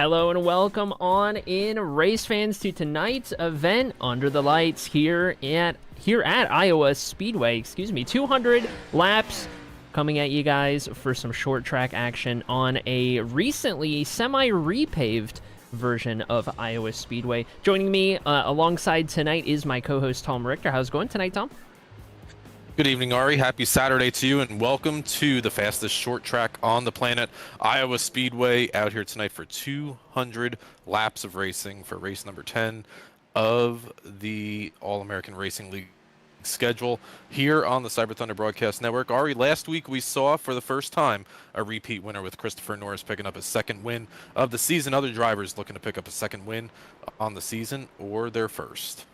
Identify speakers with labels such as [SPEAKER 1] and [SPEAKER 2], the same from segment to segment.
[SPEAKER 1] Hello and welcome on in, race fans, to tonight's event under the lights here at Iowa Speedway. 200 laps coming at you guys for some short track action on a recently semi-repaved version of Iowa Speedway. Joining me alongside tonight is my co-host Tom Richter. How's it going tonight, Tom?
[SPEAKER 2] Good evening, Arie. Happy Saturday to you, and welcome to the fastest short track on the planet, Iowa Speedway, out here tonight for 200 laps of racing for race number 10 of the All-American Racing League schedule here on the Cyber Thunder Broadcast Network. Arie, last week we saw for the first time a repeat winner with Christopher Norris picking up his second win of the season. Other drivers looking to pick up a second win on the season or their first.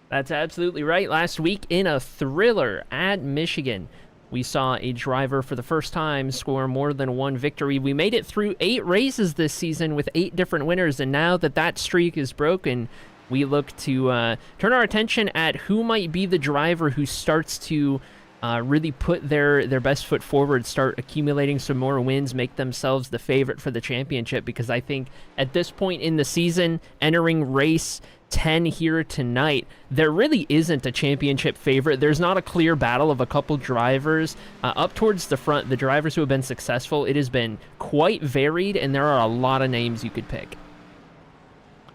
[SPEAKER 1] That's absolutely right. Last week in a thriller at Michigan, we saw a driver for the first time score more than one victory. We made it through 8 races this season with 8 different winners, and now that streak is broken, we look to turn our attention at who might be the driver who starts to really put their best foot forward, start accumulating some more wins, make themselves the favorite for the championship, because I think at this point in the season, entering race 10 here tonight, there really isn't a championship favorite. There's not a clear battle of a couple drivers. Up towards the front, the drivers who have been successful, it has been quite varied, and there are a lot of names you could pick.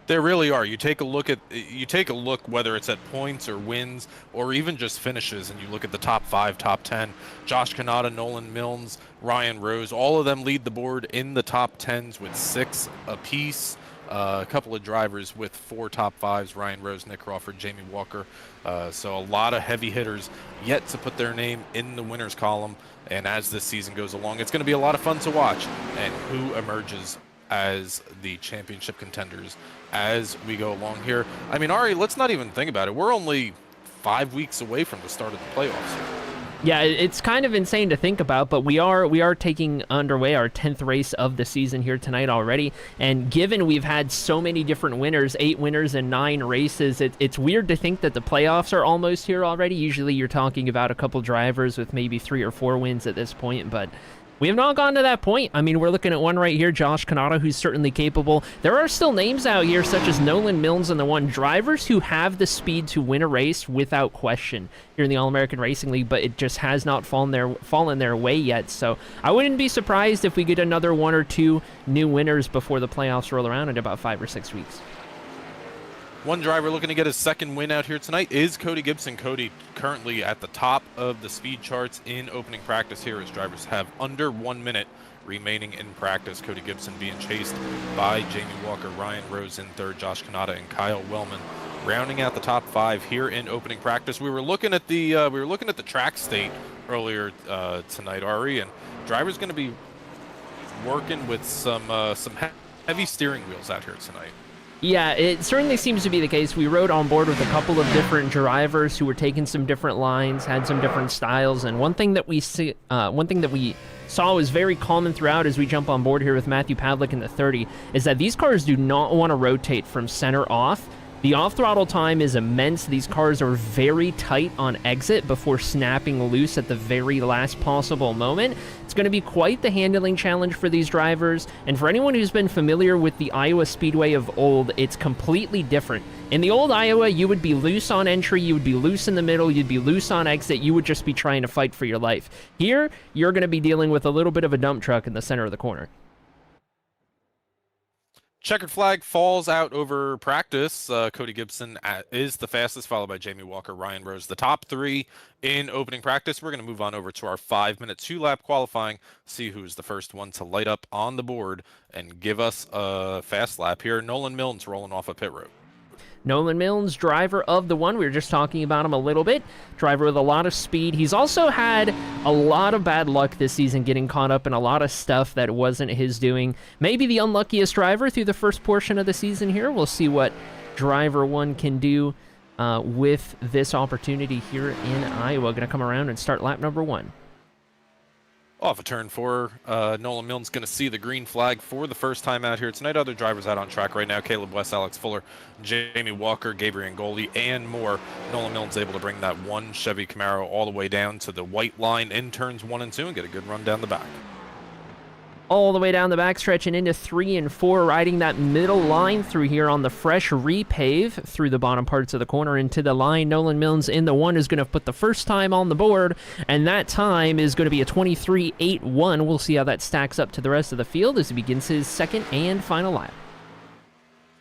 [SPEAKER 2] There really are. You take a look whether it's at points or wins or even just finishes, and you look at the top 5, top 10. Josh Kanata, Nolan Milnes, Ryan Rose, all of them lead the board in the top 10s with 6 apiece. A couple of drivers with 4 top 5s, Ryan Rose, Nick Crawford, Jamie Walker. So a lot of heavy hitters yet to put their name in the winners column. And as this season goes along, it's going to be a lot of fun to watch and who emerges as the championship contenders as we go along here. I mean, Arie, let's not even think about it. We're only 5 weeks away from the start of the playoffs.
[SPEAKER 1] Yeah, it's kind of insane to think about, but we are taking underway our 10th race of the season here tonight already, and given we've had so many different winners, 8 winners in 9 races, it's weird to think that the playoffs are almost here already. Usually you're talking about a couple drivers with maybe 3 or 4 wins at this point, but we have not gotten to that point. I mean, we're looking at one right here, Josh Kanata, who's certainly capable. There are still names out here, such as Nolan Milnes and the one, drivers who have the speed to win a race without question here in the All-American Racing League, but it just has not fallen their way yet. So I wouldn't be surprised if we get another 1 or 2 new winners before the playoffs roll around in about 5 or 6 weeks.
[SPEAKER 2] One driver looking to get his second win out here tonight is Cody Gibson. Cody currently at the top of the speed charts in opening practice here, as drivers have under 1 minute remaining in practice. Cody Gibson being chased by Jamie Walker, Ryan Rose in third, Josh Kanata, and Kyle Wellman rounding out the top 5 here in opening practice. We were looking at the track state earlier tonight, Arie, and drivers going to be working with some heavy steering wheels out here tonight.
[SPEAKER 1] Yeah, it certainly seems to be the case. We rode on board with a couple of different drivers who were taking some different lines, had some different styles, and one thing that we saw was very common throughout as we jump on board here with Matthew Pavlik in the 30 is that these cars do not want to rotate from center off. The off-throttle time is immense. These cars are very tight on exit before snapping loose at the very last possible moment. It's going to be quite the handling challenge for these drivers, and for anyone who's been familiar with the Iowa Speedway of old, it's completely different. In the old Iowa, you would be loose on entry, you would be loose in the middle, you'd be loose on exit, you would just be trying to fight for your life. Here, you're going to be dealing with a little bit of a dump truck in the center of the corner.
[SPEAKER 2] Checkered flag falls out over practice. Cody Gibson is the fastest, followed by Jamie Walker, Ryan Rose. The top 3 in opening practice. We're going to move on over to our 5-minute 2-lap qualifying, see who's the first one to light up on the board and give us a fast lap here. Nolan Milnes rolling off a pit road.
[SPEAKER 1] Nolan Milnes, driver of the one. We were just talking about him a little bit. Driver with a lot of speed. He's also had a lot of bad luck this season getting caught up in a lot of stuff that wasn't his doing. Maybe the unluckiest driver through the first portion of the season here. We'll see what driver 1 can do with this opportunity here in Iowa. Going to come around and start lap number 1.
[SPEAKER 2] Off of turn 4, Nolan Milnes going to see the green flag for the first time out here tonight. Other drivers out on track right now: Caleb West, Alex Fuller, Jamie Walker, Gabriel Angoli, and more. Nolan Milnes able to bring that one Chevy Camaro all the way down to the white line in turns 1 and 2 and get a good run down the back.
[SPEAKER 1] all the way down the backstretch and into 3 and 4, riding that middle line through here on the fresh repave through the bottom parts of the corner into the line. Nolan Milnes in the 1 is going to put the first time on the board, and that time is going to be a 23.81. We'll see how that stacks up to the rest of the field as he begins his second and final lap.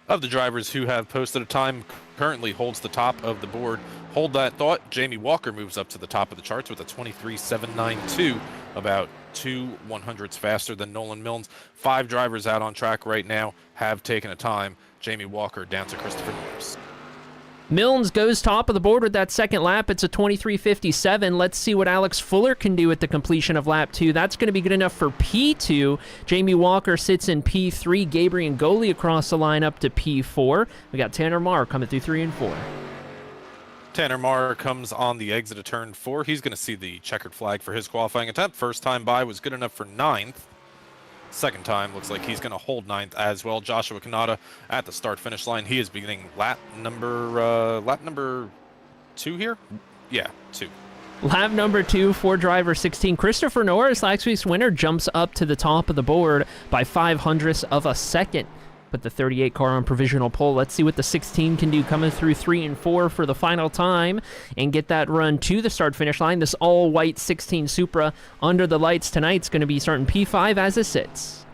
[SPEAKER 2] Of the drivers who have posted a time, currently holds the top of the board. Hold that thought. Jamie Walker moves up to the top of the charts with a 23.792, about 2/100ths faster than Nolan Milnes. 5 drivers out on track right now have taken a time. Jamie Walker down to Christopher Norris.
[SPEAKER 1] Milnes goes top of the board with that second lap. It's a 23.57. Let's see what Alex Fuller can do at the completion of lap 2. That's going to be good enough for P2. Jamie Walker sits in P3. Gabriel Ngoli across the line up to P4. We got Tanner Marr coming through 3 and 4.
[SPEAKER 2] Tanner Marr comes on the exit of turn 4. He's going to see the checkered flag for his qualifying attempt. First time by was good enough for 9th. Second time looks like he's going to hold 9th as well. Joshua Kanata at the start-finish line. He is beginning lap number 2 here. Yeah, 2.
[SPEAKER 1] Lap number 2 for driver 16. Christopher Norris, last week's winner, jumps up to the top of the board by 0.05 of a second. Put the 38 car on provisional pole. Let's see what the 16 can do coming through 3 and 4 for the final time and get that run to the start-finish line. This all-white 16 Supra under the lights tonight's going to be starting P5 as it sits.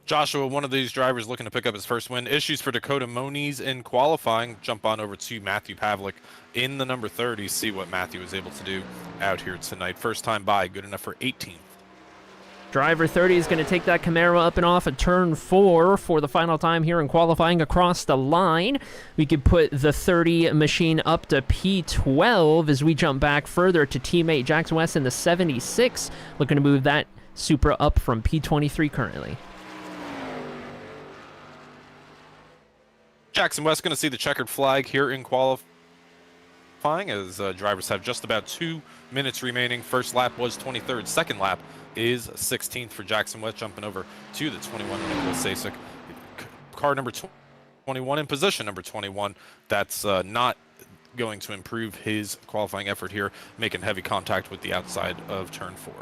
[SPEAKER 2] Joshua, one of these drivers looking to pick up his first win. Issues for Dakota Moniz in qualifying. Jump on over to Matthew Pavlik in the number 30. See what Matthew is able to do out here tonight. First time by, good enough for 18th.
[SPEAKER 1] Driver 30 is going to take that Camaro up and off at turn 4 for the final time here in qualifying across the line. We could put the 30 machine up to P12 as we jump back further to teammate Jackson West in the 76, looking to move that Supra up from P23 currently.
[SPEAKER 2] Jackson West going to see the checkered flag here in qualifying as drivers have just about 2 minutes remaining. First lap was 23rd. Second lap is 16th for Jackson West, jumping over to the 21 Nicholas Sasek. Car number 21 in position number 21. That's not going to improve his qualifying effort here, making heavy contact with the outside of turn 4.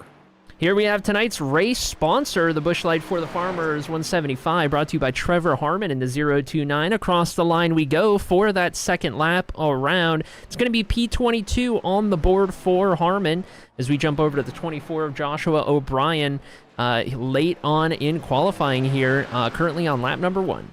[SPEAKER 1] Here we have tonight's race sponsor, the Busch Light for the Farmers 175, brought to you by Trevor Harmon in the 029. Across the line we go for that second lap around. It's going to be P22 on the board for Harmon as we jump over to the 24 of Joshua O'Brien late on in qualifying here, currently on lap number 1.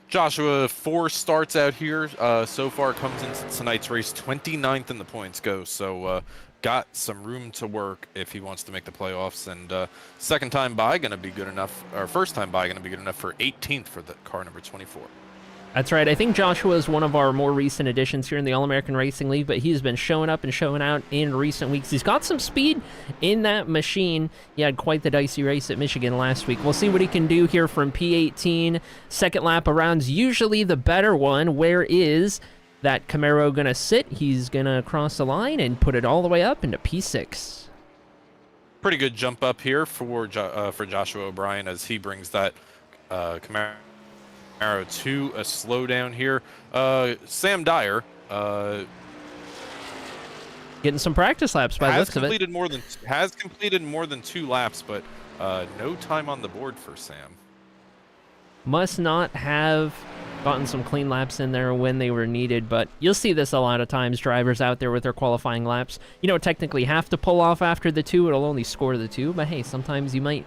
[SPEAKER 2] Joshua, 4 starts out here. So far comes into tonight's race 29th in the points go. So got some room to work if he wants to make the playoffs. And second time by going to be good enough, or first time by going to be good enough for 18th for the car number 24.
[SPEAKER 1] That's right. I think Joshua is one of our more recent additions here in the All-American Racing League, but he's been showing up and showing out in recent weeks. He's got some speed in that machine. He had quite the dicey race at Michigan last week. We'll see what he can do here from P18. Second lap around's usually the better one. Where is that Camaro going to sit? He's going to cross the line and put it all the way up into P6.
[SPEAKER 2] Pretty good jump up here for Joshua O'Brien as he brings that Camaro to a slowdown here. Sam Dyer
[SPEAKER 1] getting some practice laps by the looks of it.
[SPEAKER 2] Has completed more than 2 laps, but no time on the board for Sam.
[SPEAKER 1] Must not have gotten some clean laps in there when they were needed, but you'll see this a lot of times, drivers out there with their qualifying laps. You don't technically have to pull off after the 2. It'll only score the 2, but hey, sometimes you might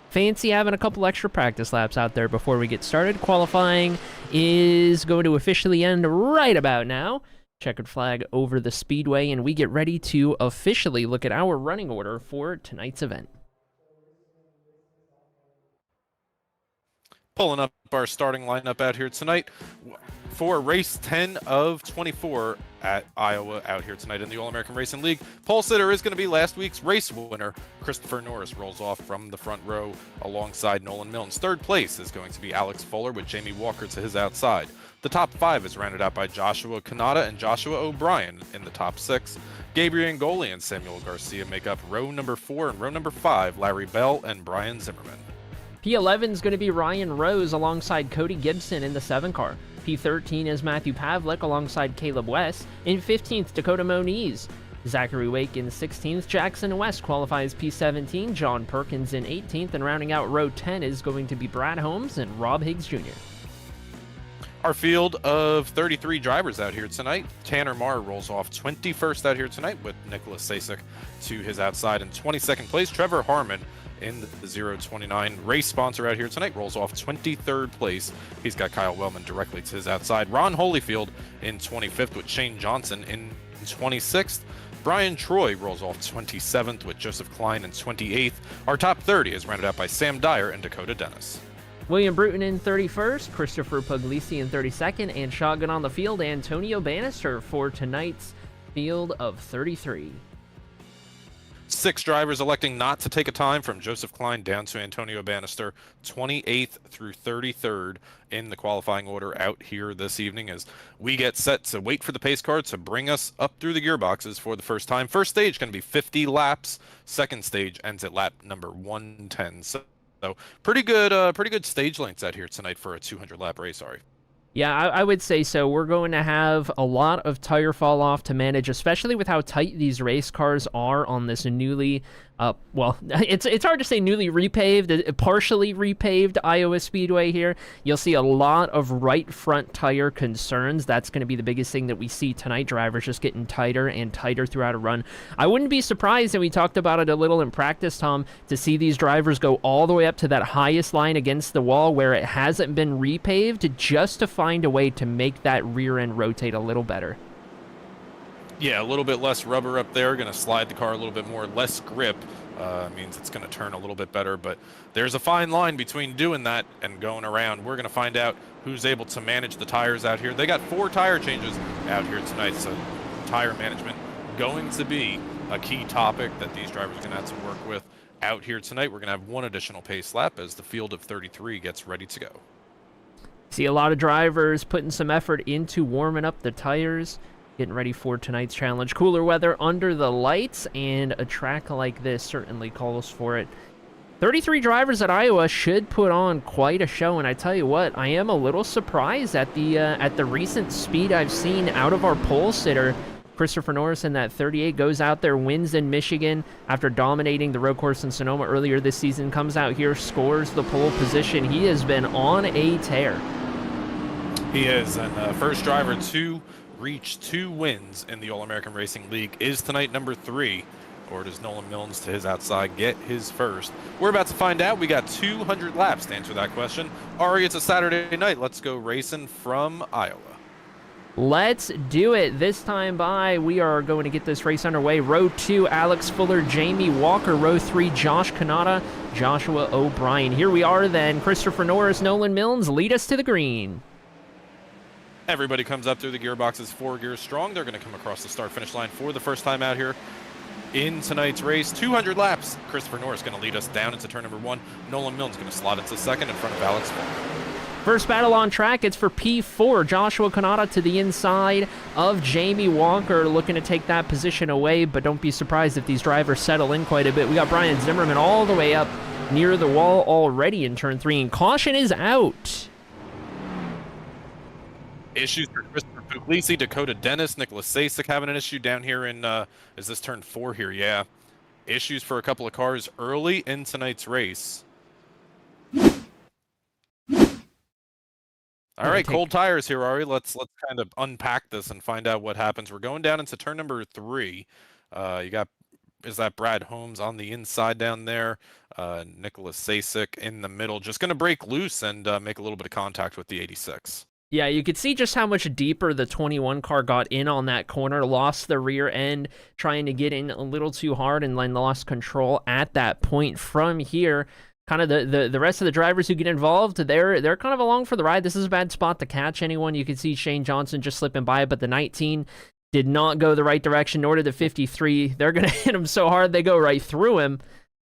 [SPEAKER 1] fancy having a couple extra practice laps out there before we get started. Qualifying is going to officially end right about now. Checkered flag over the speedway, and we get ready to officially look at our running order for tonight's event.
[SPEAKER 2] Pulling up our starting lineup out here tonight for race 10 of 24 at Iowa out here tonight in the All-American Racing League. Pole sitter is going to be last week's race winner. Christopher Norris rolls off from the front row alongside Nolan Milnes. Third place is going to be Alex Fuller with Jamie Walker to his outside. The top 5 is rounded out by Joshua Kanata and Joshua O'Brien in the top 6. Gabriel Ngoli and Samuel Garcia make up row number 4, and row number 5, Larry Bell and Brian Zimmerman.
[SPEAKER 1] P11 is going to be Ryan Rose alongside Cody Gibson in the 7 car. P13 is Matthew Pavlik alongside Caleb West. In 15th, Dakota Moniz. Zachary Wake in 16th. Jackson West qualifies P17. John Perkins in 18th. And rounding out row 10 is going to be Brad Holmes and Rob Higgs Jr.
[SPEAKER 2] Our field of 33 drivers out here tonight. Tanner Marr rolls off 21st out here tonight with Nicholas Sasek to his outside in 22nd place. Trevor Harmon in the 029 race sponsor out here tonight rolls off 23rd place. He's got Kyle Wellman directly to his outside. Ron Holyfield in 25th with Shane Johnson in 26th. Brian Troy rolls off 27th with Joseph Klein in 28th. Our top 30 is rounded out by Sam Dyer and Dakota Dennis.
[SPEAKER 1] William Bruton in 31st, Christopher Puglisi in 32nd, and shotgun on the field, Antonio Bannister for tonight's field of 33.
[SPEAKER 2] 6 drivers electing not to take a time from Joseph Klein down to Antonio Bannister, 28th through 33rd in the qualifying order out here this evening as we get set to wait for the pace car to bring us up through the gearboxes for the first time. First stage going to be 50 laps. Second stage ends at lap number 110. So pretty good stage lengths out here tonight for a 200-lap race, Arie.
[SPEAKER 1] Yeah, I would say so. We're going to have a lot of tire fall off to manage, especially with how tight these race cars are on this newly, well, it's hard to say newly repaved, partially repaved Iowa Speedway here. You'll see a lot of right front tire concerns. That's going to be the biggest thing that we see tonight. Drivers just getting tighter and tighter throughout a run. I wouldn't be surprised, and we talked about it a little in practice, Tom, to see these drivers go all the way up to that highest line against the wall where it hasn't been repaved just to find a way to make that rear end rotate a little better.
[SPEAKER 2] Yeah, a little bit less rubber up there, going to slide the car a little bit more. Less grip means it's going to turn a little bit better, but there's a fine line between doing that and going around. We're going to find out who's able to manage the tires out here. They got 4 tire changes out here tonight, so tire management going to be a key topic that these drivers are going to have to work with out here tonight. We're going to have 1 additional pace lap as the field of 33 gets ready to go.
[SPEAKER 1] See a lot of drivers putting some effort into warming up the tires, getting ready for tonight's challenge. Cooler weather under the lights, and a track like this certainly calls for it. 33 drivers at Iowa should put on quite a show, and I tell you what, I am a little surprised at the recent speed I've seen out of our pole sitter. Christopher Norris in that 38 goes out there, wins in Michigan after dominating the road course in Sonoma earlier this season, comes out here, scores the pole position. He has been on a tear.
[SPEAKER 2] He is, and first driver to reach 2 wins in the All-American Racing League is tonight number 3. Or does Nolan Milnes to his outside get his first? We're about to find out. We got 200 laps to answer that question. Arie, it's a Saturday night. Let's go racing from Iowa.
[SPEAKER 1] Let's do it. This time by, we are going to get this race underway. Row 2, Alex Fuller, Jamie Walker. Row 3, Josh Kanata, Joshua O'Brien. Here we are then. Christopher Norris, Nolan Milnes lead us to the green.
[SPEAKER 2] Everybody comes up through the gearboxes 4 gears strong. They're going to come across the start-finish line for the first time out here in tonight's race. 200 laps. Christopher Norris going to lead us down into turn number 1. Nolan Milnes going to slot into second in front of Alex Fuller.
[SPEAKER 1] First battle on track, it's for P4. Joshua Kanata to the inside of Jamie Walker, looking to take that position away, but don't be surprised if these drivers settle in quite a bit. We got Brian Zimmerman all the way up near the wall already in turn 3, and caution is out.
[SPEAKER 2] Issues for Christopher Puglisi, Dakota Dennis, Nicholas Sasek having an issue down here in, is this turn 4 here? Yeah. Issues for a couple of cars early in tonight's race. All right, cold tires here, Arie. Let's kind of unpack this and find out what happens. We're going down into turn number 3. Is that Brad Holmes on the inside down there? Nicholas Sasek in the middle, just going to break loose and make a little bit of contact with the 86.
[SPEAKER 1] Yeah, you could see just how much deeper the 21 car got in on that corner, lost the rear end, trying to get in a little too hard, and then lost control at that point. From here, kind of the rest of the drivers who get involved, they're kind of along for the ride. This is a bad spot to catch anyone. You can see Shane Johnson just slipping by, but the 19 did not go the right direction, nor did the 53. They're going to hit him so hard they go right through him.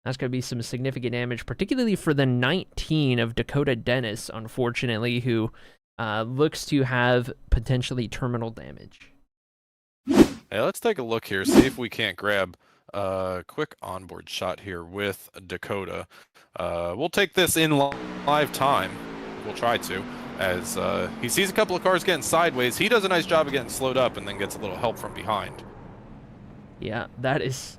[SPEAKER 1] That's going to be some significant damage, particularly for the 19 of Dakota Dennis, unfortunately, who looks to have potentially terminal damage.
[SPEAKER 2] Hey, let's take a look here, see if we can't grab a quick onboard shot here with Dakota. We'll take this in live time. We'll try to. as he sees a couple of cars getting sideways. He does a nice job of getting slowed up and then gets a little help from behind.
[SPEAKER 1] Yeah, that is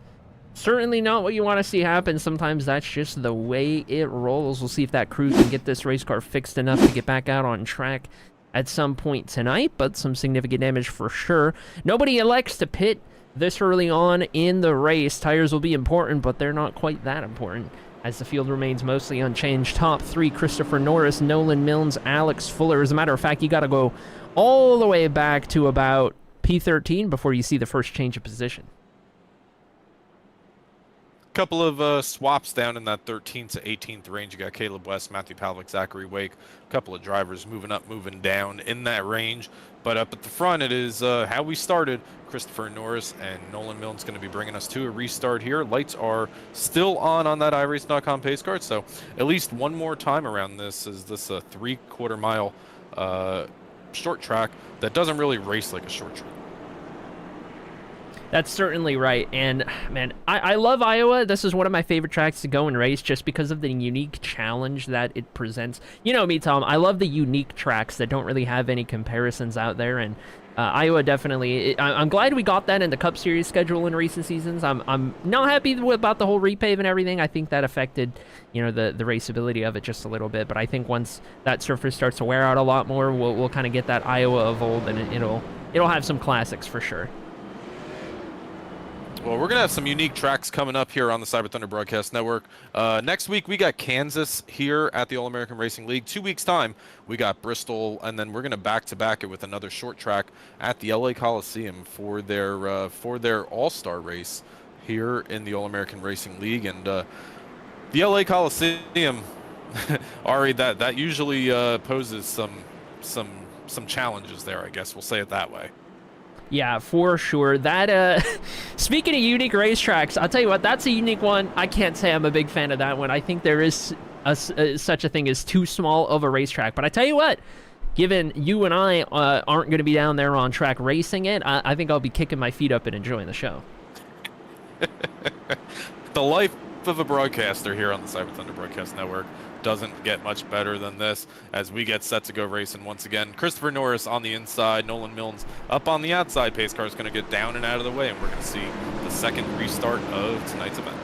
[SPEAKER 1] certainly not what you want to see happen. Sometimes that's just the way it rolls. We'll see if that crew can get this race car fixed enough to get back out on track at some point tonight, but some significant damage for sure. Nobody elects to pit this early on in the race. Tires will be important, but they're not quite that important, as the field remains mostly unchanged. Top three: Christopher Norris, Nolan Milnes, Alex Fuller. As a matter of fact, you got to go all the way back to about P13 before you see the first change of position.
[SPEAKER 2] Couple of swaps down in that 13th to 18th range. You got Caleb West, Matthew Pavlik, Zachary Wake. A couple of drivers moving up, moving down in that range. But up at the front, it is how we started. Christopher Norris and Nolan Milnes going to be bringing us to a restart here. Lights are still on that iRace.com pace card. So at least one more time around this is this a 3/4 mile short track that doesn't really race like a short track.
[SPEAKER 1] That's certainly right, and man, I love Iowa. This is one of my favorite tracks to go and race just because of the unique challenge that it presents. You know me, Tom, I love the unique tracks that don't really have any comparisons out there, and Iowa definitely, I'm glad we got that in the Cup Series schedule in recent seasons. I'm not happy about the whole repave and everything. I think that affected, you know, the raceability of it just a little bit, but I think once that surface starts to wear out a lot more, we'll kind of get that Iowa of old, and it'll have some classics for sure.
[SPEAKER 2] Well, we're going to have some unique tracks coming up here on the Cyber Thunder Broadcast Network. Next week, we got Kansas here at the All-American Racing League. 2 weeks' time, we got Bristol, and then we're going to back-to-back it with another short track at the LA Coliseum for their All-Star race here in the All-American Racing League. And the LA Coliseum, Arie, that usually poses some challenges there, I guess. We'll say it that way.
[SPEAKER 1] Yeah, for sure. That, speaking of unique racetracks, I'll tell you what, that's a unique one. I can't say I'm a big fan of that one. I think there is such a thing as too small of a racetrack. But I tell you what, given you and I aren't going to be down there on track racing it, I think I'll be kicking my feet up and enjoying the show.
[SPEAKER 2] The life of a broadcaster here on the Cyber Thunder Broadcast Network doesn't get much better than this as we get set to go racing once again. Christopher Norris on the inside, Nolan Milnes up on the outside. Pace car is going to get down and out of the way, and we're going to see the second restart of tonight's event.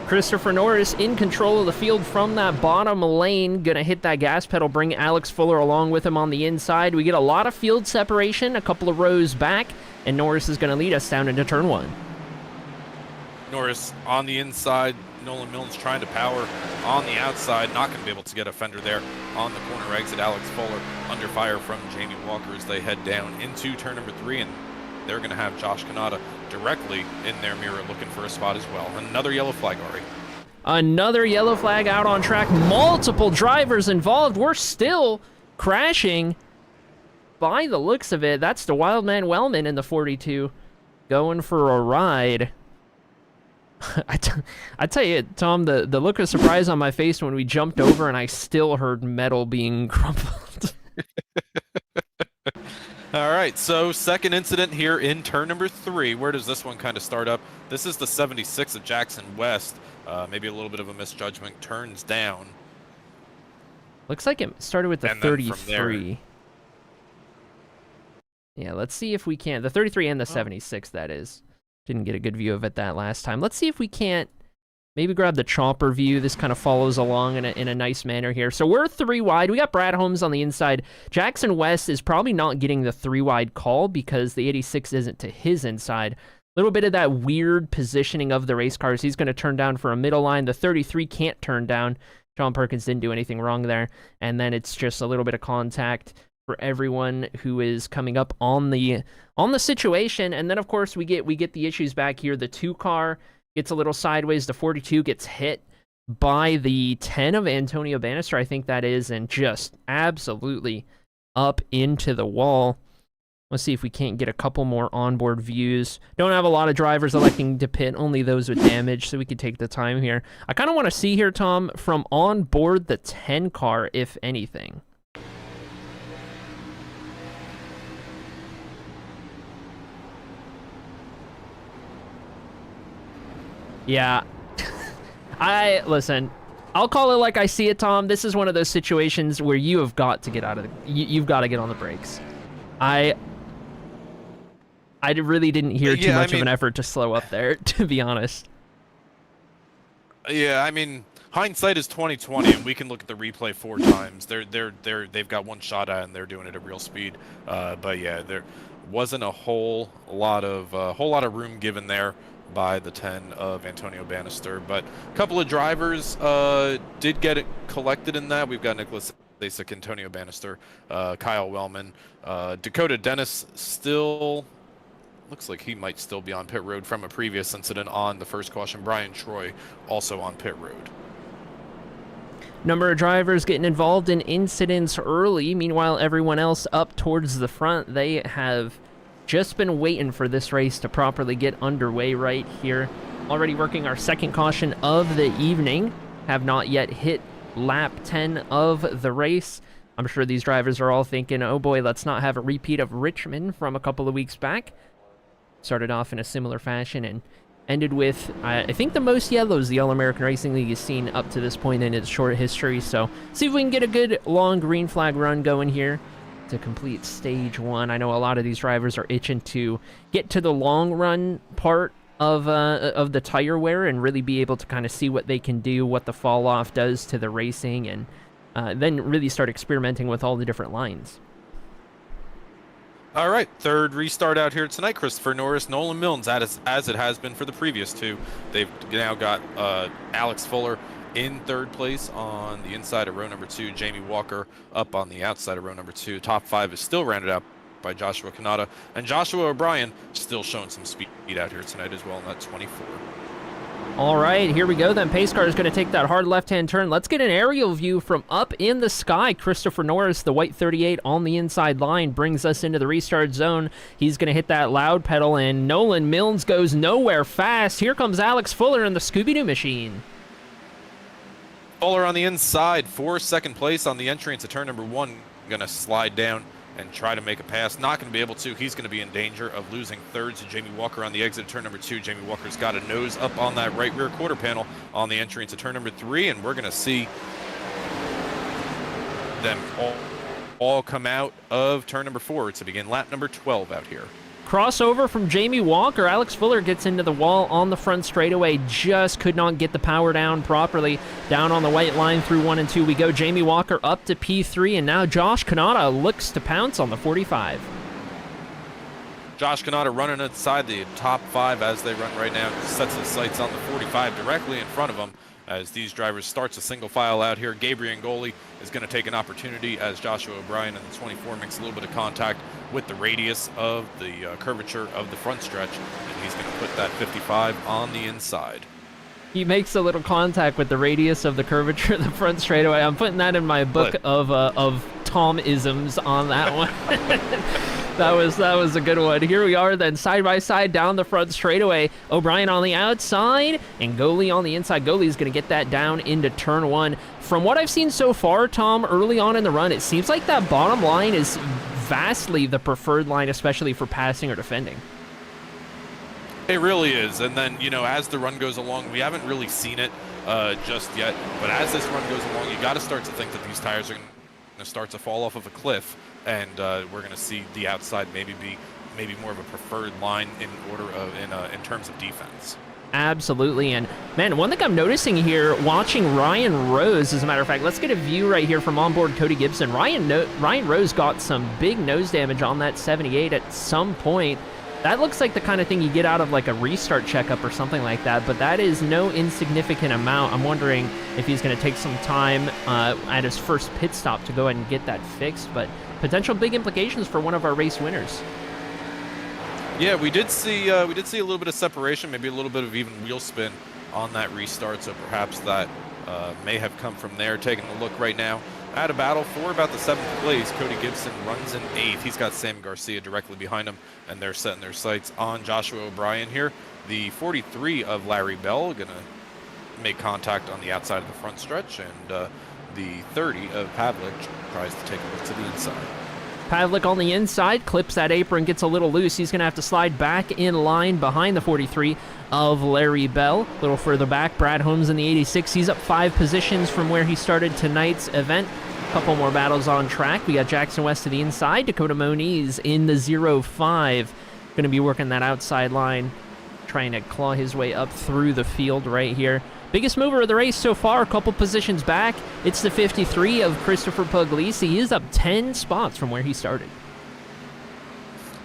[SPEAKER 1] Christopher Norris in control of the field from that bottom lane, gonna hit that gas pedal, bring Alex Fuller along with him on the inside. We get a lot of field separation, a couple of rows back, and Norris is gonna lead us down into turn one.
[SPEAKER 2] Norris on the inside, Nolan Milnes trying to power on the outside, not going to be able to get a fender there on the corner exit. Alex Fuller under fire from Jamie Walker as they head down into turn number 3, and they're going to have Josh Kanata directly in their mirror looking for a spot as well. Another yellow flag, Arie.
[SPEAKER 1] Another yellow flag out on track. Multiple drivers involved. We're still crashing. By the looks of it, that's the Wildman Wellman in the 42 going for a ride. I tell you, Tom, the look of surprise on my face when we jumped over and I still heard metal being crumpled.
[SPEAKER 2] All right, so second incident here in turn number 3. Where does this one kind of start up? This is the 76 of Jackson West. Maybe a little bit of a misjudgment. Turns down.
[SPEAKER 1] Looks like it started with the 33. Yeah, let's see if we can. The 33 and the 76, that is. Didn't get a good view of it that last time. Let's see if we can't maybe grab the chopper view. This kind of follows along in a nice manner here. So we're 3 wide. We got Brad Holmes on the inside. Jackson West is probably not getting the 3 wide call because the 86 isn't to his inside. A little bit of that weird positioning of the race cars. He's going to turn down for a middle line. The 33 can't turn down. John Perkins didn't do anything wrong there. And then it's just a little bit of contact for everyone who is coming up on the situation. And then of course we get the issues back here. The 2 car gets a little sideways. The 42 gets hit by the 10 of Antonio Bannister, I think that is, and just absolutely up into the wall. Let's see if we can't get a couple more onboard views. Don't have a lot of drivers electing to pit, only those with damage, so we could take the time here. I kind of want to see here, Tom, from on board the 10 car, if anything. Yeah, listen, I'll call it like I see it, Tom. This is one of those situations where you have got to get out of you've got to get on the brakes. I really didn't hear too much of an effort to slow up there, to be honest.
[SPEAKER 2] Yeah, I mean, hindsight is 20/20, and we can look at the replay 4 times. They've got one shot at it, and they're doing it at real speed. But yeah, there wasn't a whole lot of room given there by the 10 of Antonio Bannister. But a couple of drivers did get it collected in that. We've got Nicholas Lasik, Antonio Bannister, Kyle Wellman, Dakota Dennis still. Looks like he might still be on pit road from a previous incident on the first caution. Brian Troy also on pit road.
[SPEAKER 1] Number of drivers getting involved in incidents early. Meanwhile, everyone else up towards the front, they have just been waiting for this race to properly get underway right here. Already working our second caution of the evening. Have not yet hit lap 10 of the race. I'm sure these drivers are all thinking, oh boy, let's not have a repeat of Richmond from a couple of weeks back. Started off in a similar fashion and ended with, I think, the most yellows the All-American Racing League has seen up to this point in its short history. So see if we can get a good long green flag run going here to complete stage 1. I know a lot of these drivers are itching to get to the long run part of the tire wear and really be able to kind of see what they can do, what the fall off does to the racing, and then really start experimenting with all the different lines.
[SPEAKER 2] All right, third restart out here tonight. Christopher Norris, Nolan Milnes, as it has been for the previous 2. They've now got Alex Fuller in third place on the inside of row number 2. Jamie Walker up on the outside of row number 2. Top 5 is still rounded out by Joshua Kanata. And Joshua O'Brien still showing some speed out here tonight as well in that 24.
[SPEAKER 1] All right, here we go then. Pace car is going to take that hard left-hand turn. Let's get an aerial view from up in the sky. Christopher Norris, the white 38 on the inside line, brings us into the restart zone. He's going to hit that loud pedal, and Nolan Milnes goes nowhere fast. Here comes Alex Fuller in the Scooby-Doo machine.
[SPEAKER 2] Fuller on the inside for second place on the entry into turn number 1. Going to slide down and try to make a pass. Not going to be able to. He's going to be in danger of losing third to Jamie Walker on the exit of turn number 2. Jamie Walker's got a nose up on that right rear quarter panel on the entry into turn number 3, and we're going to see them all come out of turn number 4 to begin lap number 12 out here.
[SPEAKER 1] Crossover from Jamie Walker. Alex Fuller gets into the wall on the front straightaway. Just could not get the power down properly. Down on the white line through 1 and 2 we go. Jamie Walker up to P3, and now Josh Kanata looks to pounce on the 45.
[SPEAKER 2] Josh Kanata running inside the top 5 as they run right now. Sets his sights on the 45 directly in front of him as these drivers starts a single file out here. Gabriel Ngoli is going to take an opportunity as Joshua O'Brien in the 24 makes a little bit of contact with the radius of the curvature of the front stretch, and he's going to put that 55 on the inside.
[SPEAKER 1] He makes a little contact with the radius of the curvature of the front straightaway. I'm putting that in my book of Tom-isms on that one. That was a good one. Here we are then, side by side down the front straightaway. O'Brien on the outside and Ngoli on the inside. Ngoli's going to get that down into turn 1. From what I've seen so far, Tom, early on in the run, it seems like that bottom line is vastly the preferred line, especially for passing or defending.
[SPEAKER 2] It really is. And then, as the run goes along, we haven't really seen it just yet. But as this run goes along, you got to start to think that these tires are going to start to fall off of a cliff. And we're going to see the outside maybe more of a preferred line in terms of defense.
[SPEAKER 1] Absolutely. And man, one thing I'm noticing here, watching Ryan Rose, as a matter of fact, let's get a view right here from onboard Cody Gibson. Ryan Rose got some big nose damage on that 78 at some point. That looks like the kind of thing you get out of like a restart checkup or something like that, but that is no insignificant amount. I'm wondering if he's going to take some time at his first pit stop to go ahead and get that fixed, but potential big implications for one of our race winners.
[SPEAKER 2] Yeah, we did see a little bit of separation, maybe a little bit of even wheel spin on that restart, so perhaps that may have come from there. Taking a look right now at a battle for about the 7th place. Cody Gibson runs in 8th. He's got Sam Garcia directly behind him, and they're setting their sights on Joshua O'Brien here. The 43 of Larry Bell going to make contact on the outside of the front stretch, and the 30 of Pavlik tries to take a look to the inside.
[SPEAKER 1] Pavlik on the inside, clips that apron, gets a little loose. He's going to have to slide back in line behind the 43 of Larry Bell. A little further back, Brad Holmes in the 86. He's up 5 positions from where he started tonight's event. A couple more battles on track. We got Jackson West to the inside. Dakota Moniz in the 05. Going to be working that outside line, trying to claw his way up through the field right here. Biggest mover of the race so far, a couple positions back. It's the 53 of Christopher Puglisi. He is up 10 spots from where he started.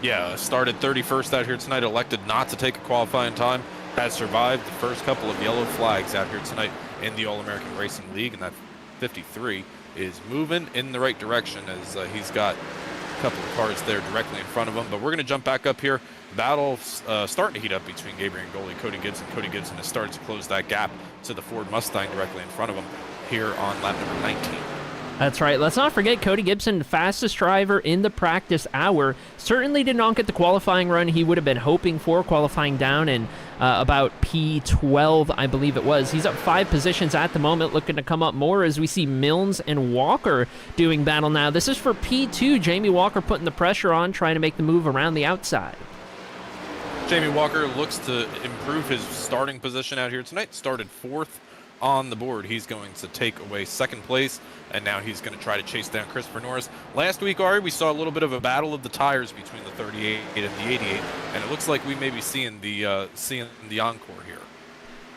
[SPEAKER 2] Yeah, started 31st out here tonight, elected not to take a qualifying time, has survived the first couple of yellow flags out here tonight in the All-American Racing League, and that 53 is moving in the right direction as he's got a couple of cars there directly in front of him. But we're going to jump back up here. Battle starting to heat up between Gabriel and goalie Cody Gibson. Cody Gibson has started to close that gap to the Ford Mustang directly in front of him here on lap number 19.
[SPEAKER 1] That's right. Let's not forget Cody Gibson, fastest driver in the practice hour. Certainly did not get the qualifying run he would have been hoping for, qualifying down in about P12, I believe it was. He's up 5 positions at the moment, looking to come up more as we see Milnes and Walker doing battle now. This is for P2. Jamie Walker putting the pressure on, trying to make the move around the outside.
[SPEAKER 2] Jamie Walker looks to improve his starting position out here tonight. Started 4th on the board. He's going to take away 2nd place, and now he's going to try to chase down Christopher Norris. Last week, Arie, we saw a little bit of a battle of the tires between the 38 and the 88, and it looks like we may be seeing the encore here.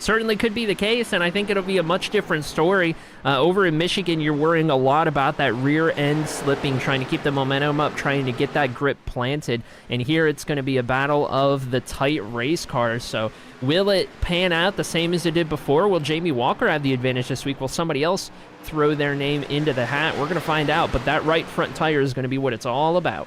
[SPEAKER 1] Certainly could be the case, and I think it'll be a much different story. Over in Michigan, you're worrying a lot about that rear end slipping, trying to keep the momentum up, trying to get that grip planted. And here it's going to be a battle of the tight race cars. So will it pan out the same as it did before? Will Jamie Walker have the advantage this week? Will somebody else throw their name into the hat? We're going to find out, but that right front tire is going to be what it's all about.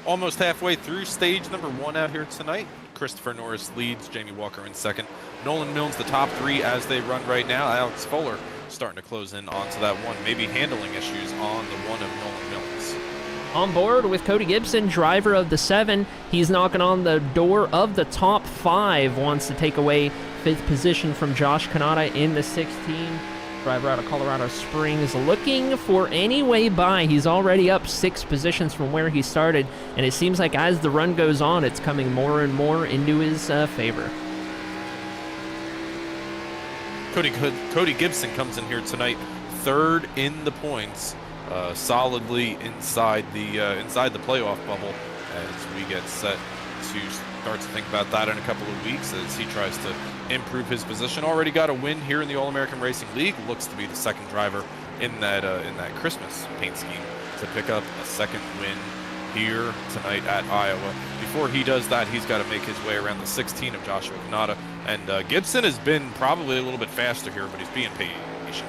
[SPEAKER 2] Almost halfway through stage number 1 out here tonight. Christopher Norris leads, Jamie Walker in 2nd. Nolan Milnes, the top 3 as they run right now. Alex Fuller starting to close in onto that one. Maybe handling issues on the one of Nolan Milnes.
[SPEAKER 1] On board with Cody Gibson, driver of the 7. He's knocking on the door of the top 5. Wants to take away 5th position from Josh Kanata in the 16. Driver out of Colorado Springs looking for any way by. He's already up 6 positions from where he started, and it seems like as the run goes on, it's coming more and more into his favor.
[SPEAKER 2] Cody Gibson comes in here tonight, 3rd in the points, solidly inside the playoff bubble as we get set to start to think about that in a couple of weeks as he tries to improve his position. Already got a win here in the All-American Racing League. Looks to be the 2nd driver in that Christmas paint scheme to pick up a 2nd win here tonight at Iowa. Before he does that, he's got to make his way around the 16 of Joshua Kanata. And Gibson has been probably a little bit faster here, but he's being patient.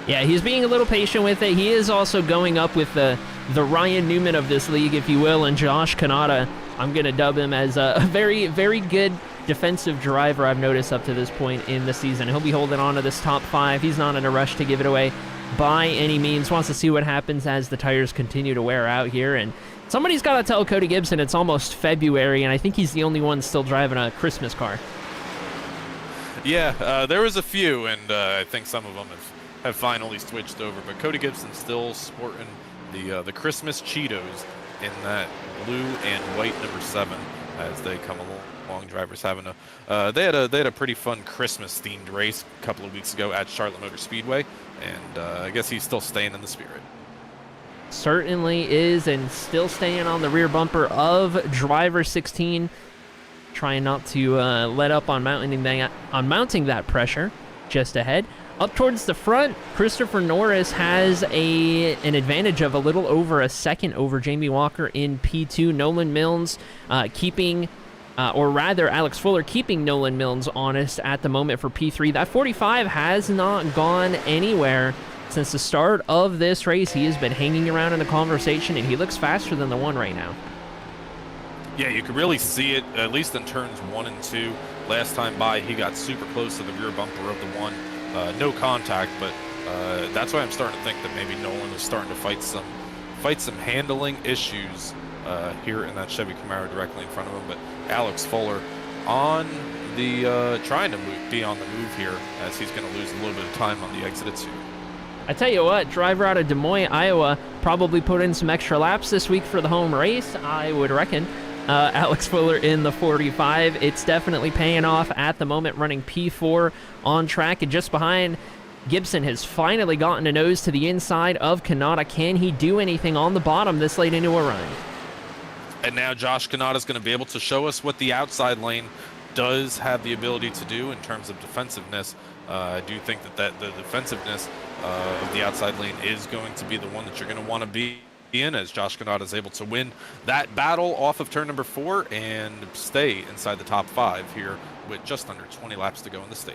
[SPEAKER 1] Yeah, he's being a little patient with it. He is also going up with the Ryan Newman of this league, if you will, and Josh Kanata. I'm going to dub him as a very, very good defensive driver I've noticed up to this point in the season. He'll be holding on to this top 5. He's not in a rush to give it away by any means. Wants to see what happens as the tires continue to wear out here. And somebody's got to tell Cody Gibson it's almost February, and I think he's the only one still driving a Christmas car.
[SPEAKER 2] Yeah, there was a few, and I think some of them have finally switched over. But Cody Gibson's still sporting the Christmas Cheetos in that blue and white number 7 as they come along. Drivers having they had a pretty fun Christmas themed race a couple of weeks ago at Charlotte Motor Speedway, and I guess he's still staying in the spirit.
[SPEAKER 1] Certainly is, and still staying on the rear bumper of driver 16, trying not to let up on mounting that pressure. Just ahead. Up towards the front, Christopher Norris has an advantage of a little over a 2nd over Jamie Walker in P2. Nolan Milnes Alex Fuller keeping Nolan Milnes honest at the moment for P3. That 45 has not gone anywhere since the start of this race. He has been hanging around in the conversation, and he looks faster than the 1 right now.
[SPEAKER 2] Yeah, you can really see it, at least in turns 1 and 2. Last time by, he got super close to the rear bumper of the 1. No contact, but that's why I'm starting to think that maybe Nolan is starting to fight some handling issues here in that Chevy Camaro directly in front of him. But Alex Fuller on the trying to be on the move here as he's going to lose a little bit of time on the exit at 2.
[SPEAKER 1] I tell you what, driver out of Des Moines, Iowa, probably put in some extra laps this week for the home race, I would reckon. Alex Fuller in the 45. It's definitely paying off at the moment, running P4 on track. And just behind, Gibson has finally gotten a nose to the inside of Kanata. Can he do anything on the bottom this late into a run?
[SPEAKER 2] And now Josh Kanata is going to be able to show us what the outside lane does have the ability to do in terms of defensiveness. I do think that the defensiveness of the outside lane is going to be the one that you're going to want to be in, as Josh Kanata is able to win that battle off of turn number 4 and stay inside the top 5 here with just under 20 laps to go in the stage.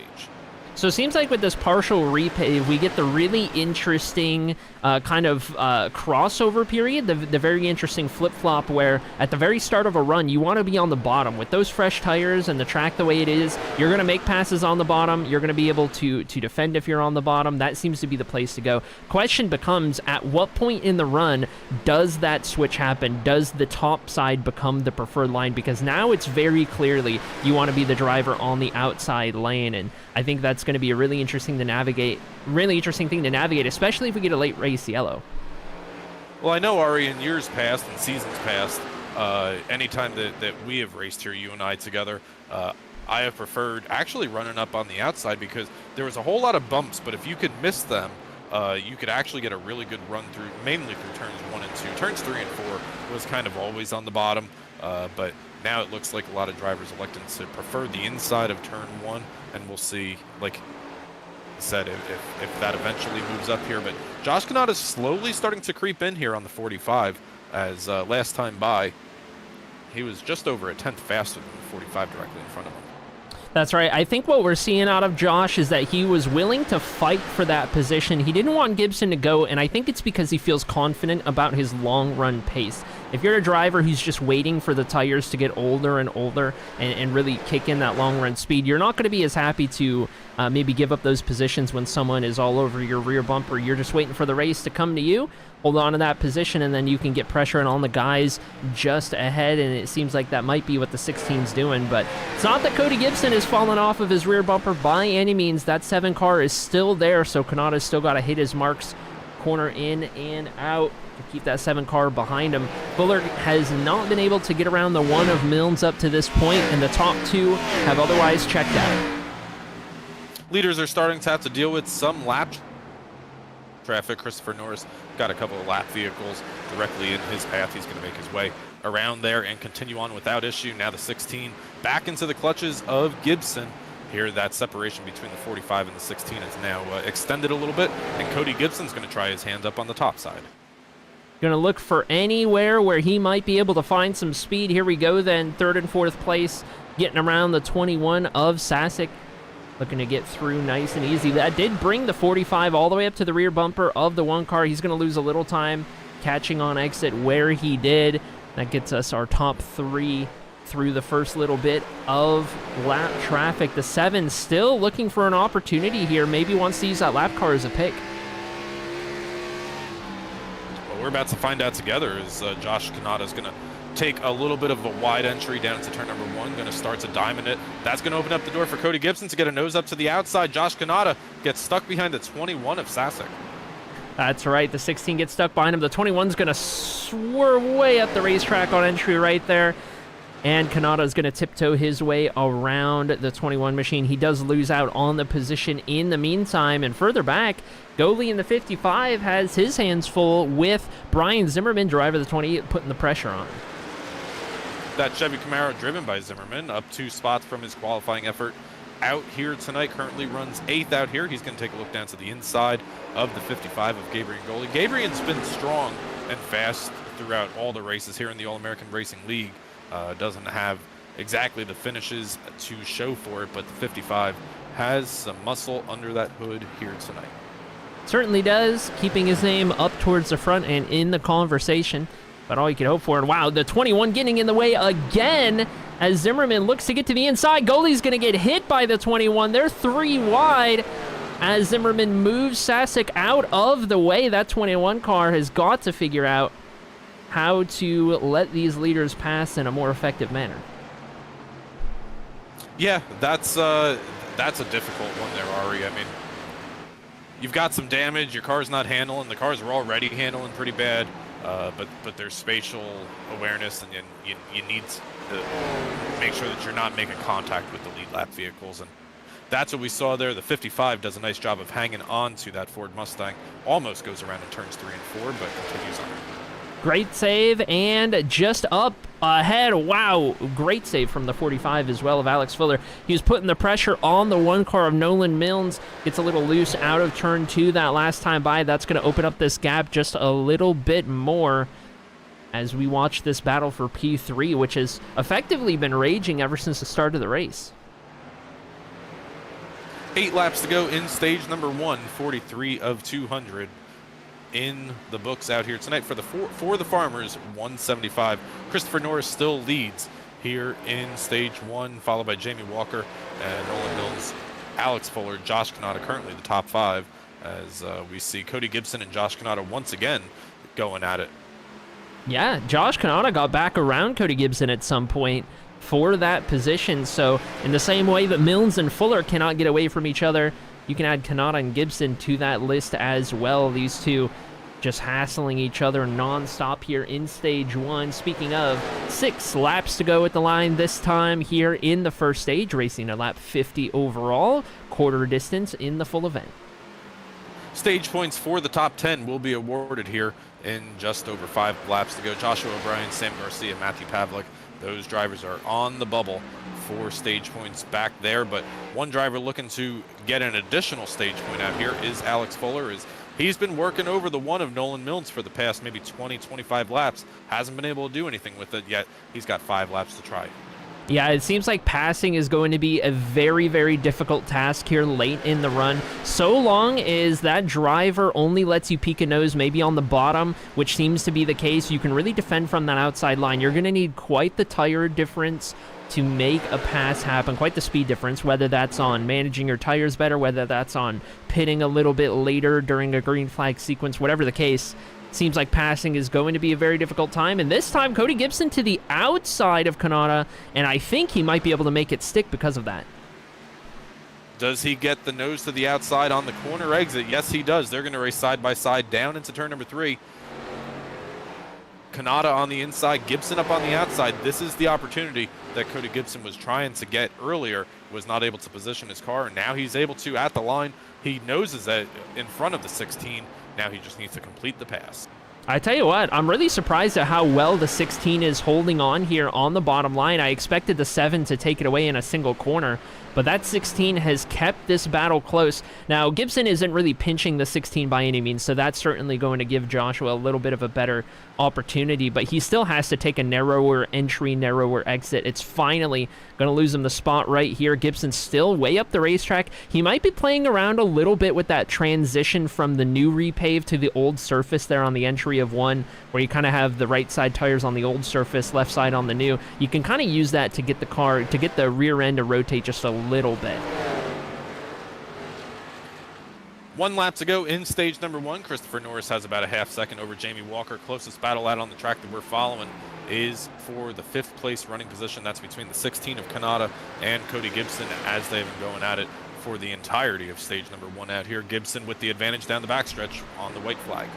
[SPEAKER 1] So it seems like with this partial repave, we get the really interesting kind of crossover period, the very interesting flip-flop where at the very start of a run, you want to be on the bottom. With those fresh tires and the track the way it is, you're going to make passes on the bottom. You're going to be able to defend if you're on the bottom. That seems to be the place to go. Question becomes, at what point in the run does that switch happen? Does the top side become the preferred line? Because now it's very clearly you want to be the driver on the outside lane, and I think that's going to be a really interesting thing to navigate, especially if we get a late race yellow.
[SPEAKER 2] Well, I know, Arie, in years past and seasons past, anytime that we have raced here, you and I together, I have preferred actually running up on the outside because there was a whole lot of bumps, but if you could miss them, you could actually get a really good run through, mainly through turns 1 and 2. Turns 3 and 4 was kind of always on the bottom, but now it looks like a lot of drivers electing to prefer the inside of turn 1, and we'll see, like I said, if that eventually moves up here. But Josh Kanata is slowly starting to creep in here on the 45, as last time by, he was just over a tenth faster than the 45 directly in front of him.
[SPEAKER 1] That's right. I think what we're seeing out of Josh is that he was willing to fight for that position. He didn't want Gibson to go, and I think it's because he feels confident about his long-run pace. If you're a driver who's just waiting for the tires to get older and older and really kick in that long-run speed, you're not going to be as happy to maybe give up those positions when someone is all over your rear bumper. You're just waiting for the race to come to you. Hold on to that position, and then you can get pressure on the guys just ahead, and it seems like that might be what the 16's doing. But it's not that Cody Gibson has fallen off of his rear bumper by any means. That 7 car is still there, so Kanata's still got to hit his marks, corner in and out to keep that 7 car behind him. Fuller has not been able to get around the 1 of Milnes up to this point, and the top 2 have otherwise checked out.
[SPEAKER 2] Leaders are starting to have to deal with some lap traffic. Christopher Norris got a couple of lap vehicles directly in his path. He's going to make his way around there and continue on without issue. Now the 16 back into the clutches of Gibson. Here, that separation between the 45 and the 16 is now extended a little bit, and Cody Gibson's going to try his hand up on the top side.
[SPEAKER 1] Going to look for anywhere where he might be able to find some speed. Here we go then, 3rd and 4th place, getting around the 21 of Sasek. Looking to get through nice and easy. That did bring the 45 all the way up to the rear bumper of the 1 car. He's going to lose a little time catching on exit where he did. That gets us our top 3 through the first little bit of lap traffic. The 7 still looking for an opportunity here. Maybe wants to use that lap car as a pick.
[SPEAKER 2] What we're about to find out together is Josh Kanata is going to take a little bit of a wide entry down into turn number 1, going to start to diamond it. That's going to open up the door for Cody Gibson to get a nose up to the outside. Josh Kanata gets stuck behind the 21 of Sasek.
[SPEAKER 1] That's right, the 16 gets stuck behind him. The 21's going to swerve way up the racetrack on entry right there. And Kanata is going to tiptoe his way around the 21 machine. He does lose out on the position in the meantime. And further back, Goalie in the 55 has his hands full with Brian Zimmerman, driver of the 28, putting the pressure on him.
[SPEAKER 2] That Chevy Camaro driven by Zimmerman, up 2 spots from his qualifying effort out here tonight, currently runs 8th out here. He's going to take a look down to the inside of the 55 of Gabriel Goalie. Gabriel's been strong and fast throughout all the races here in the All-American Racing League. Doesn't have exactly the finishes to show for it, but the 55 has some muscle under that hood here tonight.
[SPEAKER 1] Certainly does, keeping his name up towards the front and in the conversation. But all you can hope for. And wow, the 21 getting in the way again as Zimmerman looks to get to the inside. Goalie's going to get hit by the 21. They're 3 wide as Zimmerman moves Sasek out of the way. That 21 car has got to figure out how to let these leaders pass in a more effective manner.
[SPEAKER 2] Yeah, that's a difficult one there, Arie. I mean, you've got some damage. Your car's not handling. The cars are already handling pretty bad, but there's spatial awareness, and you need to make sure that you're not making contact with the lead lap vehicles, and that's what we saw there. The 55 does a nice job of hanging on to that Ford Mustang. Almost goes around in turns 3 and 4, but continues on.
[SPEAKER 1] Great save, and just up ahead. Wow, great save from the 45 as well of Alex Fuller. He was putting the pressure on the one car of Nolan Milnes. Gets a little loose out of turn 2 that last time by. That's going to open up this gap just a little bit more as we watch this battle for P3, which has effectively been raging ever since the start of the race.
[SPEAKER 2] 8 laps to go in stage number 1, 43 of 200. In the books out here tonight for the Farmers, 175. Christopher Norris still leads here in stage 1, followed by Jamie Walker and Nolan Milnes, Alex Fuller, Josh Kanata, currently the top 5, as we see Cody Gibson and Josh Kanata once again going at it.
[SPEAKER 1] Yeah, Josh Kanata got back around Cody Gibson at some point for that position. So in the same way that Milnes and Fuller cannot get away from each other, you can add Kanata and Gibson to that list as well. These two just hassling each other non-stop here in stage 1. Speaking of, 6 laps to go at the line this time here in the first stage, racing a lap 50 overall, quarter distance in the full event.
[SPEAKER 2] Stage points for the top 10 will be awarded here in just over 5 laps to go. Joshua O'Brien, Sam Garcia, Matthew Pavlik, those drivers are on the bubble for stage points back there, but one driver looking to get an additional stage point out here is Alex Fuller. He's been working over the one of Nolan Milnes for the past maybe 20-25 laps. Hasn't been able to do anything with it yet. He's got 5 laps to try.
[SPEAKER 1] Yeah, it seems like passing is going to be a very, very difficult task here late in the run. So long as that driver only lets you peek a nose maybe on the bottom, which seems to be the case, you can really defend from that outside line. You're going to need quite the tire difference to make a pass happen, quite the speed difference, whether that's on managing your tires better, whether that's on pitting a little bit later during a green flag sequence, whatever the case. Seems like passing is going to be a very difficult time, and this time Cody Gibson to the outside of Kanata, and I think he might be able to make it stick because of that.
[SPEAKER 2] Does he get the nose to the outside on the corner exit? Yes, he does. They're going to race side by side down into turn number 3. Kanata on the inside, Gibson up on the outside. This is the opportunity that Cody Gibson was trying to get earlier, was not able to position his car, and now he's able to at the line. He noses it in front of the 16. Now he just needs to complete the pass.
[SPEAKER 1] I tell you what, I'm really surprised at how well the 16 is holding on here on the bottom line. I expected the 7 to take it away in a single corner, but that 16 has kept this battle close. Now, Gibson isn't really pinching the 16 by any means, so that's certainly going to give Joshua a little bit of a better opportunity, but he still has to take a narrower entry, narrower exit. It's finally going to lose him the spot right here. Gibson's still way up the racetrack. He might be playing around a little bit with that transition from the new repave to the old surface there on the entry of 1, where you kind of have the right side tires on the old surface, left side on the new. You can kind of use that to get the car, to get the rear end to rotate just a little bit.
[SPEAKER 2] 1 lap to go in stage number 1. Christopher Norris has about a half second over Jamie Walker. Closest battle out on the track that we're following is for the 5th place running position. That's between the 16 of Kanata and Cody Gibson, as they've been going at it for the entirety of stage number 1 out here. Gibson with the advantage down the backstretch on the white flag.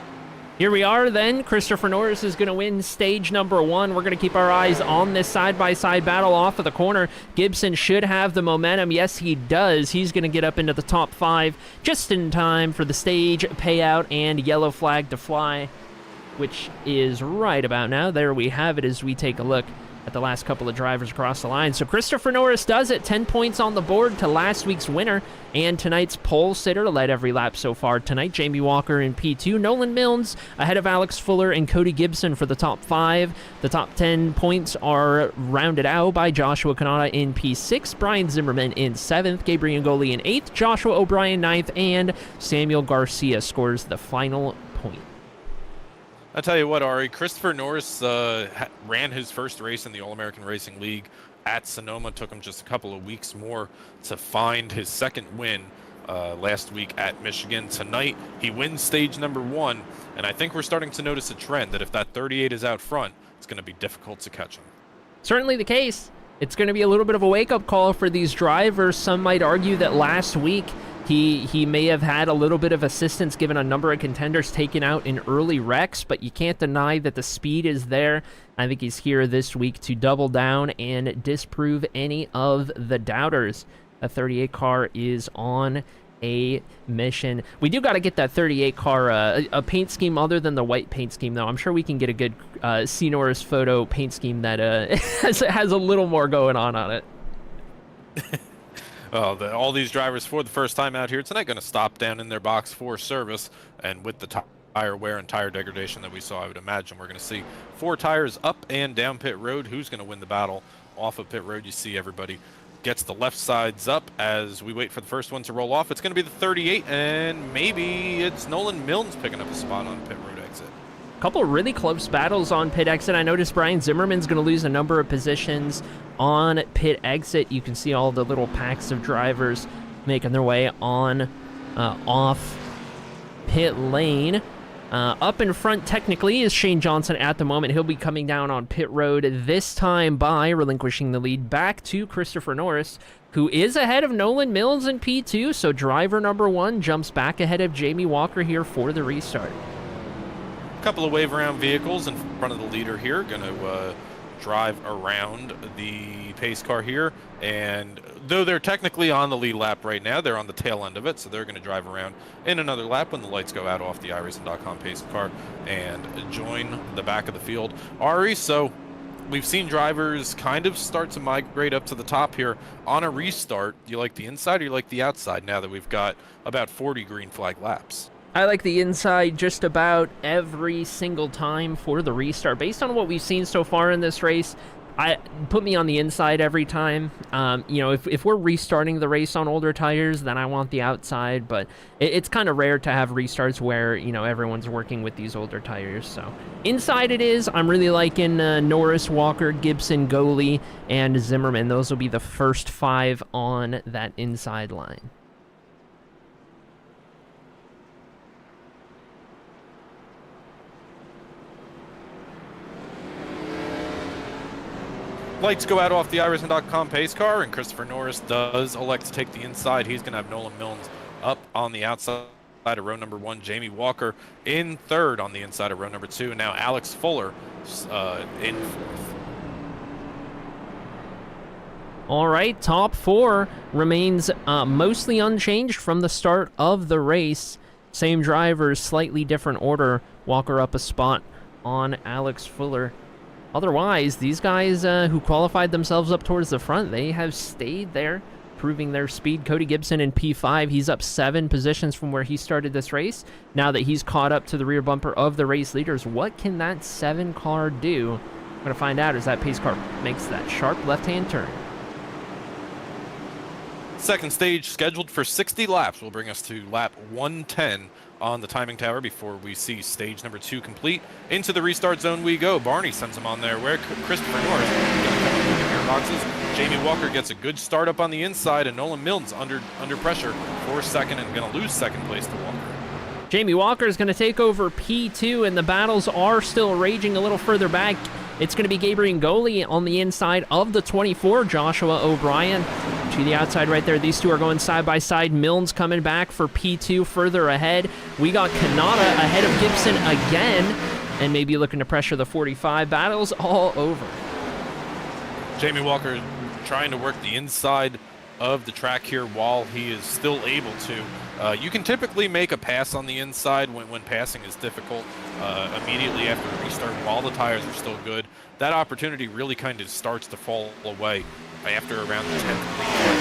[SPEAKER 1] Here we are then. Christopher Norris is going to win stage number 1. We're going to keep our eyes on this side-by-side battle off of the corner. Gibson should have the momentum. Yes, he does. He's going to get up into the top 5 just in time for the stage payout and yellow flag to fly, which is right about now. There we have it as we take a look at the last couple of drivers across the line. So Christopher Norris does it. 10 points on the board to last week's winner and tonight's pole sitter, led every lap so far tonight. Jamie Walker in P2. Nolan Milnes ahead of Alex Fuller and Cody Gibson for the top 5. The top 10 points are rounded out by Joshua Kanata in P6, Brian Zimmerman in 7th, Gabriel Ngoli in 8th, Joshua O'Brien 9th, and Samuel Garcia scores the final point.
[SPEAKER 2] I'll tell you what, Arie, Christopher Norris ran his first race in the All-American Racing League at Sonoma. Took him just a couple of weeks more to find his second win last week at Michigan. Tonight, he wins stage number 1, and I think we're starting to notice a trend that if that 38 is out front, it's going to be difficult to catch him.
[SPEAKER 1] Certainly the case. It's going to be a little bit of a wake-up call for these drivers. Some might argue that last week He may have had a little bit of assistance given a number of contenders taken out in early wrecks, but you can't deny that the speed is there. I think he's here this week to double down and disprove any of the doubters. A 38 car is on a mission. We do got to get that 38 car a paint scheme other than the white paint scheme, though. I'm sure we can get a good C. Norris photo paint scheme that has a little more going on it.
[SPEAKER 2] All these drivers for the first time out here tonight going to stop down in their box for service, and with the tire wear and tire degradation that we saw, I would imagine we're going to see 4 tires up and down pit road. Who's going to win the battle off of pit road? You see everybody gets the left sides up as we wait for the first one to roll off. It's going to be the 38, and maybe it's Nolan Milnes picking up a spot on pit road exit.
[SPEAKER 1] A couple of really close battles on pit exit. I noticed Brian Zimmerman's going to lose a number of positions on pit exit. You can see all the little packs of drivers making their way on off pit lane. Up in front, technically, is Shane Johnson at the moment. He'll be coming down on pit road, this time by relinquishing the lead back to Christopher Norris, who is ahead of Nolan Milnes in P2, so driver number 1 jumps back ahead of Jamie Walker here for the restart.
[SPEAKER 2] Couple of wave around vehicles in front of the leader here, going to drive around the pace car here, and though they're technically on the lead lap right now, they're on the tail end of it, so they're going to drive around in another lap when the lights go out off the iRacing.com pace car and join the back of the field. Arie, so we've seen drivers kind of start to migrate up to the top here on a restart. Do you like the inside or you like the outside now that we've got about 40 green flag laps?
[SPEAKER 1] I like the inside just about every single time for the restart. Based on what we've seen so far in this race, put me on the inside every time. You know, if we're restarting the race on older tires, then I want the outside, but it's kind of rare to have restarts where, you know, everyone's working with these older tires. So inside it is. I'm really liking Norris, Walker, Gibson, Goley, and Zimmerman. Those will be the first 5 on that inside line.
[SPEAKER 2] Lights go out off the iRacing.com pace car, and Christopher Norris does elect to take the inside. He's going to have Nolan Milnes up on the outside of row number 1. Jamie Walker in third on the inside of row number 2. And now Alex Fuller in 4th.
[SPEAKER 1] All right, top 4 remains mostly unchanged from the start of the race. Same drivers, slightly different order. Walker up a spot on Alex Fuller. Otherwise, these guys who qualified themselves up towards the front, they have stayed there, proving their speed. Cody Gibson in P5, he's up 7 positions from where he started this race. Now that he's caught up to the rear bumper of the race leaders, what can that 7 car do? I'm going to find out as that pace car makes that sharp left-hand turn.
[SPEAKER 2] Second stage scheduled for 60 laps will bring us to lap 110 on the timing tower before we see stage number 2 complete. Into the restart zone we go. Barney sends him on there where Christopher Norris going to come up with the gearboxes. Jamie Walker gets a good start up on the inside, and Nolan Milnes under pressure for second and going to lose second place to Walker.
[SPEAKER 1] Jamie Walker is going to take over P2, and the battles are still raging a little further back. It's going to be Gabriel Goley on the inside of the 24, Joshua O'Brien to the outside right there. These two are going side by side. Milnes coming back for P2 further ahead. We got Kanata ahead of Gibson again, and maybe looking to pressure the 45. Battles all over.
[SPEAKER 2] Jamie Walker trying to work the inside of the track here while he is still able to. You can typically make a pass on the inside when passing is difficult immediately after a restart while the tires are still good. That opportunity really kind of starts to fall away after around the 10th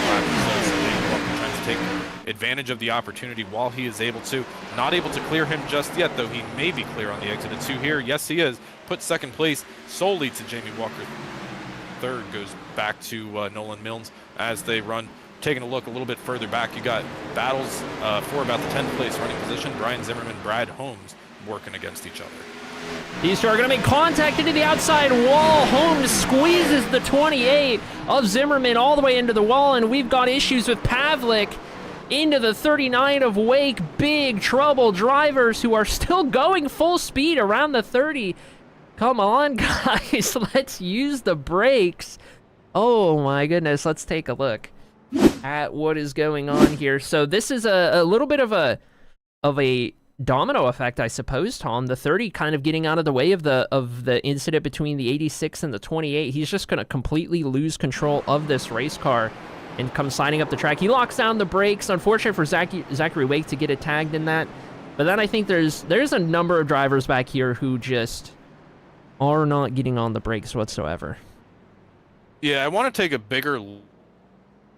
[SPEAKER 2] lap or so. Jamie Walker trying to take advantage of the opportunity while he is able to. Not able to clear him just yet, though he may be clear on the exit of 2 here. Yes, he is. Put second place solely to Jamie Walker. Third goes back to Nolan Milnes as they run. Taking a look a little bit further back, you got battles for about the 10th place running position. Brian Zimmerman, Brad Holmes working against each other.
[SPEAKER 1] These two are going to make contact into the outside wall. Holmes squeezes the 28 of Zimmerman all the way into the wall, and we've got issues with Pavlik into the 39 of Wake. Big trouble. Drivers who are still going full speed around the 30. Come on, guys. Let's use the brakes. Oh, my goodness. Let's take a look. at what is going on here. So this is a little bit of a domino effect, I suppose, Tom. The 30 kind of getting out of the way of the incident between the 86 and the 28. He's just going to completely lose control of this race car and come sliding up the track. He locks down the brakes. Unfortunate for Zachary Wake to get it tagged in that. But then I think there's a number of drivers back here who just are not getting on the brakes whatsoever.
[SPEAKER 2] Yeah, I want to take a bigger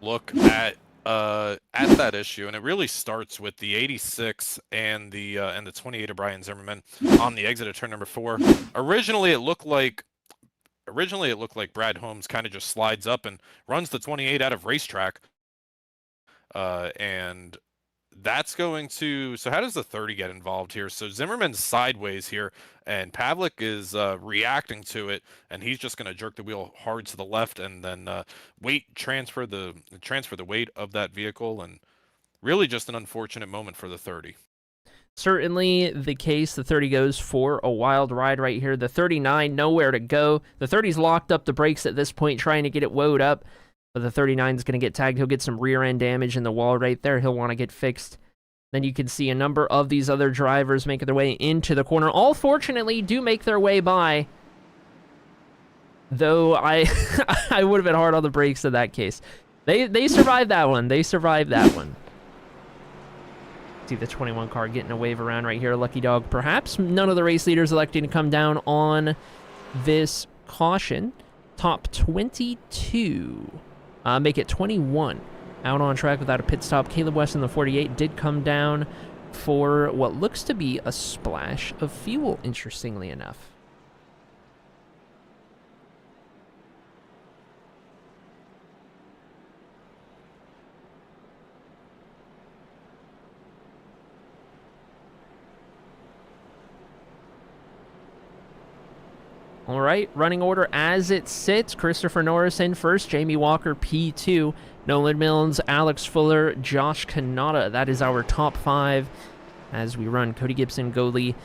[SPEAKER 2] look at that issue, and it really starts with the 86 and the 28 of Brian Zimmerman on the exit of turn number 4. Originally it looked like Brad Holmes kind of just slides up and runs the 28 out of racetrack, and that's going to. So how does the 30 get involved here? So Zimmerman's sideways here, and Pavlik is reacting to it, and he's just going to jerk the wheel hard to the left, and then transfer the weight of that vehicle, and really just an unfortunate moment for the 30.
[SPEAKER 1] Certainly the case. The 30 goes for a wild ride right here. The 39, nowhere to go. The 30's locked up the brakes at this point, trying to get it woed up. But the 39 is going to get tagged. He'll get some rear end damage in the wall right there. He'll want to get fixed. Then you can see a number of these other drivers making their way into the corner. All fortunately do make their way by. Though I would have been hard on the brakes in that case. They survived that one. They survived that one. See the 21 car getting a wave around right here. Lucky dog. Perhaps none of the race leaders electing to come down on this caution. Top 22. Make it 21. Out on track without a pit stop. Caleb West in the 48 did come down for what looks to be a splash of fuel, interestingly enough. All right, running order as it sits. Christopher Norris in first, Jamie Walker P2, Nolan Milnes, Alex Fuller, Josh Kanata. That is our top 5 as we run. Cody Gibson, Goalie,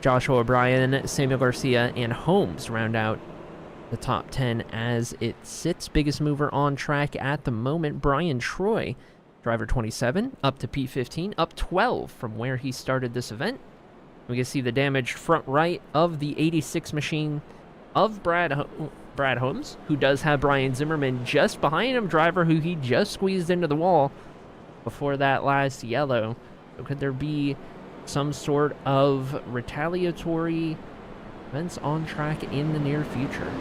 [SPEAKER 1] Joshua O'Brien, Samuel Garcia, and Holmes round out the top 10 as it sits. Biggest mover on track at the moment, Brian Troy, driver 27, up to P15, up 12 from where he started this event. We can see the damaged front right of the 86 machine of Brad Holmes, who does have Brian Zimmerman just behind him, driver who he just squeezed into the wall before that last yellow. So could there be some sort of retaliatory events on track in the near future?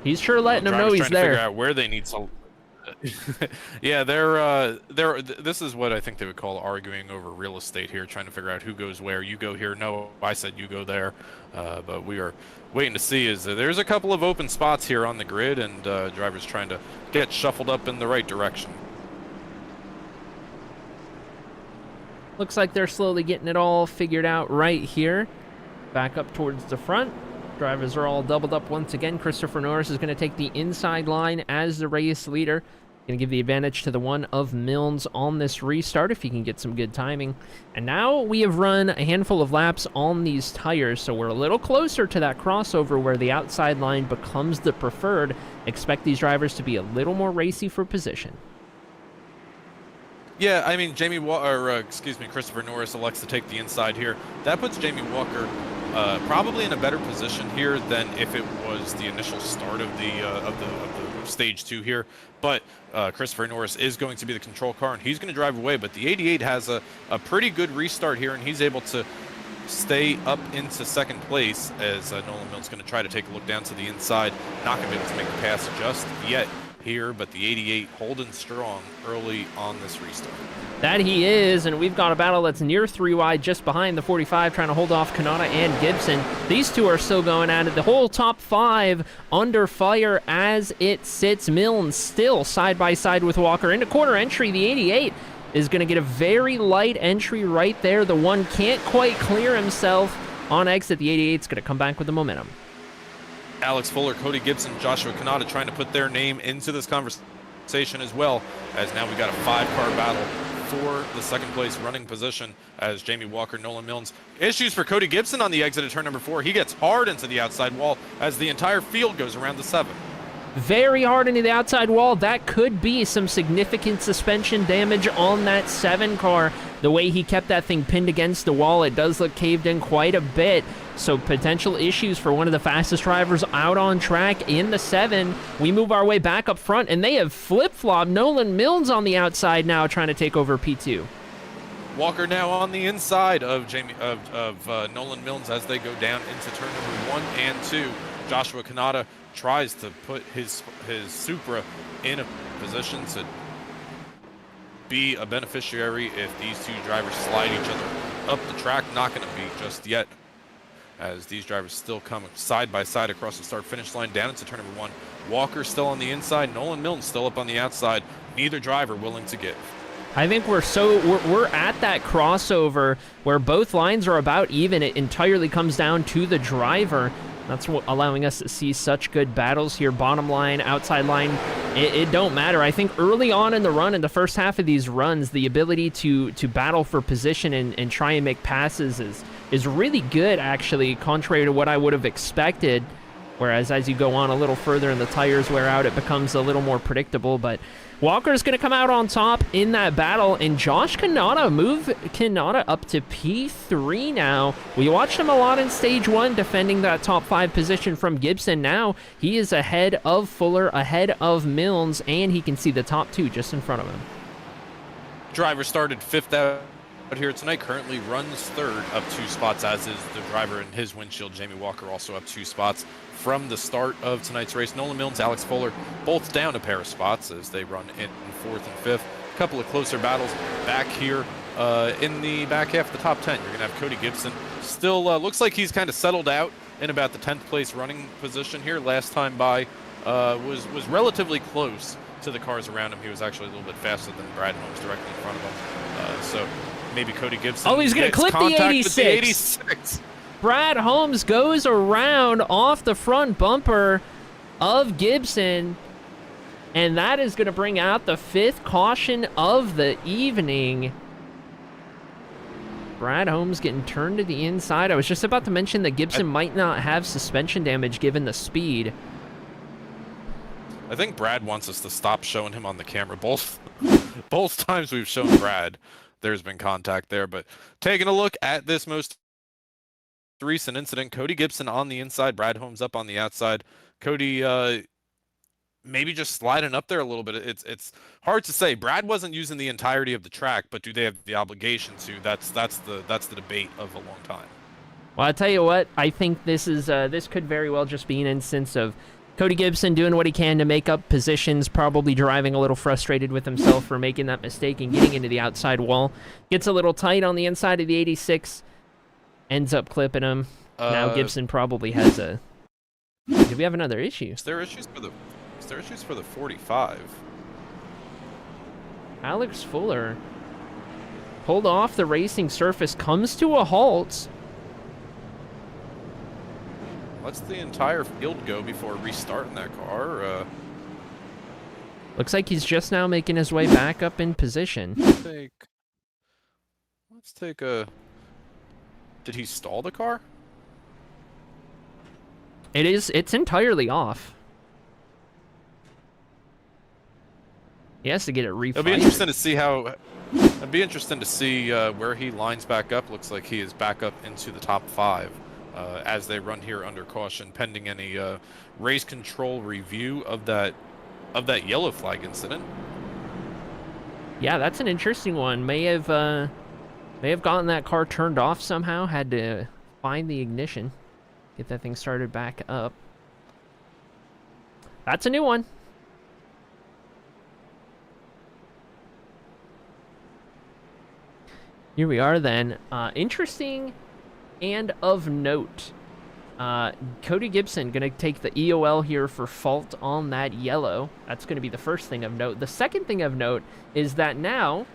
[SPEAKER 1] He's sure letting them know he's there.
[SPEAKER 2] Figure out where they need to. Yeah, this is what I think they would call arguing over real estate here, trying to figure out who goes where. You go here. No, I said you go there. But we are waiting to see. There's a couple of open spots here on the grid, and drivers trying to get shuffled up in the right direction.
[SPEAKER 1] Looks like they're slowly getting it all figured out right here. Back up towards the front. Drivers are all doubled up once again. Christopher Norris is going to take the inside line as the race leader. Going to give the advantage to the one of Milnes on this restart if he can get some good timing. And now we have run a handful of laps on these tires, so we're a little closer to that crossover where the outside line becomes the preferred. Expect these drivers to be a little more racy for position.
[SPEAKER 2] Yeah, I mean, Christopher Norris elects to take the inside here. That puts Jamie Walker probably in a better position here than if it was the initial start of the stage 2 here. But Christopher Norris is going to be the control car, and he's going to drive away. But the 88 has a pretty good restart here, and he's able to stay up into second place as Nolan Milnes going to try to take a look down to the inside. Not going to be able to make the pass just yet here, but the 88 holding strong early on this restart.
[SPEAKER 1] That he is, and we've got a battle that's near 3 wide just behind the 45, trying to hold off Kanata and Gibson. These two are still going at it. The whole top 5 under fire as it sits. Milnes still side by side with Walker. Into corner entry, the 88 is going to get a very light entry right there. The one can't quite clear himself on exit. The 88 is going to come back with the momentum.
[SPEAKER 2] Alex Fuller, Cody Gibson, Joshua Kanata trying to put their name into this conversation as well, as now we got a 5-car battle for the second place running position as Jamie Walker, Nolan Milnes. Issues for Cody Gibson on the exit of turn number 4. He gets hard into the outside wall as the entire field goes around the 7.
[SPEAKER 1] very hard into the outside wall. That could be some significant suspension damage on that 7 car. The way he kept that thing pinned against the wall, it does look caved in quite a bit. So potential issues for one of the fastest drivers out on track in the 7. We move our way back up front, and they have flip-flopped. Nolan Milnes on the outside now trying to take over P2.
[SPEAKER 2] Walker now on the inside of Nolan Milnes as they go down into turn number 1 and 2. Joshua Kanata tries to put his Supra in a position to be a beneficiary if these two drivers slide each other up the track. Not going to be just yet, as these drivers still come side by side across the start-finish line down into turn number 1. Walker still on the inside, Nolan Milnes still up on the outside. Neither driver willing to give.
[SPEAKER 1] I think we're at that crossover where both lines are about even. It entirely comes down to the driver. That's what allowing us to see such good battles here. Bottom line, outside line, it don't matter. I think early on in the run, in the first half of these runs, the ability to battle for position and try and make passes is really good, actually, contrary to what I would have expected. Whereas as you go on a little further and the tires wear out, it becomes a little more predictable. But Walker's going to come out on top in that battle, and Josh Kanata move Kanata up to P3 now. We watched him a lot in Stage 1 defending that top 5 position from Gibson. Now he is ahead of Fuller, ahead of Milnes, and he can see the top 2 just in front of him.
[SPEAKER 2] Driver started 5th out here tonight, currently runs 3rd, up 2 spots, as is the driver in his windshield, Jamie Walker, also up 2 spots from the start of tonight's race. Nolan Milnes, Alex Fuller, both down a pair of spots as they run in 4th and 5th. A couple of closer battles back here in the back half of the top 10. You're going to have Cody Gibson. Still looks like he's kind of settled out in about the 10th place running position here. Last time by was relatively close to the cars around him. He was actually a little bit faster than Brad Holmes directly in front of him. So maybe Cody Gibson.
[SPEAKER 1] Oh, he's going to clip the 86.
[SPEAKER 2] The 86.
[SPEAKER 1] Brad Holmes goes around off the front bumper of Gibson, and that is going to bring out the 5th caution of the evening. Brad Holmes getting turned to the inside. I was just about to mention that Gibson might not have suspension damage given the speed.
[SPEAKER 2] I think Brad wants us to stop showing him on the camera. Both times we've shown Brad, there's been contact there. But taking a look at this most recent incident, Cody Gibson on the inside, Brad Holmes up on the outside. Cody maybe just sliding up there a little bit. It's hard to say. Brad wasn't using the entirety of the track, but do they have the obligation to? That's the debate of a long time.
[SPEAKER 1] Well, I tell you what, I think this could very well just be an instance of Cody Gibson doing what he can to make up positions, probably driving a little frustrated with himself for making that mistake and getting into the outside wall. Gets a little tight on the inside of the 86, ends up clipping him. Now Gibson probably has a... Do we have another issue?
[SPEAKER 2] Is there issues for the 45?
[SPEAKER 1] Alex Fuller pulled off the racing surface, comes to a halt.
[SPEAKER 2] Lets the entire field go before restarting that car.
[SPEAKER 1] Looks like he's just now making his way back up in position.
[SPEAKER 2] Let's take a... Did he stall the car?
[SPEAKER 1] It's entirely off. He has to get it refired.
[SPEAKER 2] It'll be interesting to see how... It'd be interesting to see where he lines back up. Looks like he is back up into the top 5 as they run here under caution, pending any race control review of that yellow flag incident.
[SPEAKER 1] Yeah, that's an interesting one. May have gotten that car turned off somehow. Had to find the ignition, get that thing started back up. That's a new one. Here we are then. Interesting and of note. Cody Gibson going to take the EOL here for fault on that yellow. That's going to be the first thing of note. The second thing of note is that now,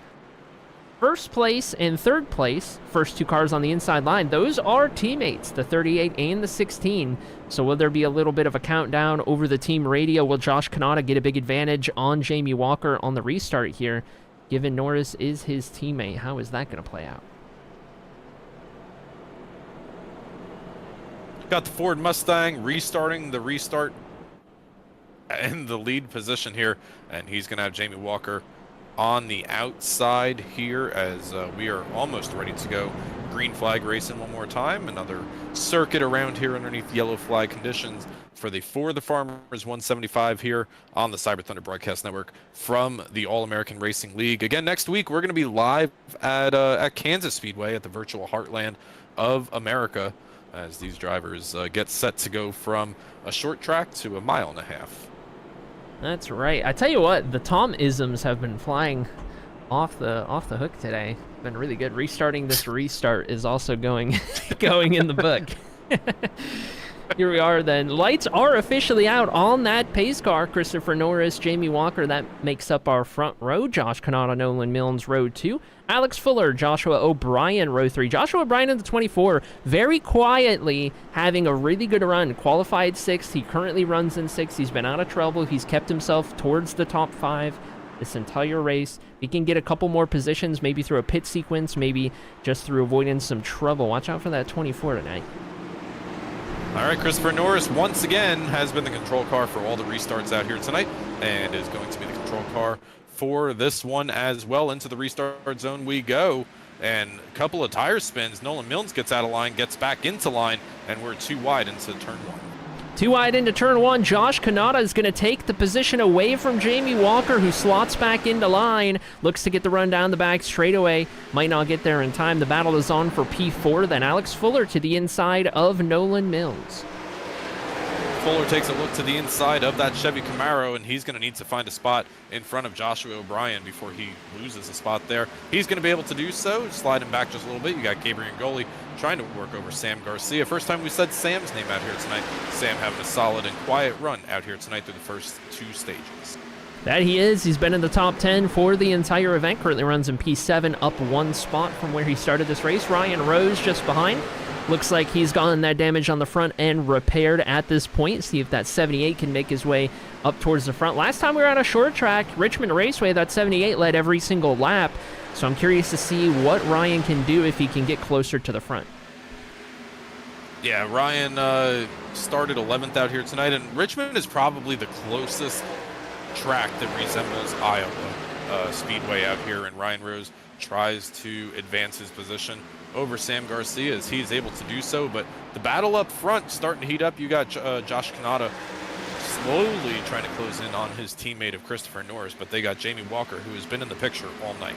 [SPEAKER 1] first place and third place, first 2 cars on the inside line, those are teammates, the 38 and the 16. So will there be a little bit of a countdown over the team radio? Will Josh Kanata get a big advantage on Jamie Walker on the restart here, given Norris is his teammate? How is that going to play out?
[SPEAKER 2] Got the Ford Mustang restarting the restart in the lead position here, and he's going to have Jamie Walker on the outside here as we are almost ready to go. Green flag racing one more time. Another circuit around here underneath yellow flag conditions for the Farmers 175 here on the Cyber Thunder Broadcast Network from the All-American Racing League. Again, next week we're going to be live at Kansas Speedway at the virtual heartland of America as these drivers get set to go from a short track to a 1.5 miles.
[SPEAKER 1] That's right. I tell you what, the Tom-isms have been flying off the hook today. Been really good. Restarting this restart is also going in the book. Here we are then. Lights are officially out on that pace car. Christopher Norris, Jamie Walker, that makes up our front row. Josh Kanata, Nolan Milnes, row 2. Alex Fuller, Joshua O'Brien, row 3. Joshua O'Brien in the 24, very quietly having a really good run. Qualified 6th. He currently runs in 6th. He's been out of trouble. He's kept himself towards the top 5 this entire race. He can get a couple more positions, maybe through a pit sequence, maybe just through avoiding some trouble. Watch out for that 24 tonight.
[SPEAKER 2] All right, Christopher Norris once again has been the control car for all the restarts out here tonight and is going to be the control car for this one as well. Into the restart zone we go, and a couple of tire spins. Nolan Milnes gets out of line, gets back into line, and we're too wide into turn 1.
[SPEAKER 1] Too wide into turn 1. Josh Kanata is going to take the position away from Jamie Walker, who slots back into line. Looks to get the run down the back straightaway. Might not get there in time. The battle is on for P4. Then Alex Fuller to the inside of Nolan Milnes.
[SPEAKER 2] Fuller takes a look to the inside of that Chevy Camaro, and he's going to need to find a spot in front of Joshua O'Brien before he loses a spot there. He's going to be able to do so. Slide him back just a little bit. You got Gabriel Goli trying to work over Sam Garcia. First time we said Sam's name out here tonight. Sam having a solid and quiet run out here tonight through the first 2 stages.
[SPEAKER 1] That he is. He's been in the top 10 for the entire event. Currently runs in P7, up 1 spot from where he started this race. Ryan Rose just behind. Looks like he's gotten that damage on the front end repaired at this point. See if that 78 can make his way up towards the front. Last time we were at a short track, Richmond Raceway, that 78 led every single lap. So I'm curious to see what Ryan can do if he can get closer to the front.
[SPEAKER 2] Yeah, Ryan started 11th out here tonight, and Richmond is probably the closest track that resembles Iowa Speedway out here, and Ryan Rose tries to advance his position over Sam Garcia as he's able to do so. But the battle up front starting to heat up. You got Josh Kanata slowly trying to close in on his teammate of Christopher Norris, but they got Jamie Walker, who has been in the picture all night.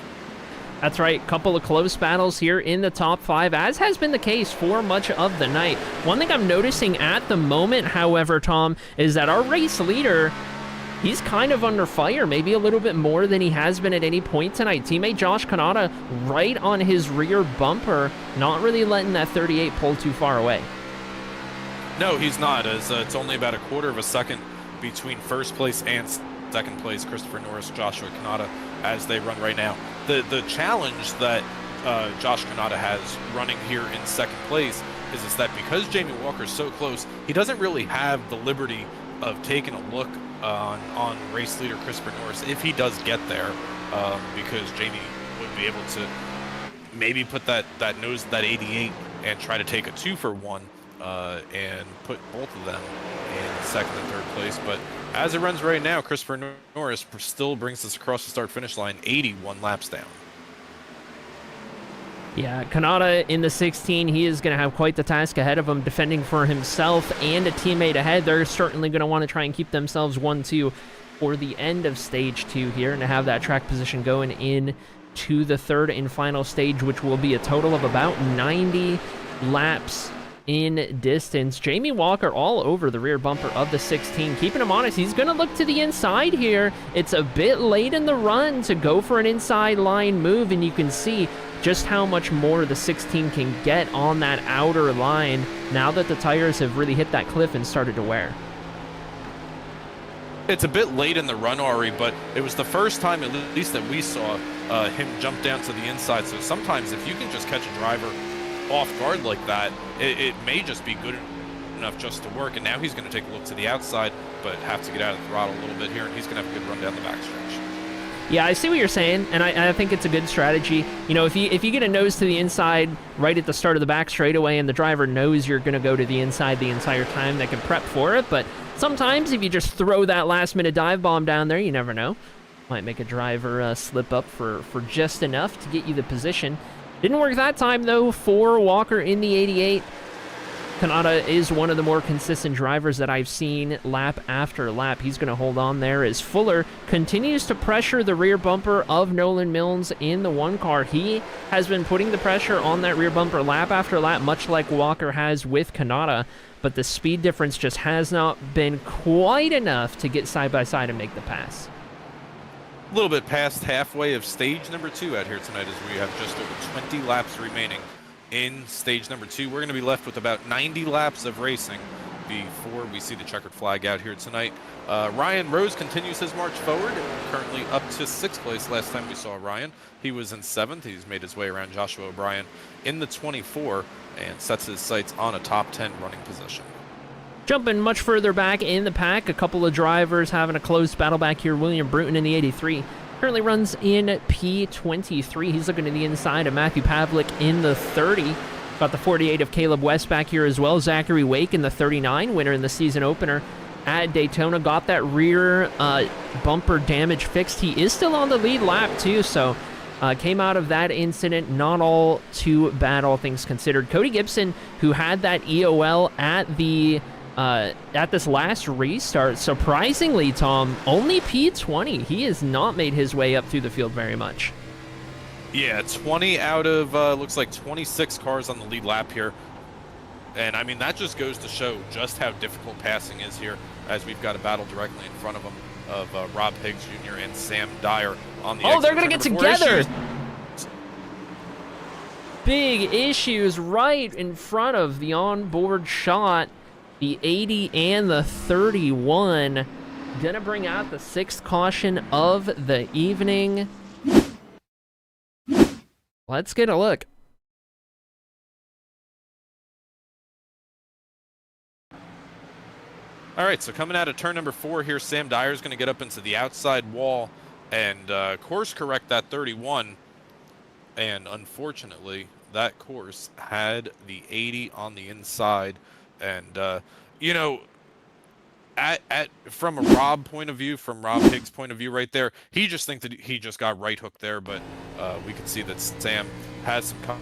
[SPEAKER 1] That's right, couple of close battles here in the top 5, as has been the case for much of the night. One thing I'm noticing at the moment, however, Tom, is that our race leader, he's kind of under fire, maybe a little bit more than he has been at any point tonight. Teammate Josh Kanata right on his rear bumper, not really letting that 38 pull too far away.
[SPEAKER 2] No, he's not, as it's only about a quarter of a second between first place and second place, Christopher Norris, Joshua Kanata, as they run right now. The challenge that Josh Kanata has running here in second place is that because Jamie Walker's so close, he doesn't really have the liberty of taking a look on race leader Christopher Norris if he does get there, because Jamie would be able to maybe put that 88 and try to take a 2-for-1 and put both of them in second and third place. But as it runs right now, Christopher Norris still brings us across the start-finish line 81 laps down.
[SPEAKER 1] Yeah, Kanata in the 16, he is going to have quite the task ahead of him, defending for himself and a teammate ahead. They're certainly going to want to try and keep themselves 1-2 for the end of stage 2 here, and to have that track position going in to the third and final stage, which will be a total of about 90 laps in distance. Jamie Walker all over the rear bumper of the 16, keeping him honest. He's going to look to the inside here. It's a bit late in the run to go for an inside line move, and you can see just how much more the 16 can get on that outer line now that the tires have really hit that cliff and started to wear.
[SPEAKER 2] It's a bit late in the run, Arie, but it was the first time, at least that we saw him jump down to the inside. So sometimes if you can just catch a driver off guard like that, it may just be good enough just to work. And now he's going to take a look to the outside, but have to get out of the throttle a little bit here, and he's going to have a good run down the backstretch.
[SPEAKER 1] Yeah, I see what you're saying, and I think it's a good strategy. You know, if you get a nose to the inside right at the start of the back straightaway and the driver knows you're going to go to the inside the entire time, they can prep for it. But sometimes if you just throw that last-minute dive bomb down there, you never know. Might make a driver slip up for just enough to get you the position. Didn't work that time, though, for Walker in the 88. Kanata is one of the more consistent drivers that I've seen lap after lap. He's going to hold on there as Fuller continues to pressure the rear bumper of Nolan Milnes in the one car. He has been putting the pressure on that rear bumper lap after lap, much like Walker has with Kanata, but the speed difference just has not been quite enough to get side by side and make the pass.
[SPEAKER 2] A little bit past halfway of stage number 2 out here tonight as we have just over 20 laps remaining in stage number 2. We're going to be left with about 90 laps of racing before we see the checkered flag out here tonight. Ryan Rose continues his march forward, currently up to 6th place. Last time we saw Ryan, he was in 7th. He's made his way around Joshua O'Brien in the 24 and sets his sights on a top 10 running position.
[SPEAKER 1] Jumping much further back in the pack, a couple of drivers having a close battle back here. William Bruton in the 83. Currently runs in P23. He's looking to the inside of Matthew Pavlik in the 30. Got the 48 of Caleb West back here as well. Zachary Wake in the 39, winner in the season opener at Daytona. Got that rear bumper damage fixed. He is still on the lead lap too, so came out of that incident not all too bad, all things considered. Cody Gibson, who had that EOL at this last restart, surprisingly, Tom, only P20. He has not made his way up through the field very much.
[SPEAKER 2] Yeah, 20 out of, looks like 26 cars on the lead lap here. And, I mean, that just goes to show just how difficult passing is here, as we've got a battle directly in front of them of Rob Higgs Jr. and Sam Dyer on the exit.
[SPEAKER 1] Oh, they're going to get together! Big issues right in front of the onboard shot. The 80 and the 31 gonna bring out the 6th caution of the evening. Let's get a look.
[SPEAKER 2] All right, so coming out of turn number 4 here, Sam Dyer is going to get up into the outside wall and course correct that 31. And unfortunately, that course had the 80 on the inside. And, you know, from a Rob point of view, from Rob Higgs' point of view right there, he just thinks that he just got right hooked there. But we can see that Sam has some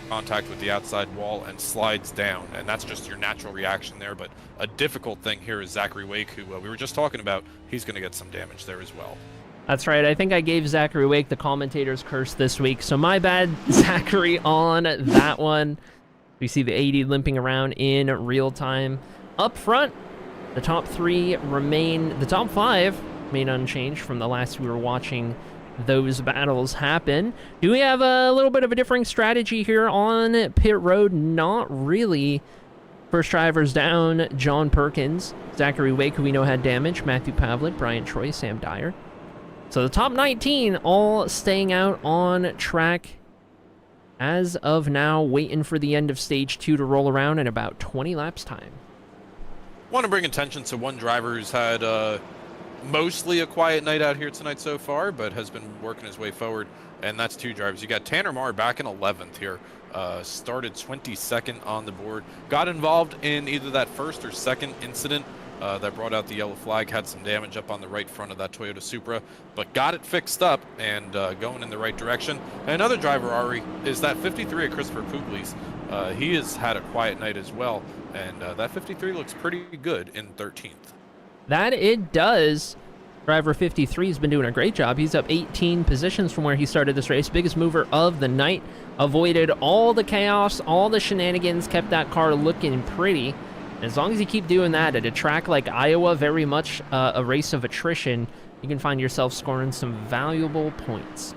[SPEAKER 2] contact with the outside wall and slides down. And that's just your natural reaction there. But a difficult thing here is Zachary Wake, who we were just talking about. He's going to get some damage there as well.
[SPEAKER 1] That's right. I think I gave Zachary Wake the commentator's curse this week. So my bad, Zachary, on that one. We see the 80 limping around in real time. Up front, the top 3 remain, the top 5 remain unchanged from the last we were watching those battles happen. Do we have a little bit of a differing strategy here on pit road? Not really. First drivers down, John Perkins, Zachary Wake, who we know had damage, Matthew Pavlik, Brian Troy, Sam Dyer. So the top 19 all staying out on track as of now, waiting for the end of stage 2 to roll around in about 20 laps time.
[SPEAKER 2] Want to bring attention to one driver who's had mostly a quiet night out here tonight so far, but has been working his way forward, and that's 2 drivers. You got Tanner Marr back in 11th here, started 22nd on the board, got involved in either that first or second incident that brought out the yellow flag, had some damage up on the right front of that Toyota Supra, but got it fixed up and going in the right direction. And another driver, Arie, is that 53 of Christopher Pugliese. He has had a quiet night as well, and that 53 looks pretty good in 13th.
[SPEAKER 1] That it does. Driver 53 has been doing a great job. He's up 18 positions from where he started this race. Biggest mover of the night. Avoided all the chaos, all the shenanigans, kept that car looking pretty. As long as you keep doing that at a track like Iowa, very much a race of attrition, you can find yourself scoring some valuable points.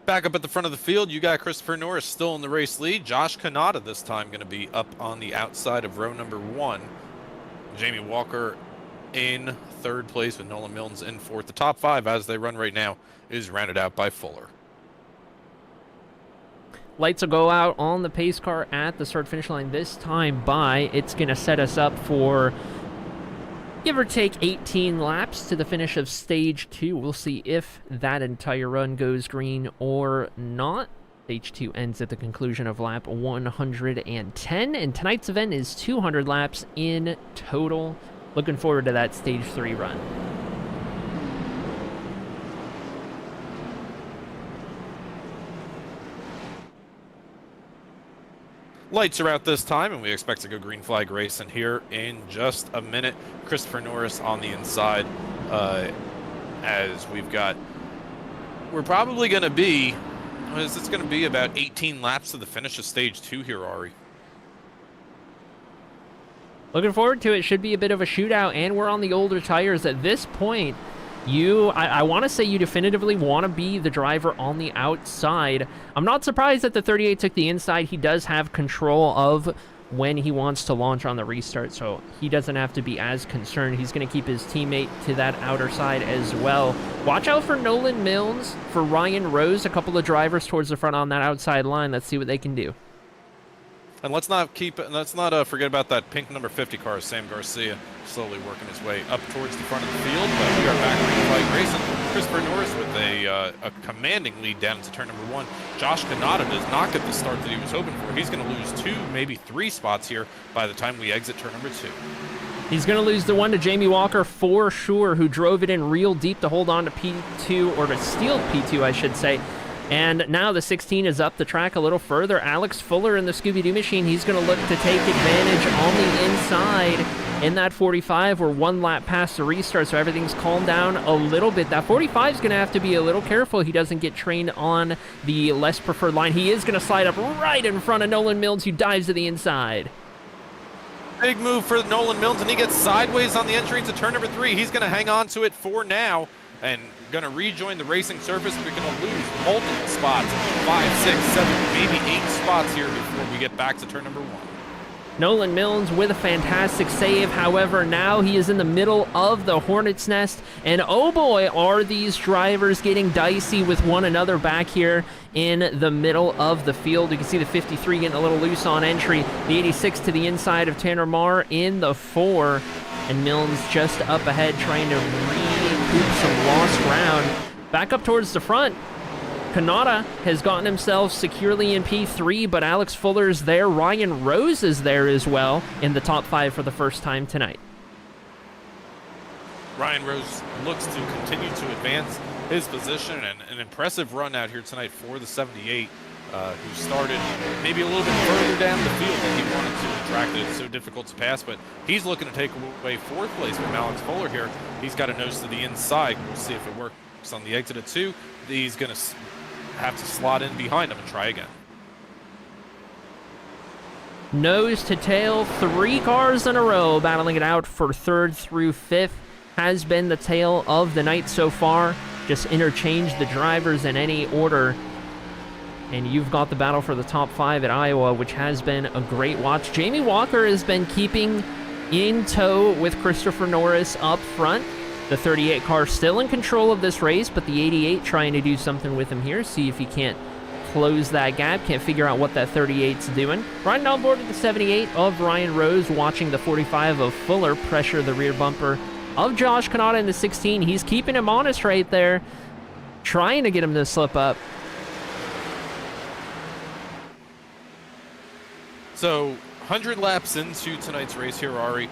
[SPEAKER 2] Back up at the front of the field, you got Christopher Norris still in the race lead. Josh Kanata this time going to be up on the outside of row number 1. Jamie Walker in 3rd place with Nolan Milnes in 4th. The top 5 as they run right now is rounded out by Fuller.
[SPEAKER 1] Lights will go out on the pace car at the start-finish line this time by. It's going to set us up for give or take 18 laps to the finish of stage 2. We'll see if that entire run goes green or not. Stage 2 ends at the conclusion of lap 110, and tonight's event is 200 laps in total. Looking forward to that stage 3 run.
[SPEAKER 2] Lights are out this time, and we expect to go green flag racing here in just a minute. Christopher Norris on the inside, as we're probably going to be, it's going to be about 18 laps to the finish of stage 2 here, Arie.
[SPEAKER 1] Looking forward to it. Should be a bit of a shootout, and we're on the older tires at this point. I want to say you definitively want to be the driver on the outside. I'm not surprised that the 38 took the inside. He does have control of when he wants to launch on the restart, so he doesn't have to be as concerned. He's going to keep his teammate to that outer side as well. Watch out for Nolan Milnes, for Ryan Rose, a couple of drivers towards the front on that outside line. Let's see what they can do.
[SPEAKER 2] And let's not forget about that pink number 50 car, Sam Garcia, slowly working his way up towards the front of the field. But we are back green flag racing. Christopher Norris with a commanding lead down into turn number 1. Josh Kanata does not get the start that he was hoping for. He's going to lose 2, maybe 3 spots here by the time we exit turn number 2.
[SPEAKER 1] He's going to lose the one to Jamie Walker for sure, who drove it in real deep to hold on to P2, or to steal P2, I should say. And now the 16 is up the track a little further. Alex Fuller in the Scooby-Doo machine. He's going to look to take advantage on the inside in that 45. We're 1 lap past the restart, so everything's calmed down a little bit. That 45 is going to have to be a little careful he doesn't get trained on the less preferred line. He is going to slide up right in front of Nolan Milnes, who dives to the inside.
[SPEAKER 2] Big move for Nolan Milnes, and he gets sideways on the entry into turn number 3. He's going to hang on to it for now and going to rejoin the racing surface. We're going to lose multiple spots, 5, 6, 7, maybe 8 spots here before we get back to turn number 1.
[SPEAKER 1] Nolan Milnes with a fantastic save. However, now he is in the middle of the Hornet's Nest. And oh boy, are these drivers getting dicey with one another back here in the middle of the field. You can see the 53 getting a little loose on entry. The 86 to the inside of Tanner Marr in the 4. And Milnes just up ahead trying to recoup some lost ground. Back up towards the front. Kanata has gotten himself securely in P3, but Alex Fuller's there. Ryan Rose is there as well in the top 5 for the first time tonight.
[SPEAKER 2] Ryan Rose looks to continue to advance his position, and an impressive run out here tonight for the 78, who started maybe a little bit further down the field than he wanted to. The track that is so difficult to pass, but he's looking to take away 4th place from Alex Fuller here. He's got a nose to the inside. We'll see if it works on the exit of 2. He's going to have to slot in behind him and try again.
[SPEAKER 1] Nose to tail, 3 cars in a row battling it out for 3rd through 5th. Has been the tale of the night so far. Just interchange the drivers in any order, and you've got the battle for the top 5 at Iowa, which has been a great watch. Jamie Walker has been keeping in tow with Christopher Norris up front. The 38 car still in control of this race, but the 88 trying to do something with him here, see if he can't close that gap, can't figure out what that 38's doing. Riding on board with the 78 of Ryan Rose, watching the 45 of Fuller pressure the rear bumper of Josh Kanata in the 16. He's keeping him honest right there, trying to get him to slip up.
[SPEAKER 2] So 100 laps into tonight's race here, Arie.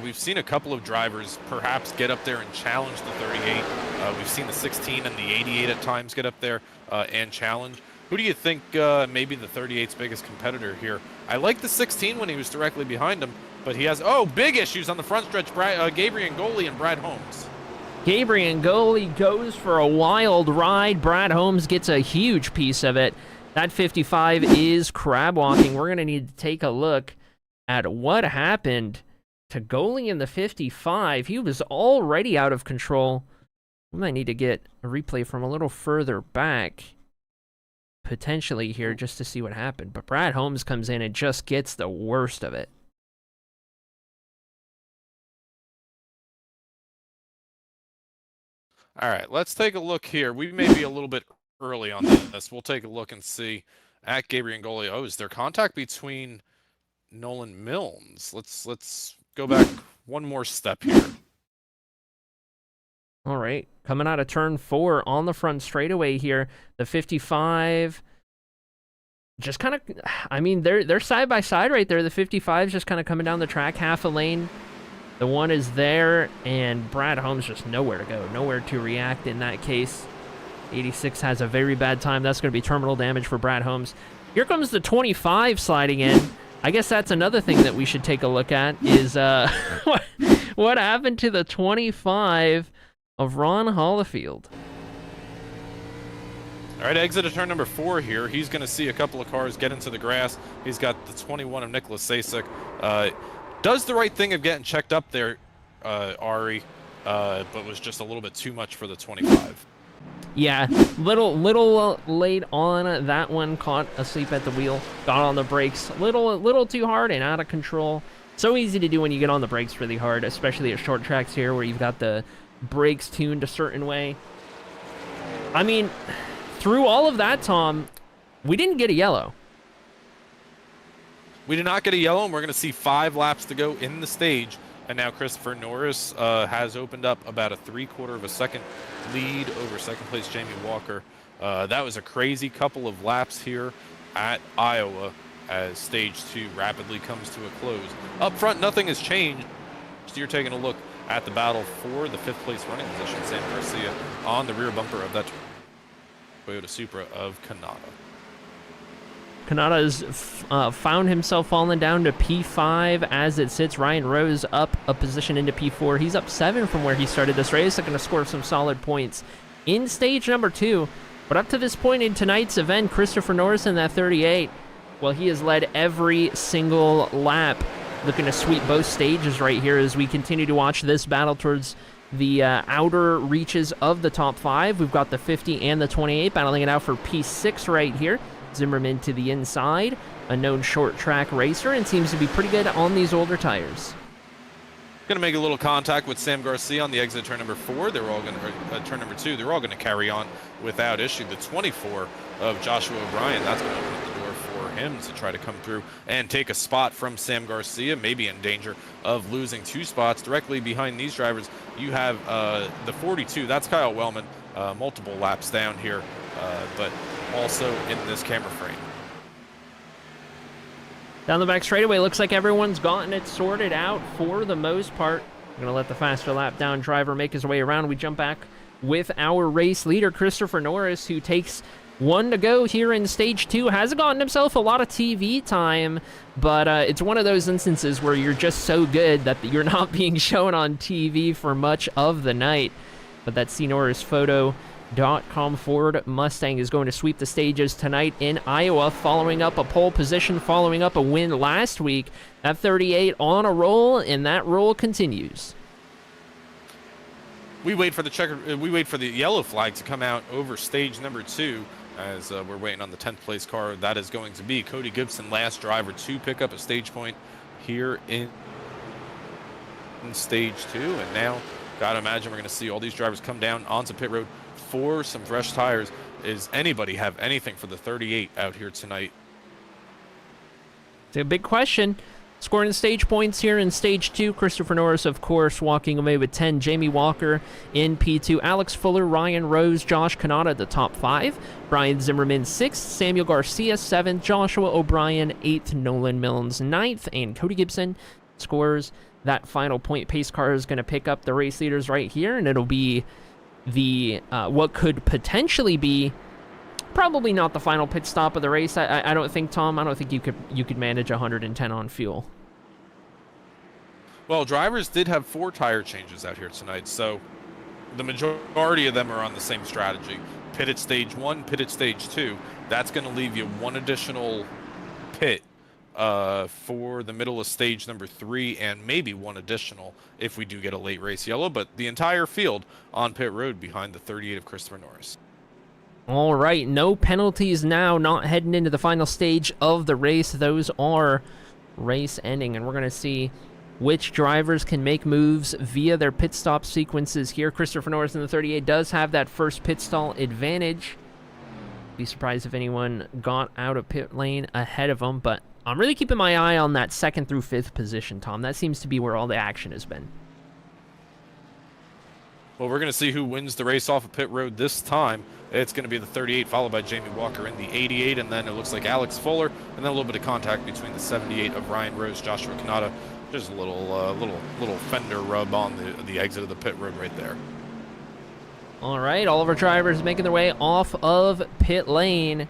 [SPEAKER 2] We've seen a couple of drivers perhaps get up there and challenge the 38. We've seen the 16 and the 88 at times get up there and challenge. Who do you think maybe the 38's biggest competitor here? I like the 16 when he was directly behind him, but he has, big issues on the front stretch. Gabriel Ngoli and Brad Holmes.
[SPEAKER 1] Gabriel Ngoli goes for a wild ride. Brad Holmes gets a huge piece of it. That 55 is crab walking. We're going to need to take a look at what happened to Ngoli in the 55. He was already out of control. We might need to get a replay from a little further back, potentially here, just to see what happened. But Brad Holmes comes in and just gets the worst of it.
[SPEAKER 2] All right, let's take a look here. We may be a little bit early on this. We'll take a look and see at Gabriel Ngoli. Oh, is there contact between Nolan Milnes? Let's go back one more step here.
[SPEAKER 1] All right, coming out of turn 4 on the front straightaway here, the 55 just kind of, I mean, they're side by side right there. The 55 is just kind of coming down the track, half a lane. The one is there, and Brad Holmes just nowhere to go, nowhere to react in that case. 86 has a very bad time. That's going to be terminal damage for Brad Holmes. Here comes the 25 sliding in. I guess that's another thing that we should take a look at is what happened to the 25 of Ron Hollifield.
[SPEAKER 2] All right, exit at turn number 4 here. He's going to see a couple of cars get into the grass. He's got the 21 of Nicholas Sasek. Does the right thing of getting checked up there, Arie, but was just a little bit too much for the 25.
[SPEAKER 1] Yeah, little late on that one. Caught asleep at the wheel. Got on the brakes. Little too hard and out of control. So easy to do when you get on the brakes really hard, especially at short tracks here where you've got the brakes tuned a certain way. I mean, through all of that, Tom, we didn't get a yellow.
[SPEAKER 2] We did not get a yellow, and we're going to see 5 laps to go in the stage. And now Christopher Norris has opened up about a 3/4 of a second lead over second place Jamie Walker. That was a crazy couple of laps here at Iowa as stage 2 rapidly comes to a close. Up front, nothing has changed. So you're taking a look at the battle for the 5th place running position. Sam Garcia on the rear bumper of that Toyota Supra of Canada.
[SPEAKER 1] Kanada's found himself falling down to P5 as it sits. Ryan Rose up a position into P4. He's up 7 from where he started this race. They're going to score some solid points in stage number 2. But up to this point in tonight's event, Christopher Norris in that 38, well, he has led every single lap. Looking to sweep both stages right here as we continue to watch this battle towards the outer reaches of the top 5. We've got the 50 and the 28 battling it out for P6 right here. Zimmerman to the inside, a known short track racer, and seems to be pretty good on these older tires.
[SPEAKER 2] Going to make a little contact with Sam Garcia on the exit turn number 4. They're all going to turn number 2. They're all going to carry on without issue. The 24 of Joshua O'Brien, that's going to open up the door for him to try to come through and take a spot from Sam Garcia, maybe in danger of losing 2 spots. Directly behind these drivers, you have the 42. That's Kyle Wellman, multiple laps down here, but also in this camera frame.
[SPEAKER 1] Down the back straightaway, looks like everyone's gotten it sorted out for the most part. We're going to let the faster lap down driver make his way around. We jump back with our race leader, Christopher Norris, who takes 1 to go here in stage 2. Hasn't gotten himself a lot of TV time, but it's one of those instances where you're just so good that you're not being shown on TV for much of the night. But that C. Norris photo Ford Mustang is going to sweep the stages tonight in Iowa, following up a pole position, following up a win last week. That 38 on a roll, and that roll continues.
[SPEAKER 2] We wait for the yellow flag to come out over stage number 2 as we're waiting on the 10th place car. That is going to be Cody Gibson, last driver to pick up a stage point here in stage 2. And now, gotta imagine we're going to see all these drivers come down onto pit road for some fresh tires. Is anybody have anything for the 38 out here tonight?
[SPEAKER 1] It's a big question. Scoring stage points here in stage 2. Christopher Norris, of course, walking away with 10. Jamie Walker in P2. Alex Fuller, Ryan Rose, Josh Kanata, the top 5. Brian Zimmerman, 6th. Samuel Garcia, 7th. Joshua O'Brien, 8th. Nolan Milnes, 9th. And Cody Gibson scores that final point. Pace car is going to pick up the race leaders right here, and it'll be the what could potentially be probably not the final pit stop of the race. I don't think, Tom, I don't think you could manage 110 on fuel.
[SPEAKER 2] Well, drivers did have 4 tire changes out here tonight, so the majority of them are on the same strategy. Pit at stage 1, pit at stage 2. That's going to leave you 1 additional pit for the middle of stage number 3, and maybe 1 additional if we do get a late race yellow, but the entire field on pit road behind the 38 of Christopher Norris.
[SPEAKER 1] All right, no penalties now, not heading into the final stage of the race. Those are race ending, and we're going to see which drivers can make moves via their pit stop sequences here. Christopher Norris in the 38 does have that first pit stall advantage. be surprised if anyone got out of pit lane ahead of him, but I'm really keeping my eye on that 2nd through 5th position, Tom. That seems to be where all the action has been.
[SPEAKER 2] Well, we're going to see who wins the race off of pit road this time. It's going to be the 38, followed by Jamie Walker in the 88, and then it looks like Alex Fuller, and then a little bit of contact between the 78 of Ryan Rose, Joshua Kanata. Just a little fender rub on the exit of the pit road right there.
[SPEAKER 1] All right, all of our drivers making their way off of pit lane.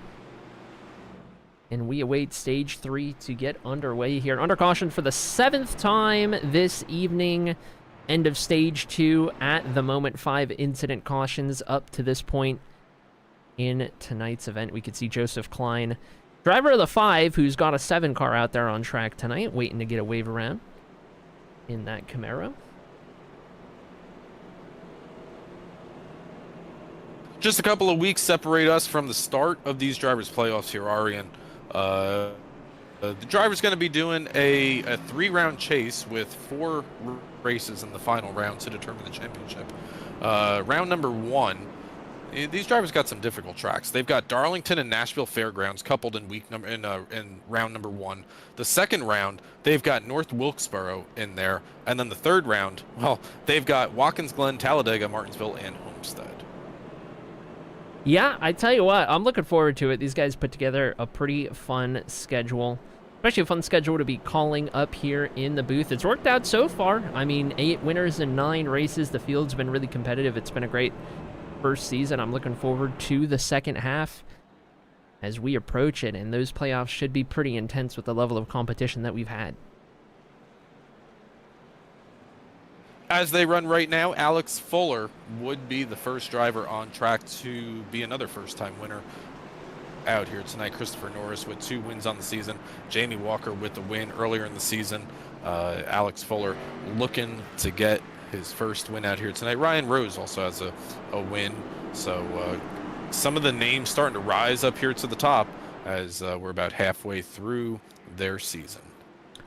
[SPEAKER 1] And we await stage 3 to get underway here. Under caution for the 7th time this evening. End of stage 2 at the moment. 5 incident cautions up to this point in tonight's event. We could see Joseph Klein, driver of the 5, who's got a 7 car out there on track tonight, waiting to get a wave around in that Camaro.
[SPEAKER 2] Just a couple of weeks separate us from the start of these drivers' playoffs here, Arie. And the driver's going to be doing a 3-round chase with 4 races in the final round to determine the championship. Round number 1, these drivers got some difficult tracks. They've got Darlington and Nashville Fairgrounds coupled in round number 1. The second round, they've got North Wilkesboro in there, and then the third round, well, they've got Watkins Glen, Talladega, Martinsville, and Homestead.
[SPEAKER 1] Yeah, I tell you what, I'm looking forward to it. These guys put together a pretty fun schedule. Especially a fun schedule to be calling up here in the booth. It's worked out so far. I mean, 8 winners and 9 races. The field's been really competitive. It's been a great first season. I'm looking forward to the second half as we approach it, and those playoffs should be pretty intense with the level of competition that we've had.
[SPEAKER 2] As they run right now, Alex Fuller would be the first driver on track to be another first-time winner out here tonight. Christopher Norris with 2 wins on the season. Jamie Walker with the win earlier in the season. Alex Fuller looking to get his first win out here tonight. Ryan Rose also has a win. So some of the names starting to rise up here to the top as we're about halfway through their season.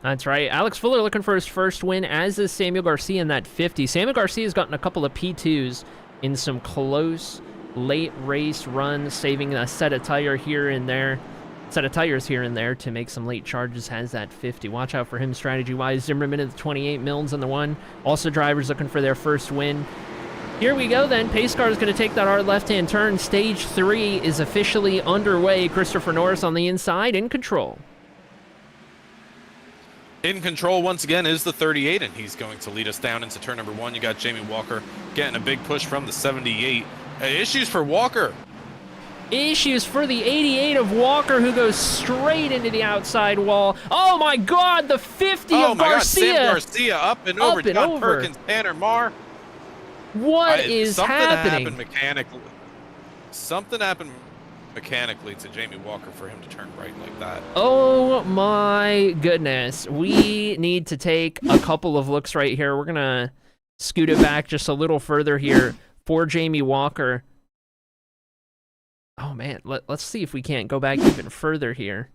[SPEAKER 1] That's right. Alex Fuller looking for his first win, as is Samuel Garcia in that 50. Samuel Garcia has gotten a couple of P2s in some close late race runs, saving a set of tires here and there to make some late charges. Has that 50. Watch out for him strategy-wise. Zimmerman at the 28, Milnes on the 1. Also drivers looking for their first win. Here we go then. Pace car is going to take that hard left-hand turn. Stage 3 is officially underway. Christopher Norris on the inside in control.
[SPEAKER 2] In control once again is the 38, and he's going to lead us down into turn number 1. You got Jamie Walker getting a big push from the 78. Issues for Walker.
[SPEAKER 1] Issues for the 88 of Walker, who goes straight into the outside wall. Oh my God, the 50 of Garcia. Oh my God,
[SPEAKER 2] Sam Garcia up and over. John Perkins, Tanner Marr.
[SPEAKER 1] What is happening?
[SPEAKER 2] Something happened mechanically to Jamie Walker for him to turn right like that.
[SPEAKER 1] Oh my goodness. We need to take a couple of looks right here. We're going to scoot it back just a little further here for Jamie Walker. Oh man, let's see if we can't go back even further here.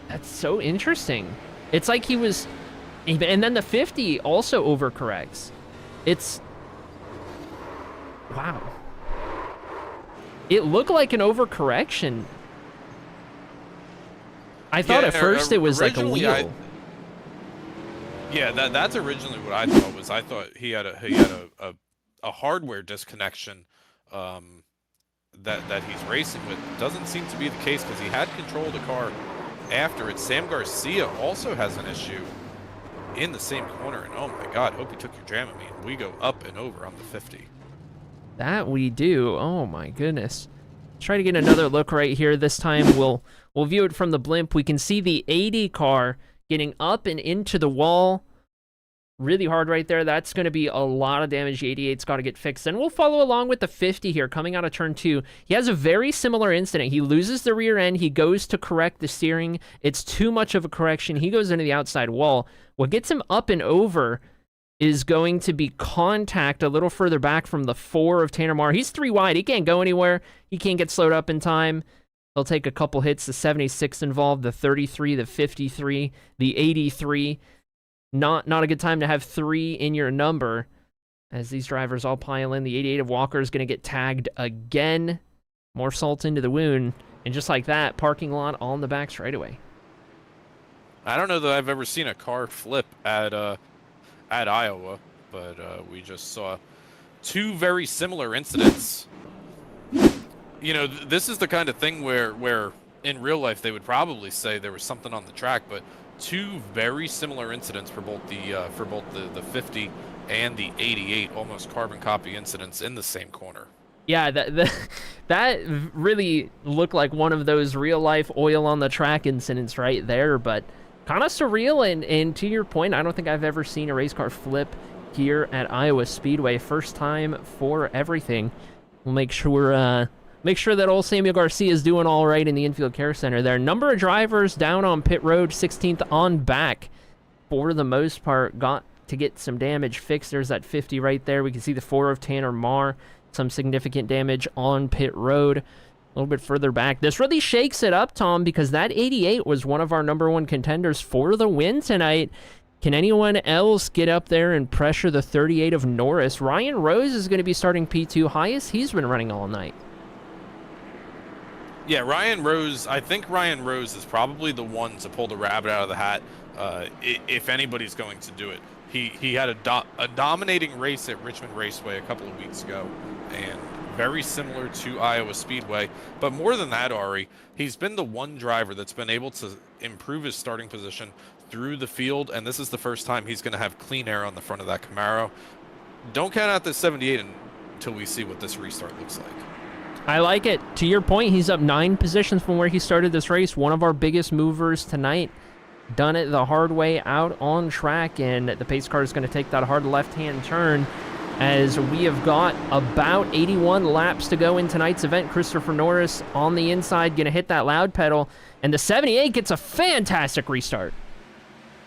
[SPEAKER 1] That's so interesting. It's like he was, and then the 50 also overcorrects. It's, wow. It looked like an overcorrection. I thought at first it was like a wheel.
[SPEAKER 2] Yeah, that's originally what I thought was. I thought he had a hardware disconnection that he's racing with. Doesn't seem to be the case because he had control of the car after it. Sam Garcia also has an issue in the same corner, and oh my God, hope you took your Dramamine. We go up and over on the 50.
[SPEAKER 1] That we do. Oh my goodness. Let's try to get another look right here. This time we'll view it from the blimp. We can see the 80 car getting up and into the wall. Really hard right there. That's going to be a lot of damage. The 88's got to get fixed. And we'll follow along with the 50 here coming out of turn 2. He has a very similar incident. He loses the rear end. He goes to correct the steering. It's too much of a correction. He goes into the outside wall. What gets him up and over is going to be contact a little further back from the 4 of Tanner Marr. He's 3 wide. He can't go anywhere. He can't get slowed up in time. He'll take a couple hits. The 76 involved, the 33, the 53, the 83. Not a good time to have 3 in your number. As these drivers all pile in, the 88 of Walker is going to get tagged again. More salt into the wound. And just like that, parking lot on the back straightaway.
[SPEAKER 2] I don't know that I've ever seen a car flip at Iowa, but we just saw two very similar incidents. You know, this is the kind of thing where in real life they would probably say there was something on the track, but two very similar incidents for both the 50 and the 88, almost carbon copy incidents in the same corner.
[SPEAKER 1] Yeah, that really looked like one of those real-life oil on the track incidents right there, but kind of surreal, and to your point, I don't think I've ever seen a race car flip here at Iowa Speedway. First time for everything. We'll make sure that old Samuel Garcia is doing all right in the infield care center there. Number of drivers down on pit road, 16th on back. For the most part, got to get some damage fixed. There's that 50 right there. We can see the 4 of Tanner Marr. Some significant damage on pit road. A little bit further back. This really shakes it up, Tom, because that 88 was one of our #1 contenders for the win tonight. Can anyone else get up there and pressure the 38 of Norris? Ryan Rose is going to be starting P2, highest he's been running all night.
[SPEAKER 2] Yeah, Ryan Rose, I think Ryan Rose is probably the one to pull the rabbit out of the hat, if anybody's going to do it. He had a dominating race at Richmond Raceway a couple of weeks ago, and very similar to Iowa Speedway. But more than that, Arie, he's been the one driver that's been able to improve his starting position through the field, and this is the first time he's going to have clean air on the front of that Camaro. Don't count out this 78 until we see what this restart looks like.
[SPEAKER 1] I like it. To your point, he's up 9 positions from where he started this race. One of our biggest movers tonight. Done it the hard way out on track, and the pace car is going to take that hard left-hand turn as we have got about 81 laps to go in tonight's event. Christopher Norris on the inside, going to hit that loud pedal, and the 78 gets a fantastic restart.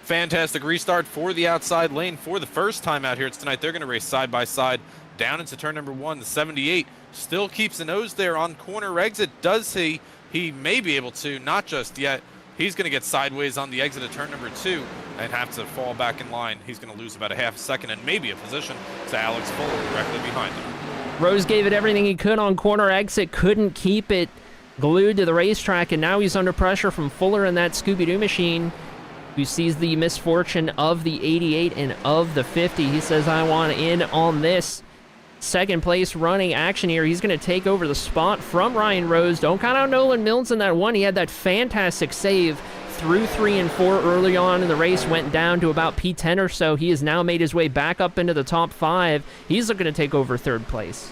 [SPEAKER 2] Fantastic restart for the outside lane for the first time out here tonight. They're going to race side by side down into turn number 1. The 78 still keeps a nose there on corner exit. Does he? He may be able to, not just yet. He's going to get sideways on the exit of turn number 2 and have to fall back in line. He's going to lose about a half a second and maybe a position to Alex Fuller directly behind him.
[SPEAKER 1] Rose gave it everything he could on corner exit, couldn't keep it glued to the racetrack, and now he's under pressure from Fuller in that Scooby-Doo machine, who sees the misfortune of the 88 and of the 50. He says, I want in on this. Second place running action here. He's going to take over the spot from Ryan Rose. Don't count out Nolan Mills in that one. He had that fantastic save through 3 and 4 early on in the race, went down to about P10 or so. He has now made his way back up into the top 5. He's looking to take over third place.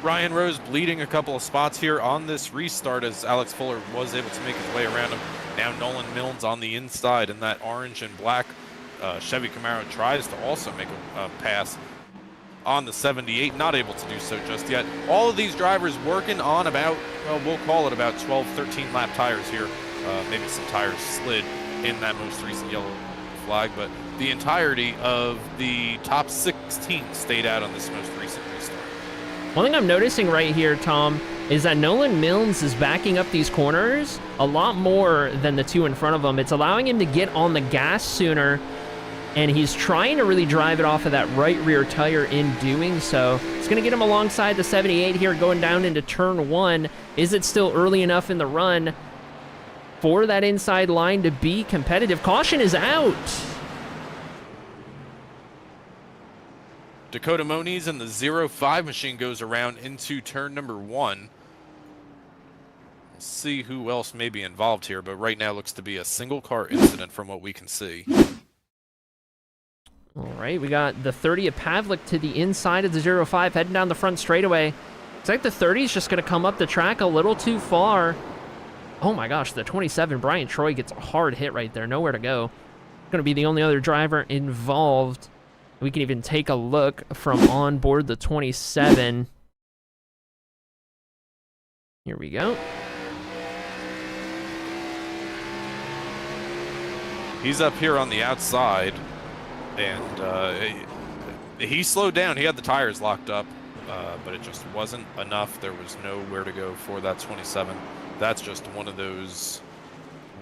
[SPEAKER 2] Ryan Rose bleeding a couple of spots here on this restart as Alex Fuller was able to make his way around him. Now Nolan Mills on the inside in that orange and black Chevy Camaro tries to also make a pass on the 78, not able to do so just yet. All of these drivers working on about, well, we'll call it about 12, 13 lap tires here. Maybe some tires slid in that most recent yellow flag, but the entirety of the top 16 stayed out on this most recent restart.
[SPEAKER 1] One thing I'm noticing right here, Tom, is that Nolan Mills is backing up these corners a lot more than the 2 in front of him. It's allowing him to get on the gas sooner, and he's trying to really drive it off of that right rear tire in doing so. It's going to get him alongside the 78 here going down into turn 1. Is it still early enough in the run for that inside line to be competitive? Caution is out.
[SPEAKER 2] Dakota Moniz and the 05 machine goes around into turn number 1. We'll see who else may be involved here, but right now looks to be a single car incident from what we can see.
[SPEAKER 1] All right, we got the 30 of Pavlik to the inside of the 05, heading down the front straightaway. Looks like the 30 is just going to come up the track a little too far. Oh my gosh, the 27, Brian Troy gets a hard hit right there. Nowhere to go. Going to be the only other driver involved. We can even take a look from on board the 27. Here we go.
[SPEAKER 2] He's up here on the outside. And he slowed down. He had the tires locked up, but it just wasn't enough. There was nowhere to go for that 27. That's just one of those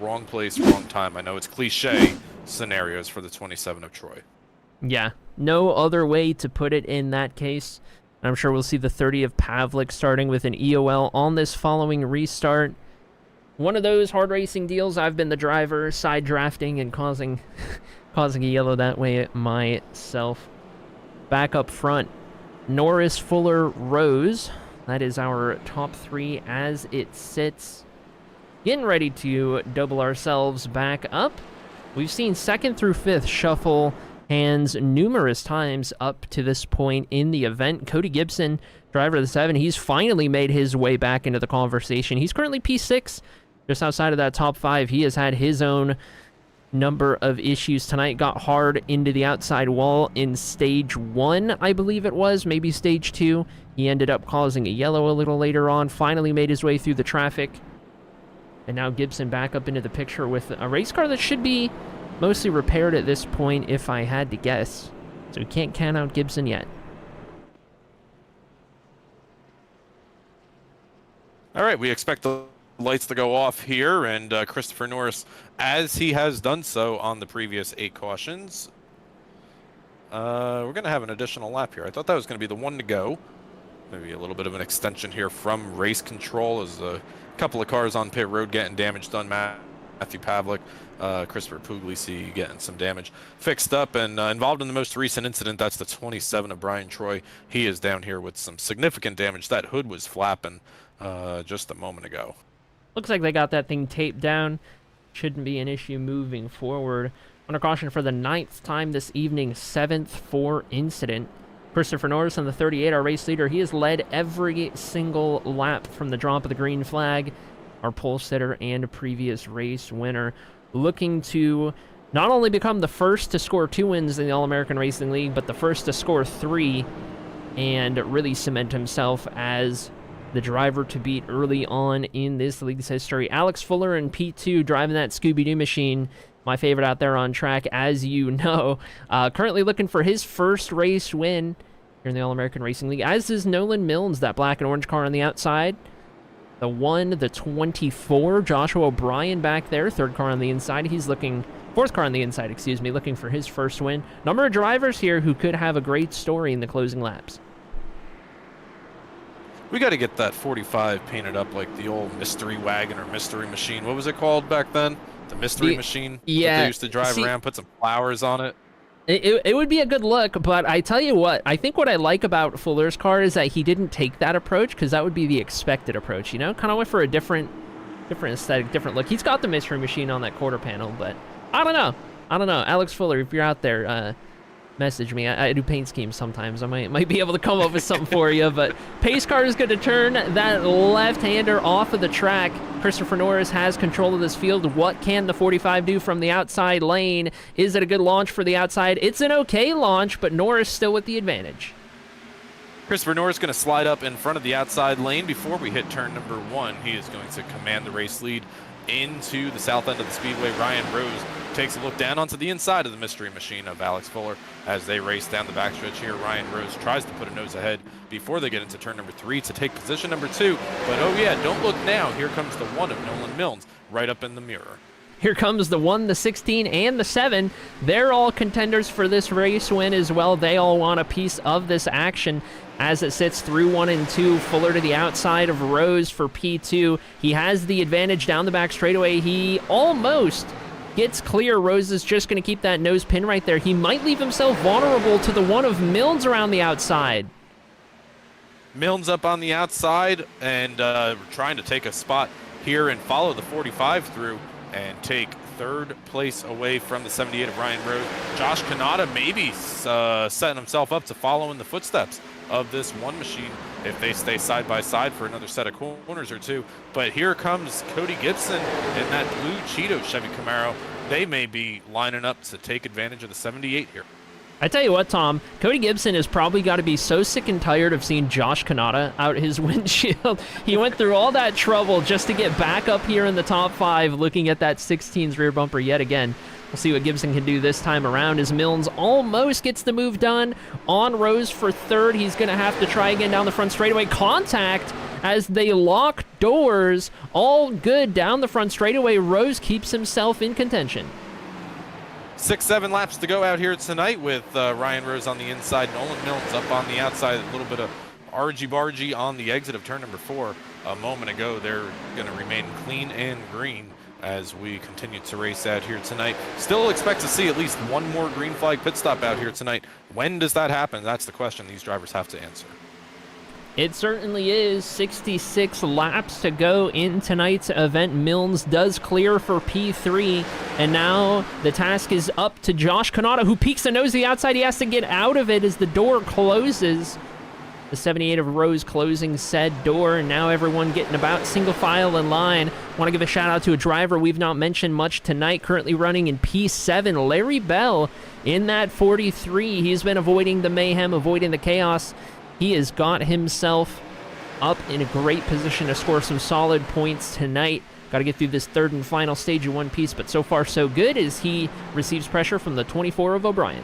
[SPEAKER 2] wrong place, wrong time. I know it's cliche scenarios for the 27 of Troy.
[SPEAKER 1] Yeah, no other way to put it in that case. I'm sure we'll see the 30 of Pavlik starting with an EOL on this following restart. One of those hard racing deals. I've been the driver, side drafting and causing a yellow that way myself. Back up front, Norris, Fuller, Rose. That is our top three as it sits. Getting ready to double ourselves back up. We've seen 2nd through 5th shuffle hands numerous times up to this point in the event. Cody Gibson, driver of the 7, he's finally made his way back into the conversation. He's currently P6, just outside of that top 5. He has had his own number of issues tonight. Got hard into the outside wall in stage 1, I believe it was, maybe stage 2. He ended up causing a yellow a little later on, finally made his way through the traffic. And now Gibson back up into the picture with a race car that should be mostly repaired at this point, if I had to guess. So we can't count out Gibson yet.
[SPEAKER 2] All right, we expect the lights to go off here, and Christopher Norris, as he has done so on the previous 8 cautions, we're going to have an additional lap here. I thought that was going to be the one to go. Maybe a little bit of an extension here from race control as a couple of cars on pit road getting damage done. Matthew Pavlik, Christopher Puglisi getting some damage fixed up, and involved in the most recent incident. That's the 27 of Brian Troy. He is down here with some significant damage. That hood was flapping just a moment ago.
[SPEAKER 1] Looks like they got that thing taped down. Shouldn't be an issue moving forward. Under caution for the 9th time this evening, 7th for incident. Christopher Norris on the 38, our race leader. He has led every single lap from the drop of the green flag. Our pole sitter and previous race winner. Looking to not only become the first to score 2 wins in the All-American Racing League, but the first to score 3 and really cement himself as the driver to beat early on in this league's history. Alex Fuller in P2 driving that Scooby-Doo machine. My favorite out there on track, as you know. Currently looking for his first race win here in the All-American Racing League, as is Nolan Milnes, that black and orange car on the outside. The 1, the 24, Joshua O'Brien back there, 3rd car on the inside. He's looking, 4th car on the inside, excuse me, looking for his first win. Number of drivers here who could have a great story in the closing laps.
[SPEAKER 2] We got to get that 45 painted up like the old mystery wagon or mystery machine. What was it called back then? The mystery machine?
[SPEAKER 1] Yeah.
[SPEAKER 2] That they used to drive around, put some flowers on it.
[SPEAKER 1] It would be a good look, but I tell you what, I think what I like about Fuller's car is that he didn't take that approach, because that would be the expected approach, you know? Kind of went for a different aesthetic, different look. He's got the mystery machine on that quarter panel, but I don't know. Alex Fuller, if you're out there, message me. I do paint schemes sometimes. I might be able to come up with something for you, but pace car is going to turn that left-hander off of the track. Christopher Norris has control of this field. What can the 45 do from the outside lane? Is it a good launch for the outside? It's an okay launch, but Norris still with the advantage.
[SPEAKER 2] Christopher Norris going to slide up in front of the outside lane before we hit turn number 1. He is going to command the race lead into the south end of the speedway. Ryan Rose takes a look down onto the inside of the mystery machine of Alex Fuller as they race down the backstretch here. Ryan Rose tries to put a nose ahead before they get into turn number 3 to take position number 2. But oh yeah, don't look now. Here comes the 1 of Nolan Milnes right up in the mirror.
[SPEAKER 1] Here comes the 1, the 16, and the 7. They're all contenders for this race win as well. They all want a piece of this action as it sits through 1 and 2. Fuller to the outside of Rose for P2. He has the advantage down the back straightaway. He almost gets clear. Rose is just going to keep that nose pin right there. He might leave himself vulnerable to the 1 of Milnes around the outside.
[SPEAKER 2] Milnes up on the outside and trying to take a spot here and follow the 45 through and take 3rd place away from the 78 of Ryan Rose. Josh Kanata maybe setting himself up to follow in the footsteps of this 1 machine if they stay side by side for another set of corners or 2. But here comes Cody Gibson in that blue Cheeto Chevy Camaro. They may be lining up to take advantage of the 78 here.
[SPEAKER 1] I tell you what, Tom, Cody Gibson has probably got to be so sick and tired of seeing Josh Kanata out his windshield. He went through all that trouble just to get back up here in the top 5, looking at that 16's rear bumper yet again. We'll see what Gibson can do this time around as Milnes almost gets the move done on Rose for 3rd. He's going to have to try again down the front straightaway. Contact as they lock doors. All good down the front straightaway. Rose keeps himself in contention.
[SPEAKER 2] 6-7 laps to go out here tonight with Ryan Rose on the inside, Nolan Mills up on the outside, a little bit of argy-bargy on the exit of turn number 4 a moment ago. They're going to remain clean and green as we continue to race out here tonight. Still expect to see at least one more green flag pit stop out here tonight. When does that happen? That's the question these drivers have to answer.
[SPEAKER 1] It certainly is. 66 laps to go in tonight's event. Milnes does clear for P3, and now the task is up to Josh Kanata, who peeks the nose to the outside. He has to get out of it as the door closes. The 78 of Rose closing said door, and now everyone getting about single file in line. Want to give a shout out to a driver we've not mentioned much tonight, currently running in P7, Larry Bell in that 43. He's been avoiding the mayhem, avoiding the chaos. He has got himself up in a great position to score some solid points tonight. Got to get through this third and final stage of one piece, but so far so good as he receives pressure from the 24 of O'Brien.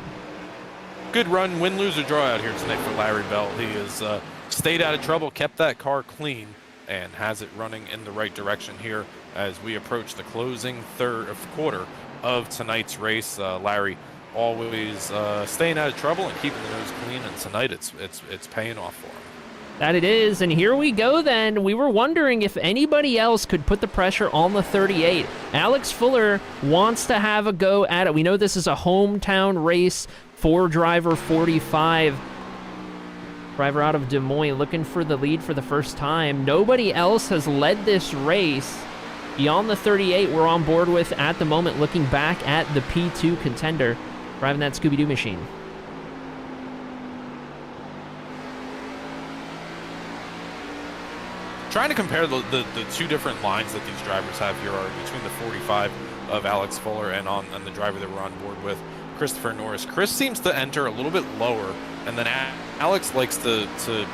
[SPEAKER 2] Good run, win, lose, or draw out here tonight for Larry Bell. He has stayed out of trouble, kept that car clean, and has it running in the right direction here as we approach the closing quarter of tonight's race. Larry always staying out of trouble and keeping the nose clean, and tonight it's paying off for him.
[SPEAKER 1] That it is, and here we go then. We were wondering if anybody else could put the pressure on the 38. Alex Fuller wants to have a go at it. We know this is a hometown race for driver 45. Driver out of Des Moines looking for the lead for the first time. Nobody else has led this race beyond the 38 we're on board with at the moment, looking back at the P2 contender, driving that Scooby-Doo machine.
[SPEAKER 2] Trying to compare the two different lines that these drivers have here are between the 45 of Alex Fuller and the driver that we're on board with, Christopher Norris. Chris seems to enter a little bit lower, and then Alex likes to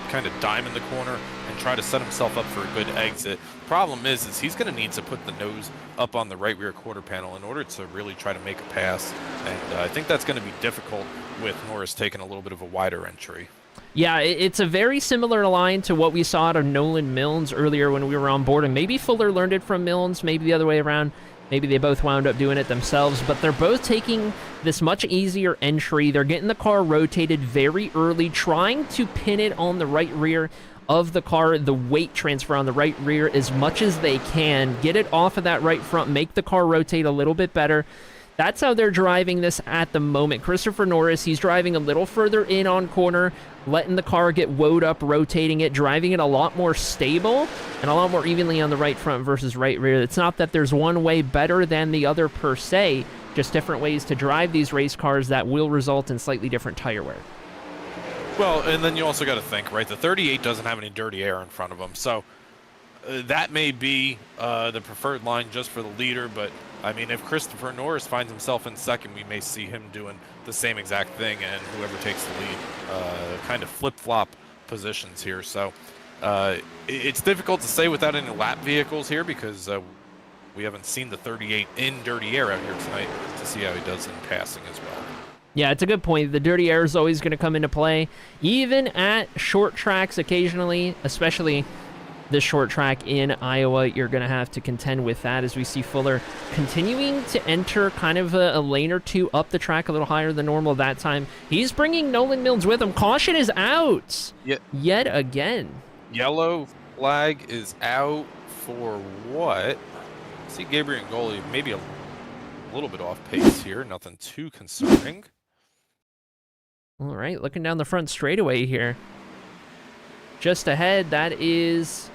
[SPEAKER 2] kind of dime in the corner and try to set himself up for a good exit. Problem is he's going to need to put the nose up on the right rear quarter panel in order to really try to make a pass, and I think that's going to be difficult with Norris taking a little bit of a wider entry.
[SPEAKER 1] Yeah, it's a very similar line to what we saw out of Nolan Milnes earlier when we were on board, and maybe Fuller learned it from Milnes, maybe the other way around. Maybe they both wound up doing it themselves, but they're both taking this much easier entry. They're getting the car rotated very early, trying to pin it on the right rear of the car, the weight transfer on the right rear as much as they can, get it off of that right front, make the car rotate a little bit better. That's how they're driving this at the moment. Christopher Norris, he's driving a little further in on corner, letting the car get woed up, rotating it, driving it a lot more stable and a lot more evenly on the right front versus right rear. It's not that there's one way better than the other per se, just different ways to drive these race cars that will result in slightly different tire wear.
[SPEAKER 2] Well, and then you also got to think, right, the 38 doesn't have any dirty air in front of them, so that may be the preferred line just for the leader, but I mean, if Christopher Norris finds himself in second, we may see him doing the same exact thing, and whoever takes the lead kind of flip-flop positions here. So it's difficult to say without any lap vehicles here because we haven't seen the 38 in dirty air out here tonight to see how he does in passing as well.
[SPEAKER 1] Yeah, it's a good point. The dirty air is always going to come into play, even at short tracks occasionally, especially this short track in Iowa. You're going to have to contend with that as we see Fuller continuing to enter kind of a lane or two up the track a little higher than normal that time. He's bringing Nolan Milnes with him. Caution is out yet again.
[SPEAKER 2] Yellow flag is out for what? See Gabriel Ngoli maybe a little bit off pace here. Nothing too concerning.
[SPEAKER 1] All right, looking down the front straightaway here. Just ahead, that is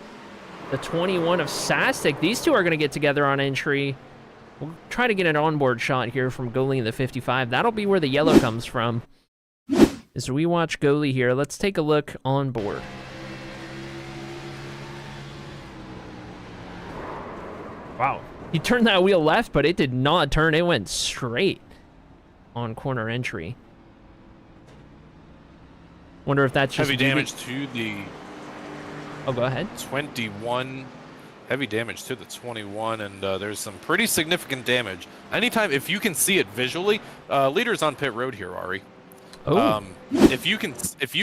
[SPEAKER 1] the 21 of Sasek. These two are going to get together on entry. We'll try to get an onboard shot here from Goli in the 55. That'll be where the yellow comes from. As we watch Goli here, let's take a look on board. Wow. He turned that wheel left, but it did not turn. It went straight on corner entry. Wonder if that's just
[SPEAKER 2] heavy damage to the...
[SPEAKER 1] Oh, go ahead.
[SPEAKER 2] 21. Heavy damage to the 21, and there's some pretty significant damage. Anytime, if you can see it visually, leaders on pit road here, Arie.
[SPEAKER 1] Oh.
[SPEAKER 2] If you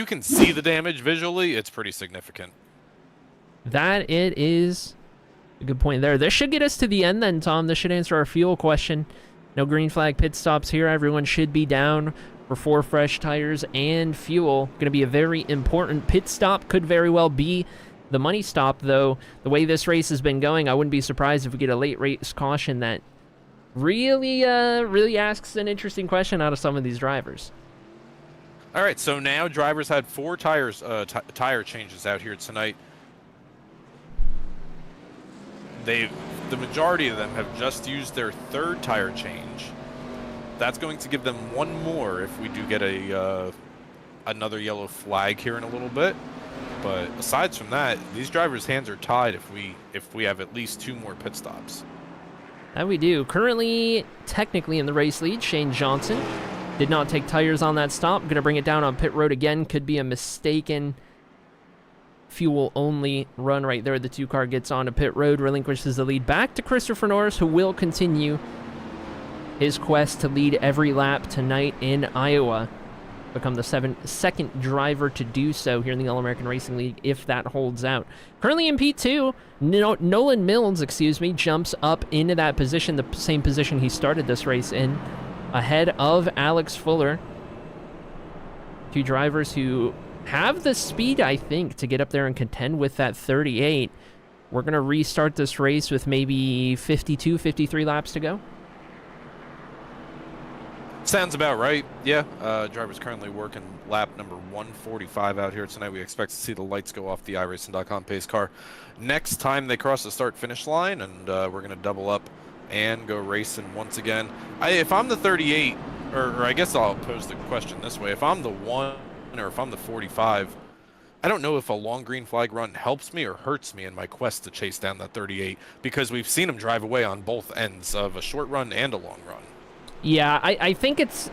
[SPEAKER 2] can see the damage visually, it's pretty significant.
[SPEAKER 1] That it is a good point there. This should get us to the end then, Tom. This should answer our fuel question. No green flag pit stops here. Everyone should be down for 4 fresh tires and fuel. Going to be a very important pit stop. Could very well be the money stop, though. The way this race has been going, I wouldn't be surprised if we get a late race caution that really asks an interesting question out of some of these drivers.
[SPEAKER 2] All right, so now drivers had 4 tire changes out here tonight. The majority of them have just used their 3rd tire change. That's going to give them 1 more if we do get another yellow flag here in a little bit. But aside from that, these drivers' hands are tied if we have at least 2 more pit stops.
[SPEAKER 1] That we do. Currently, technically in the race lead, Shane Johnson did not take tires on that stop. Going to bring it down on pit road again. Could be a mistaken fuel-only run right there. The 2 car gets onto pit road, relinquishes the lead back to Christopher Norris, who will continue his quest to lead every lap tonight in Iowa. Become the second driver to do so here in the All-American Racing League if that holds out. Currently in P2, Nolan Mills, jumps up into that position, the same position he started this race in, ahead of Alex Fuller. 2 drivers who have the speed, I think, to get up there and contend with that 38. We're going to restart this race with maybe 52, 53 laps to go.
[SPEAKER 2] Sounds about right. Yeah, drivers currently working lap number 145 out here tonight. We expect to see the lights go off the iRacing.com pace car next time they cross the start-finish line, and we're going to double up and go racing once again. If I'm the 38, or I guess I'll pose the question this way. If I'm the 1 or if I'm the 45, I don't know if a long green flag run helps me or hurts me in my quest to chase down that 38, because we've seen him drive away on both ends of a short run and a long run.
[SPEAKER 1] Yeah, I think it's...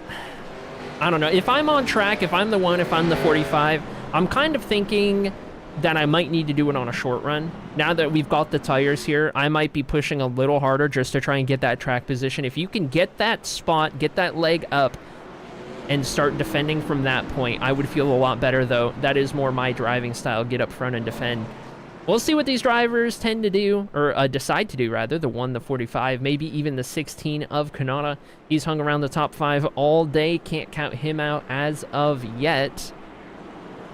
[SPEAKER 1] I don't know. If I'm on track, if I'm the 1, if I'm the 45, I'm kind of thinking that I might need to do it on a short run. Now that we've got the tires here, I might be pushing a little harder just to try and get that track position. If you can get that spot, get that leg up, and start defending from that point, I would feel a lot better, though. That is more my driving style, get up front and defend. We'll see what these drivers tend to do, or decide to do, rather. The 1, the 45, maybe even the 16 of Kanata. He's hung around the top 5 all day. Can't count him out as of yet.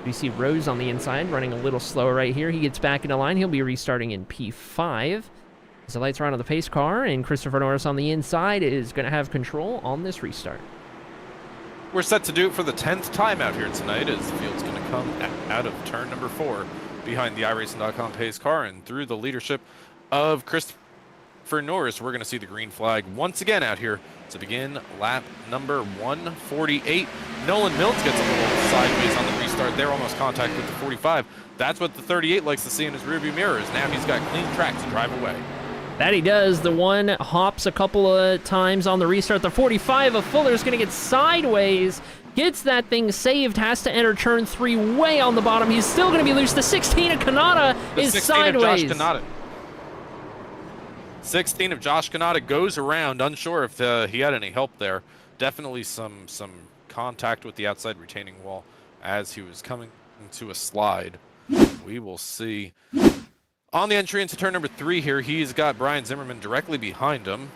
[SPEAKER 1] We see Rose on the inside, running a little slower right here. He gets back into line. He'll be restarting in P5. As the lights are on the pace car, and Christopher Norris on the inside is going to have control on this restart.
[SPEAKER 2] We're set to do it for the 10th time out here tonight, as the field's going to come out of turn number 4 behind the iRacing.com pace car, and through the leadership of Christopher Norris, we're going to see the green flag once again out here to begin lap number 148. Nolan Mills gets a little sideways on the restart there, almost contact with the 45. That's what the 38 likes to see in his rearview mirrors. Now he's got clean track to drive away.
[SPEAKER 1] That he does. The 1 hops a couple of times on the restart. The 45 of Fuller is going to get sideways. Gets that thing saved. Has to enter turn 3 way on the bottom. He's still going to be loose. The 16 of Kanata is sideways.
[SPEAKER 2] 16 of Josh Kanata goes around. Unsure if he had any help there. Definitely some contact with the outside retaining wall as he was coming to a slide. We will see. On the entry into turn number 3 here, he's got Brian Zimmerman directly behind him.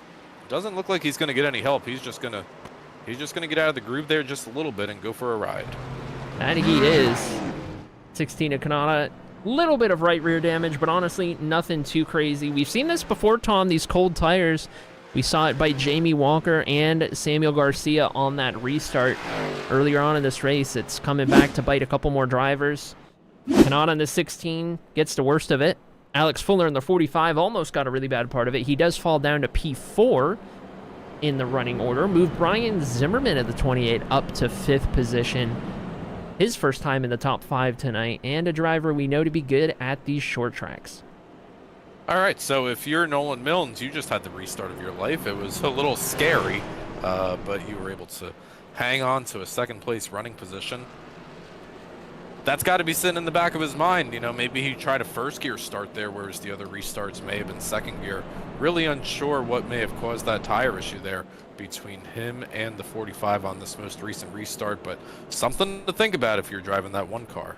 [SPEAKER 2] Doesn't look like he's going to get any help. He's just going to get out of the groove there just a little bit and go for a ride.
[SPEAKER 1] And he is. 16 of Kanata. Little bit of right rear damage, but honestly, nothing too crazy. We've seen this before, Tom, these cold tires. We saw it by Jamie Walker and Samuel Garcia on that restart earlier on in this race. It's coming back to bite a couple more drivers. Kanata in the 16 gets the worst of it. Alex Fuller in the 45 almost got a really bad part of it. He does fall down to P4 in the running order. Moved Brian Zimmerman at the 28 up to 5th position. His first time in the top 5 tonight, and a driver we know to be good at these short tracks.
[SPEAKER 2] All right, so if you're Nolan Mills, you just had the restart of your life. It was a little scary, but you were able to hang on to a 2nd place running position. That's got to be sitting in the back of his mind. You know, maybe he tried a 1st gear start there, whereas the other restarts may have been 2nd gear. Really unsure what may have caused that tire issue there between him and the 45 on this most recent restart, but something to think about if you're driving that 1 car.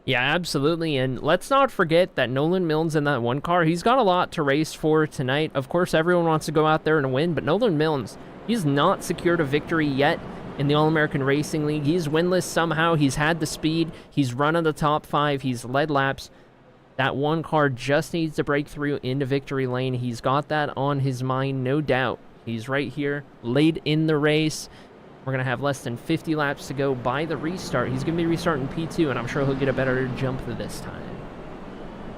[SPEAKER 1] Yeah, absolutely. And let's not forget that Nolan Milnes in that one car, he's got a lot to race for tonight. Of course, everyone wants to go out there and win, but Nolan Milnes, he's not secured a victory yet in the All-American Racing League. He's winless somehow. He's had the speed. He's run in the top 5. He's led laps. That one car just needs to break through into victory lane. He's got that on his mind, no doubt. He's right here, late in the race. We're going to have less than 50 laps to go by the restart. He's going to be restarting P2, and I'm sure he'll get a better jump this time.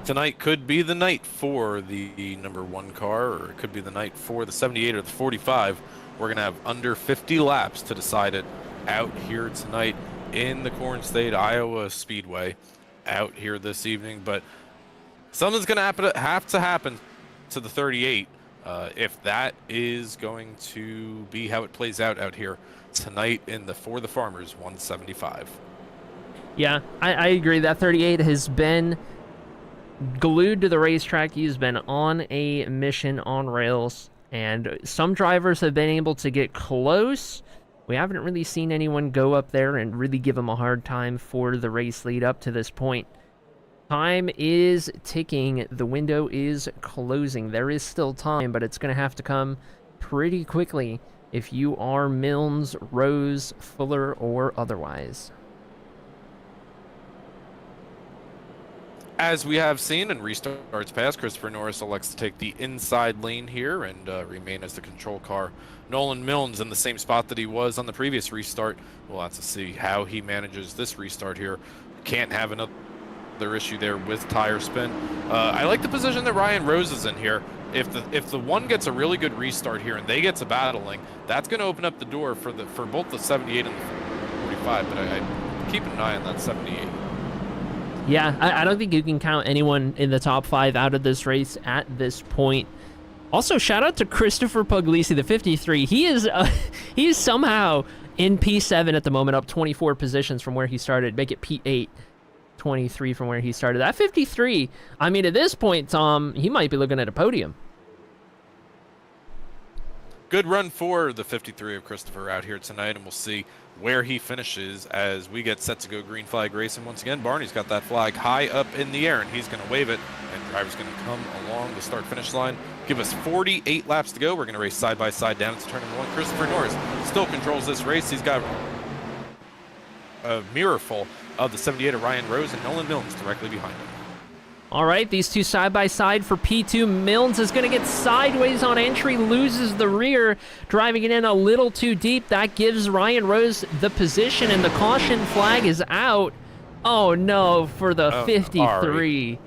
[SPEAKER 2] Tonight could be the night for the number 1 car, or it could be the night for the 78 or the 45. We're going to have under 50 laps to decide it out here tonight in the Corn State, Iowa Speedway out here this evening. But something's going to have to happen to the 38 if that is going to be how it plays out here tonight in the For the Farmers 175.
[SPEAKER 1] Yeah, I agree. That 38 has been glued to the racetrack. He's been on a mission on rails, and some drivers have been able to get close. We haven't really seen anyone go up there and really give him a hard time for the race lead up to this point. Time is ticking. The window is closing. There is still time, but it's going to have to come pretty quickly if you are Milnes, Rose, Fuller, or otherwise.
[SPEAKER 2] As we have seen in restarts past, Christopher Norris elects to take the inside lane here and remain as the control car. Nolan Milnes in the same spot that he was on the previous restart. We'll have to see how he manages this restart here. Can't have another issue there with tire spin. I like the position that Ryan Rose is in here. If the one gets a really good restart here and they get to battling, that's going to open up the door for both the 78 and the 45. But I keep an eye on that 78.
[SPEAKER 1] Yeah, I don't think you can count anyone in the top 5 out of this race at this point. Also, shout out to Christopher Puglisi, the 53. He is somehow in P7 at the moment, up 24 positions from where he started. Make it P8. 23 from where he started. That 53, I mean, at this point, Tom, he might be looking at a podium.
[SPEAKER 2] Good run for the 53 of Christopher out here tonight, and we'll see where he finishes as we get set to go green flag racing. Once again, Barney's got that flag high up in the air, and he's going to wave it, and the driver's going to come along the start-finish line. Give us 48 laps to go. We're going to race side-by-side down to turn number 1. Christopher Norris still controls this race. He's got a mirror full of the 78 of Ryan Rose and Nolan Milnes directly behind him.
[SPEAKER 1] All right, these two side-by-side for P2. Milnes is going to get sideways on entry, loses the rear, driving it in a little too deep. That gives Ryan Rose the position, and the caution flag is out. Oh, no, for the 53.
[SPEAKER 2] Arie,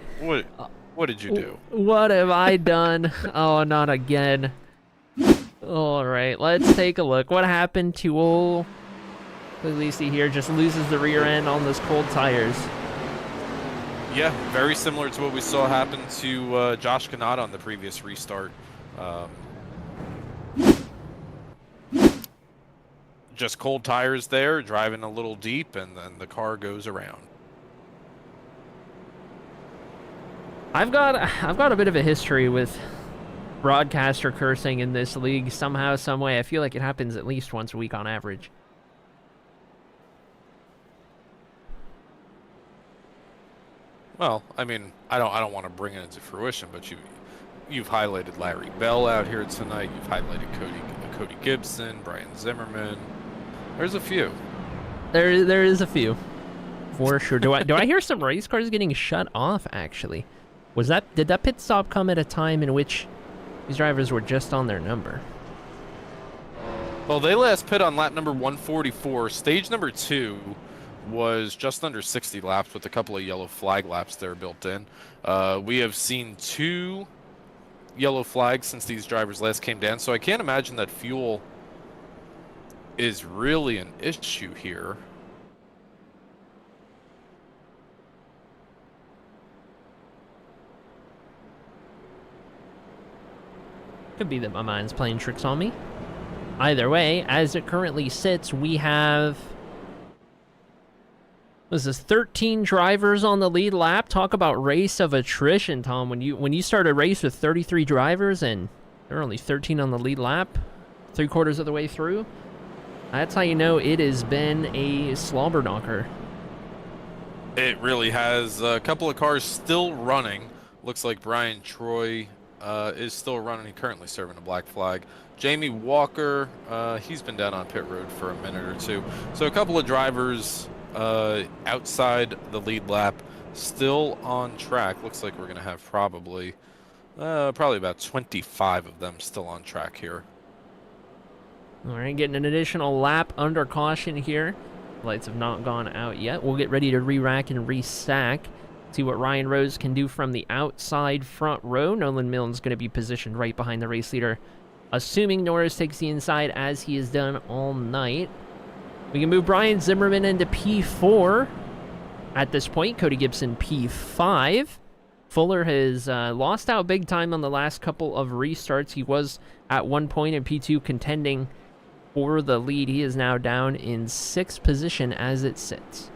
[SPEAKER 2] what did you do?
[SPEAKER 1] What have I done? Oh, not again. All right, let's take a look. What happened to old Puglisi here? Just loses the rear end on those cold tires.
[SPEAKER 2] Yeah, very similar to what we saw happen to Josh Kanata on the previous restart. Just cold tires there, driving a little deep, and then the car goes around.
[SPEAKER 1] I've got a bit of a history with broadcaster cursing in this league somehow, some way. I feel like it happens at least once a week on average.
[SPEAKER 2] Well, I mean, I don't want to bring it into fruition, but you've highlighted Larry Bell out here tonight. You've highlighted Cody Gibson, Brian Zimmerman. There's a few.
[SPEAKER 1] There is a few, for sure. Do I hear some race cars getting shut off? Actually, did that pit stop come at a time in which these drivers were just on their number?
[SPEAKER 2] Well, they last pit on lap number 144. Stage number 2 was just under 60 laps with a couple of yellow flag laps there built in. We have seen 2 yellow flags since these drivers last came down, so I can't imagine that fuel is really an issue here.
[SPEAKER 1] Could be that my mind's playing tricks on me. Either way, as it currently sits, we have... This is 13 drivers on the lead lap. Talk about race of attrition, Tom. When you start a race with 33 drivers and there are only 13 on the lead lap, 3/4 of the way through, that's how you know it has been a slobber knocker.
[SPEAKER 2] It really has. A couple of cars still running. Looks like Brian Troy is still running. He currently serving a black flag. Jamie Walker, he's been down on pit road for a minute or two. So a couple of drivers outside the lead lap still on track. Looks like we're going to have probably about 25 of them still on track here.
[SPEAKER 1] All right, getting an additional lap under caution here. Lights have not gone out yet. We'll get ready to re-rack and re-stack. See what Ryan Rose can do from the outside front row. Nolan Milne's going to be positioned right behind the race leader, assuming Norris takes the inside as he has done all night. We can move Brian Zimmerman into P4 at this point. Cody Gibson P5. Fuller has lost out big time on the last couple of restarts. He was at one point in P2 contending for the lead. He is now down in 6th position as it sits.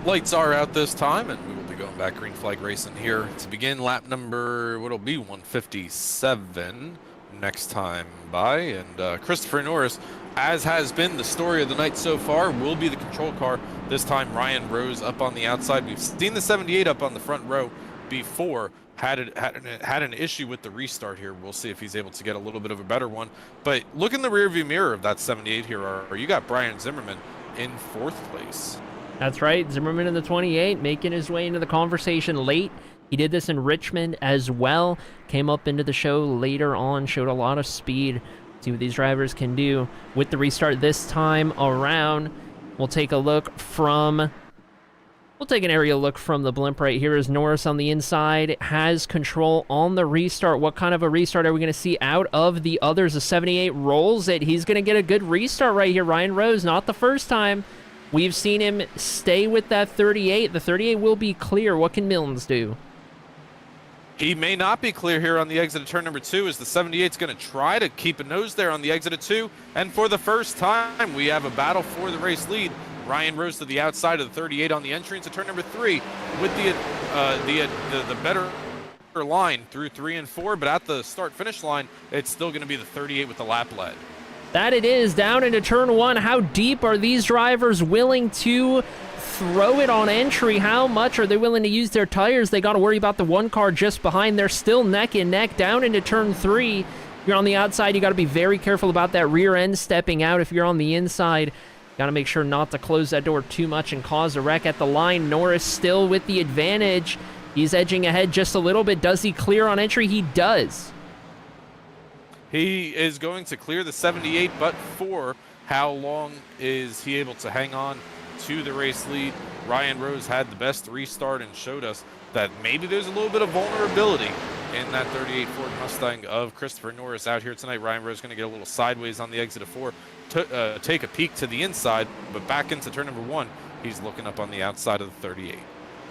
[SPEAKER 2] Lights are out this time, and we will be going back green flag racing here to begin lap number, what'll be 157 next time by. And Christopher Norris, as has been the story of the night so far, will be the control car. This time Ryan Rose up on the outside. We've seen the 78 up on the front row before. Had an issue with the restart here. We'll see if he's able to get a little bit of a better one. But look in the rearview mirror of that 78 here, or you got Brian Zimmerman in 4th place.
[SPEAKER 1] That's right, Zimmerman in the 28, making his way into the conversation late. He did this in Richmond as well. Came up into the show later on, showed a lot of speed. See what these drivers can do with the restart this time around. We'll take a look from... We'll take an aerial look from the blimp right here as Norris on the inside has control on the restart. What kind of a restart are we going to see out of the others? The 78 rolls it. He's going to get a good restart right here. Ryan Rose, not the first time we've seen him stay with that 38. The 38 will be clear. What can Milnes do?
[SPEAKER 2] He may not be clear here on the exit of turn number 2 as the 78's going to try to keep a nose there on the exit of 2. And for the first time, we have a battle for the race lead. Ryan Rose to the outside of the 38 on the entry into turn number 3 with the better line through 3 and 4, but at the start-finish line, it's still going to be the 38 with the lap lead.
[SPEAKER 1] That it is, down into turn 1. How deep are these drivers willing to throw it on entry? How much are they willing to use their tires? They got to worry about the one car just behind. They're still neck and neck down into turn 3. If you're on the outside, you got to be very careful about that rear end stepping out. If you're on the inside, got to make sure not to close that door too much and cause a wreck at the line. Norris still with the advantage. He's edging ahead just a little bit. Does he clear on entry? He does.
[SPEAKER 2] He is going to clear the 78, but for how long is he able to hang on to the race lead? Ryan Rose had the best restart and showed us that maybe there's a little bit of vulnerability in that 38 Ford Mustang of Christopher Norris out here tonight. Ryan Rose going to get a little sideways on the exit of 4, to take a peek to the inside, but back into turn number 1, he's looking up on the outside of the 38.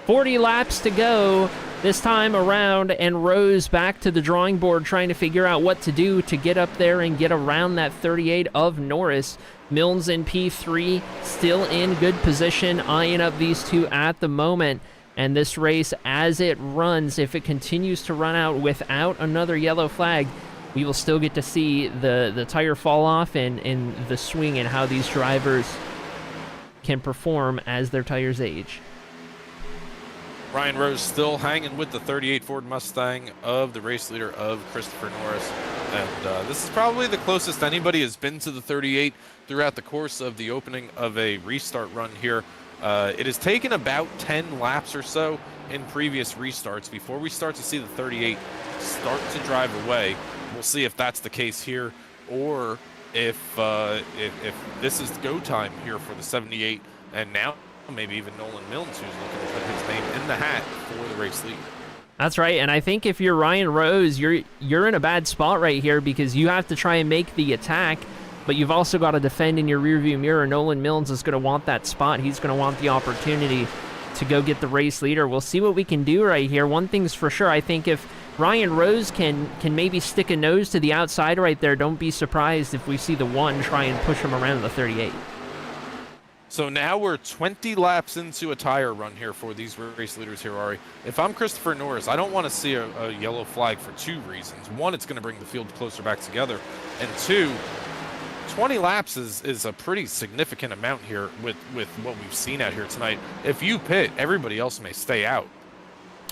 [SPEAKER 1] 40 laps to go this time around, and Rose back to the drawing board trying to figure out what to do to get up there and get around that 38 of Norris. Milnes in P3, still in good position, eyeing up these two at the moment. And this race, as it runs, if it continues to run out without another yellow flag, we will still get to see the tire fall off and the swing and how these drivers can perform as their tires age.
[SPEAKER 2] Ryan Rose still hanging with the 38 Ford Mustang of the race leader of Christopher Norris. And this is probably the closest anybody has been to the 38 throughout the course of the opening of a restart run here. It has taken about 10 laps or so in previous restarts before we start to see the 38 start to drive away. We'll see if that's the case here, or if this is go time here for the 78, and now maybe even Nolan Milnes, who's looking to put his name in the hat for the race lead.
[SPEAKER 1] That's right, and I think if you're Ryan Rose, you're in a bad spot right here because you have to try and make the attack, but you've also got to defend in your rearview mirror. Nolan Milnes is going to want that spot. He's going to want the opportunity to go get the race leader. We'll see what we can do right here. One thing's for sure, I think if Ryan Rose can maybe stick a nose to the outside right there, don't be surprised if we see the 1 try and push him around the 38.
[SPEAKER 2] So now we're 20 laps into a tire run here for these race leaders here, Arie. If I'm Christopher Norris, I don't want to see a yellow flag for 2 reasons. 1, it's going to bring the field closer back together. And 2, 20 laps is a pretty significant amount here with what we've seen out here tonight. If you pit, everybody else may stay out.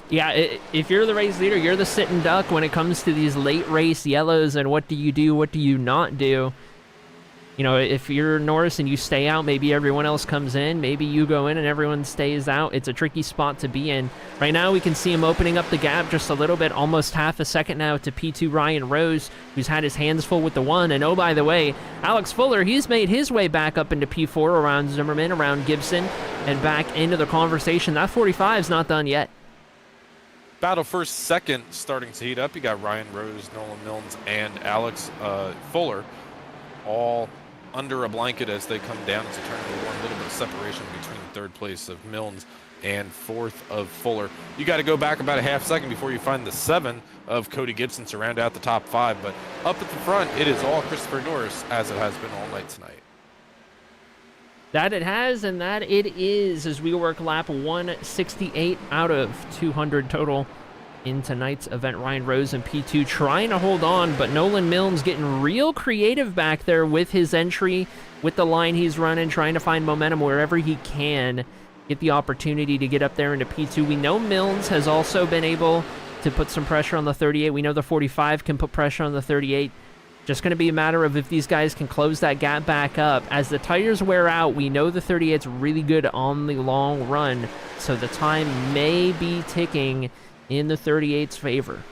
[SPEAKER 1] Yeah, if you're the race leader, you're the sitting duck when it comes to these late race yellows and what do you do, what do you not do. You know, if you're Norris and you stay out, maybe everyone else comes in. Maybe you go in and everyone stays out. It's a tricky spot to be in. Right now, we can see him opening up the gap just a little bit, almost half a second now to P2 Ryan Rose, who's had his hands full with the one. And oh, by the way, Alex Fuller, he's made his way back up into P4 around Zimmerman, around Gibson, and back into the conversation. That 45's not done yet.
[SPEAKER 2] Battle for second starting to heat up. You got Ryan Rose, Nolan Milnes, and Alex Fuller all under a blanket as they come down to turn number one. A little bit of separation between third place of Milnes and fourth of Fuller. You got to go back about a half second before you find the 7 of Cody Gibson to round out the top 5. But up at the front, it is all Christopher Norris, as it has been all night tonight.
[SPEAKER 1] That it has, and that it is, as we work lap 168 out of 200 total in tonight's event. Ryan Rose and P2 trying to hold on, but Nolan Milnes getting real creative back there with his entry, with the line he's running, trying to find momentum wherever he can, get the opportunity to get up there into P2. We know Milnes has also been able to put some pressure on the 38. We know the 45 can put pressure on the 38. Just going to be a matter of if these guys can close that gap back up. As the tires wear out, we know the 38's really good on the long run, so the time may be ticking in the 38's favor.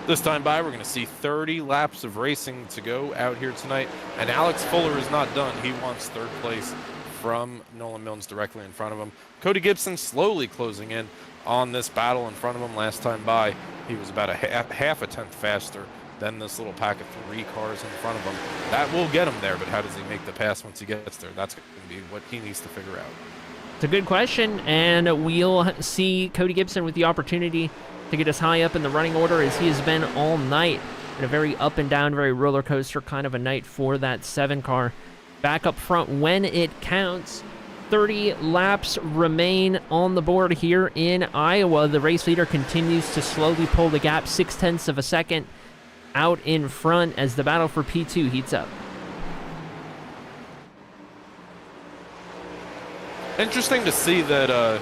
[SPEAKER 2] This time by, we're going to see 30 laps of racing to go out here tonight, and Alex Fuller is not done. He wants third place from Nolan Milnes directly in front of him. Cody Gibson slowly closing in on this battle in front of him. Last time by, he was about a half a tenth faster than this little pack of 3 cars in front of him. That will get him there, but how does he make the pass once he gets there? That's going to be what he needs to figure out.
[SPEAKER 1] It's a good question, and we'll see Cody Gibson with the opportunity to get as high up in the running order as he has been all night. In a very up and down, very roller coaster kind of a night for that 7 car. Back up front when it counts. 30 laps remain on the board here in Iowa. The race leader continues to slowly pull the gap 0.6 of a second out in front as the battle for P2 heats up.
[SPEAKER 2] Interesting to see that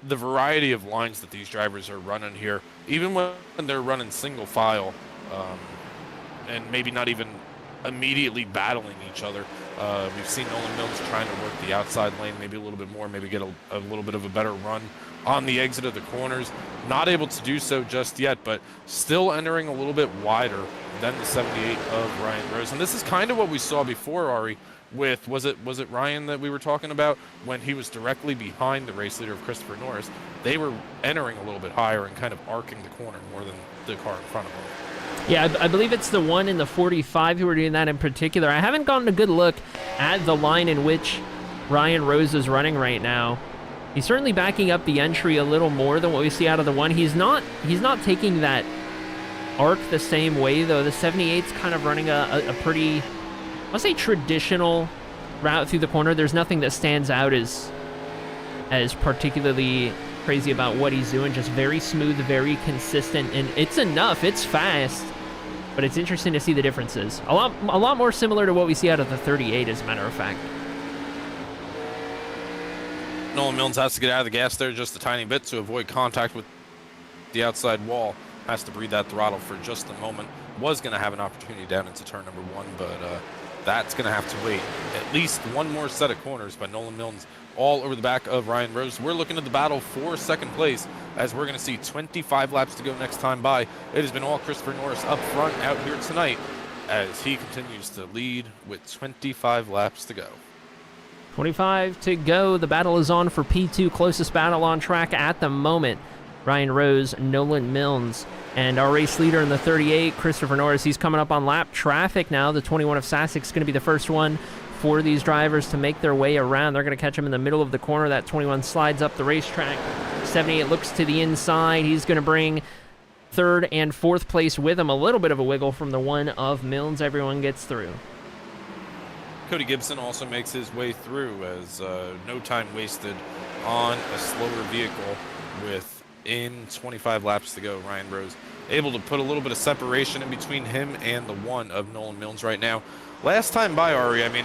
[SPEAKER 2] the variety of lines that these drivers are running here, even when they're running single file, and maybe not even immediately battling each other. We've seen Nolan Milnes trying to work the outside lane maybe a little bit more, maybe get a little bit of a better run on the exit of the corners. Not able to do so just yet, but still entering a little bit wider than the 78 of Ryan Rose. And this is kind of what we saw before, Arie, with, was it Ryan that we were talking about when he was directly behind the race leader of Christopher Norris? They were entering a little bit higher and kind of arcing the corner more than the car in front of them.
[SPEAKER 1] Yeah, I believe it's the one in the 45 who are doing that in particular. I haven't gotten a good look at the line in which Ryan Rose is running right now. He's certainly backing up the entry a little more than what we see out of the one. He's not taking that arc the same way, though. The 78's kind of running a pretty, I'll say, traditional route through the corner. There's nothing that stands out as particularly crazy about what he's doing. Just very smooth, very consistent, and it's enough. It's fast, but it's interesting to see the differences. A lot more similar to what we see out of the 38, as a matter of fact.
[SPEAKER 2] Nolan Milnes has to get out of the gas there just a tiny bit to avoid contact with the outside wall. Has to breathe that throttle for just a moment. Was going to have an opportunity down into turn number 1, but that's going to have to wait at least one more set of corners by Nolan Milnes all over the back of Ryan Rose. We're looking at the battle for second place as we're going to see 25 laps to go next time by. It has been all Christopher Norris up front out here tonight as he continues to lead with 25 laps to go.
[SPEAKER 1] 25 to go. The battle is on for P2. Closest battle on track at the moment. Ryan Rose, Nolan Milnes, and our race leader in the 38, Christopher Norris. He's coming up on lap traffic now. The 21 of Sussex is going to be the first one for these drivers to make their way around. They're going to catch him in the middle of the corner. That 21 slides up the racetrack. 78 looks to the inside. He's going to bring third and fourth place with him. A little bit of a wiggle from the one of Milnes. Everyone gets through.
[SPEAKER 2] Cody Gibson also makes his way through as no time wasted on a slower vehicle within 25 laps to go. Ryan Rose able to put a little bit of separation in between him and the one of Nolan Milnes right now. Last time by, Arie, I mean,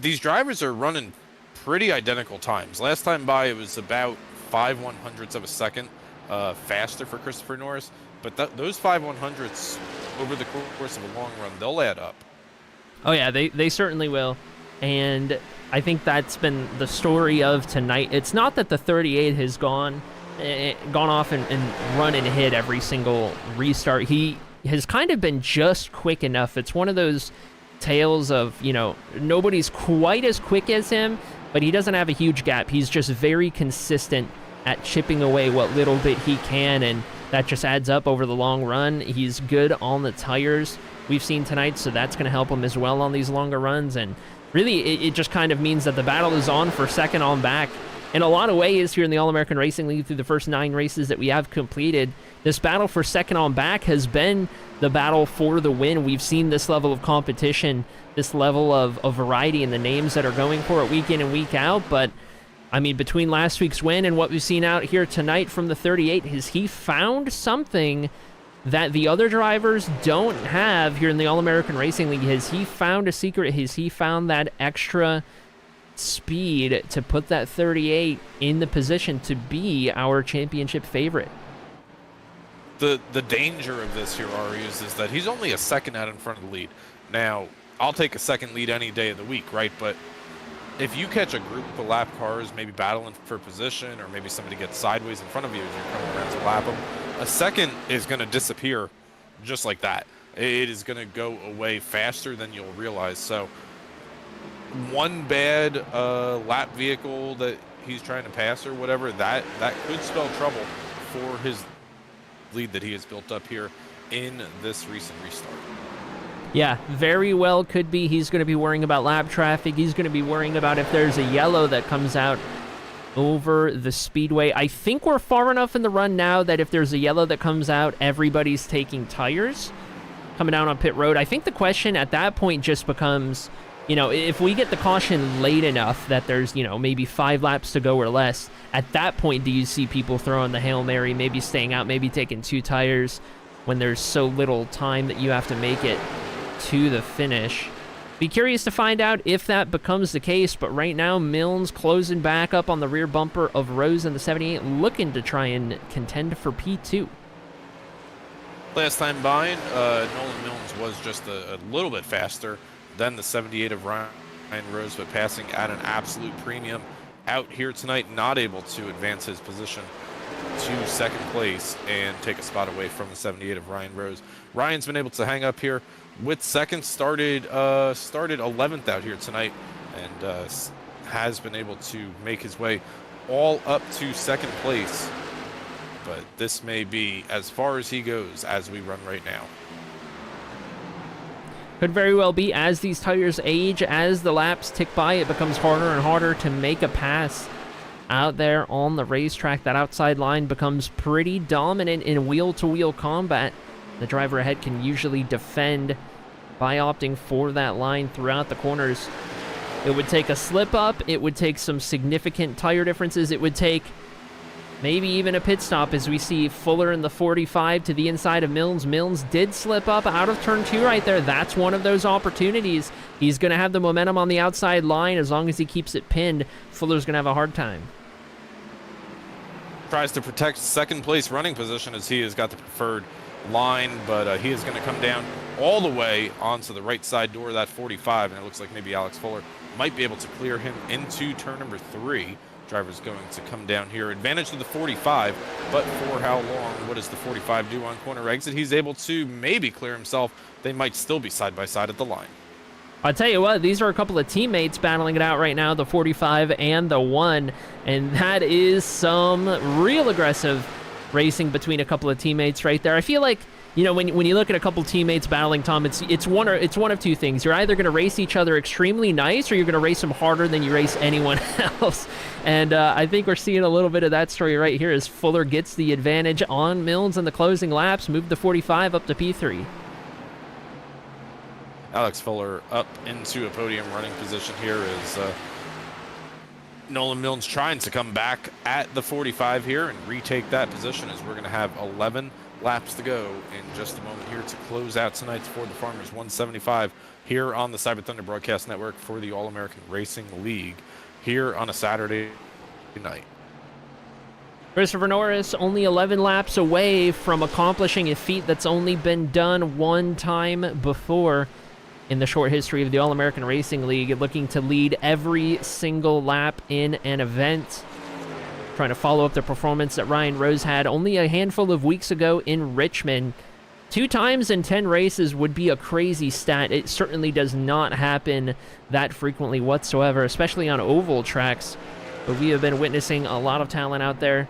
[SPEAKER 2] these drivers are running pretty identical times. Last time by, it was about 5/100ths of a second faster for Christopher Norris, but those 5/100ths over the course of a long run, they'll add up.
[SPEAKER 1] Oh yeah, they certainly will. And I think that's been the story of tonight. It's not that the 38 has gone off and run and hit every single restart. He has kind of been just quick enough. It's one of those tales of, you know, nobody's quite as quick as him, but he doesn't have a huge gap. He's just very consistent at chipping away what little bit he can, and that just adds up over the long run. He's good on the tires we've seen tonight, so that's going to help him as well on these longer runs. And really, it just kind of means that the battle is on for second on back in a lot of ways here in the All-American Racing League. Through the first 9 races that we have completed, this battle for second on back has been the battle for the win. We've seen this level of competition, this level of variety in the names that are going for it week in and week out. But I mean, between last week's win and what we've seen out here tonight from the 38, has he found something that the other drivers don't have here in the All-American Racing League? Has he found a secret? Has he found that extra speed to put that 38 in the position to be our championship favorite?
[SPEAKER 2] The danger of this here, Arie, is that he's only a second out in front of the lead. Now, I'll take a second lead any day of the week, right? But if you catch a group of lap cars maybe battling for position, or maybe somebody gets sideways in front of you as you're coming around to lap them, a second is going to disappear just like that. It is going to go away faster than you'll realize. So one bad lap vehicle that he's trying to pass or whatever, that could spell trouble for his lead that he has built up here in this recent restart.
[SPEAKER 1] Yeah, very well could be. He's going to be worrying about lap traffic. He's going to be worrying about if there's a yellow that comes out over the speedway. I think we're far enough in the run now that if there's a yellow that comes out, everybody's taking tires coming down on pit road. I think the question at that point just becomes, you know, if we get the caution late enough that there's, you know, maybe 5 laps to go or less, at that point do you see people throwing the Hail Mary, maybe staying out, maybe taking 2 tires when there's so little time that you have to make it to the finish? Be curious to find out if that becomes the case, but right now Milnes closing back up on the rear bumper of Rose in the 78, looking to try and contend for P2.
[SPEAKER 2] Last time by, Nolan Milnes was just a little bit faster than the 78 of Ryan Rose, but passing at an absolute premium out here tonight, not able to advance his position to second place and take a spot away from the 78 of Ryan Rose. Ryan's been able to hang up here with second, started 11th out here tonight, and has been able to make his way all up to second place. But this may be as far as he goes as we run right now.
[SPEAKER 1] Could very well be. As these tires age, as the laps tick by, it becomes harder and harder to make a pass out there on the racetrack. That outside line becomes pretty dominant in wheel-to-wheel combat. The driver ahead can usually defend by opting for that line throughout the corners. It would take a slip-up. It would take some significant tire differences. It would take maybe even a pit stop, as we see Fuller in the 45 to the inside of Milnes. Milnes did slip up out of turn 2 right there. That's one of those opportunities. He's going to have the momentum on the outside line. As long as he keeps it pinned, Fuller's going to have a hard time.
[SPEAKER 2] Tries to protect second place running position as he has got the preferred line, but he is going to come down all the way onto the right side door of that 45, and it looks like maybe Alex Fuller might be able to clear him into turn number 3. Driver's going to come down here. Advantage to the 45, but for how long? What does the 45 do on corner exit? He's able to maybe clear himself. They might still be side by side at the line.
[SPEAKER 1] I'll tell you what, these are a couple of teammates battling it out right now, the 45 and the 1, and that is some real aggressive racing between a couple of teammates right there. I feel like, you know, when you look at a couple teammates battling, Tom, it's one of two things. You're either going to race each other extremely nice, or you're going to race them harder than you race anyone else. And I think we're seeing a little bit of that story right here as Fuller gets the advantage on Milnes in the closing laps, moved the 45 up to P3.
[SPEAKER 2] Alex Fuller up into a podium running position here as Nolan Milnes trying to come back at the 45 here and retake that position, as we're going to have 11 laps to go in just a moment here to close out tonight's Ford the Farmers 175 here on the Cyber Thunder Broadcast Network for the All-American Racing League here on a Saturday night.
[SPEAKER 1] Christopher Norris only 11 laps away from accomplishing a feat that's only been done one time before in the short history of the All-American Racing League, looking to lead every single lap in an event. Trying to follow up the performance that Ryan Rose had only a handful of weeks ago in Richmond. 2 times in 10 races would be a crazy stat. It certainly does not happen that frequently whatsoever, especially on oval tracks. But we have been witnessing a lot of talent out there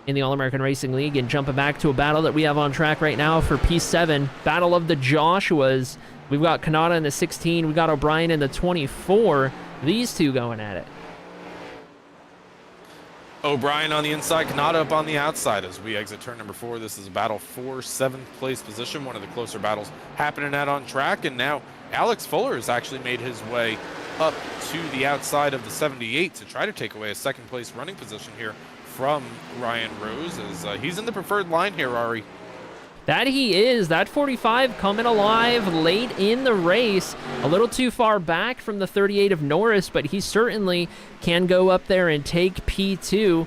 [SPEAKER 1] in the All-American Racing League. And jumping back to a battle that we have on track right now for P7, Battle of the Joshuas. We've got Kanata in the 16, we got O'Brien in the 24. These two going at it.
[SPEAKER 2] O'Brien on the inside, Kanata up on the outside as we exit turn number 4. This is a battle for 7th place position, one of the closer battles happening out on track. And now Alex Fuller has actually made his way up to the outside of the 78 to try to take away a 2nd place running position here from Ryan Rose, as he's in the preferred line here, Arie.
[SPEAKER 1] That he is. That 45 coming alive late in the race. A little too far back from the 38 of Norris, but he certainly can go up there and take P2.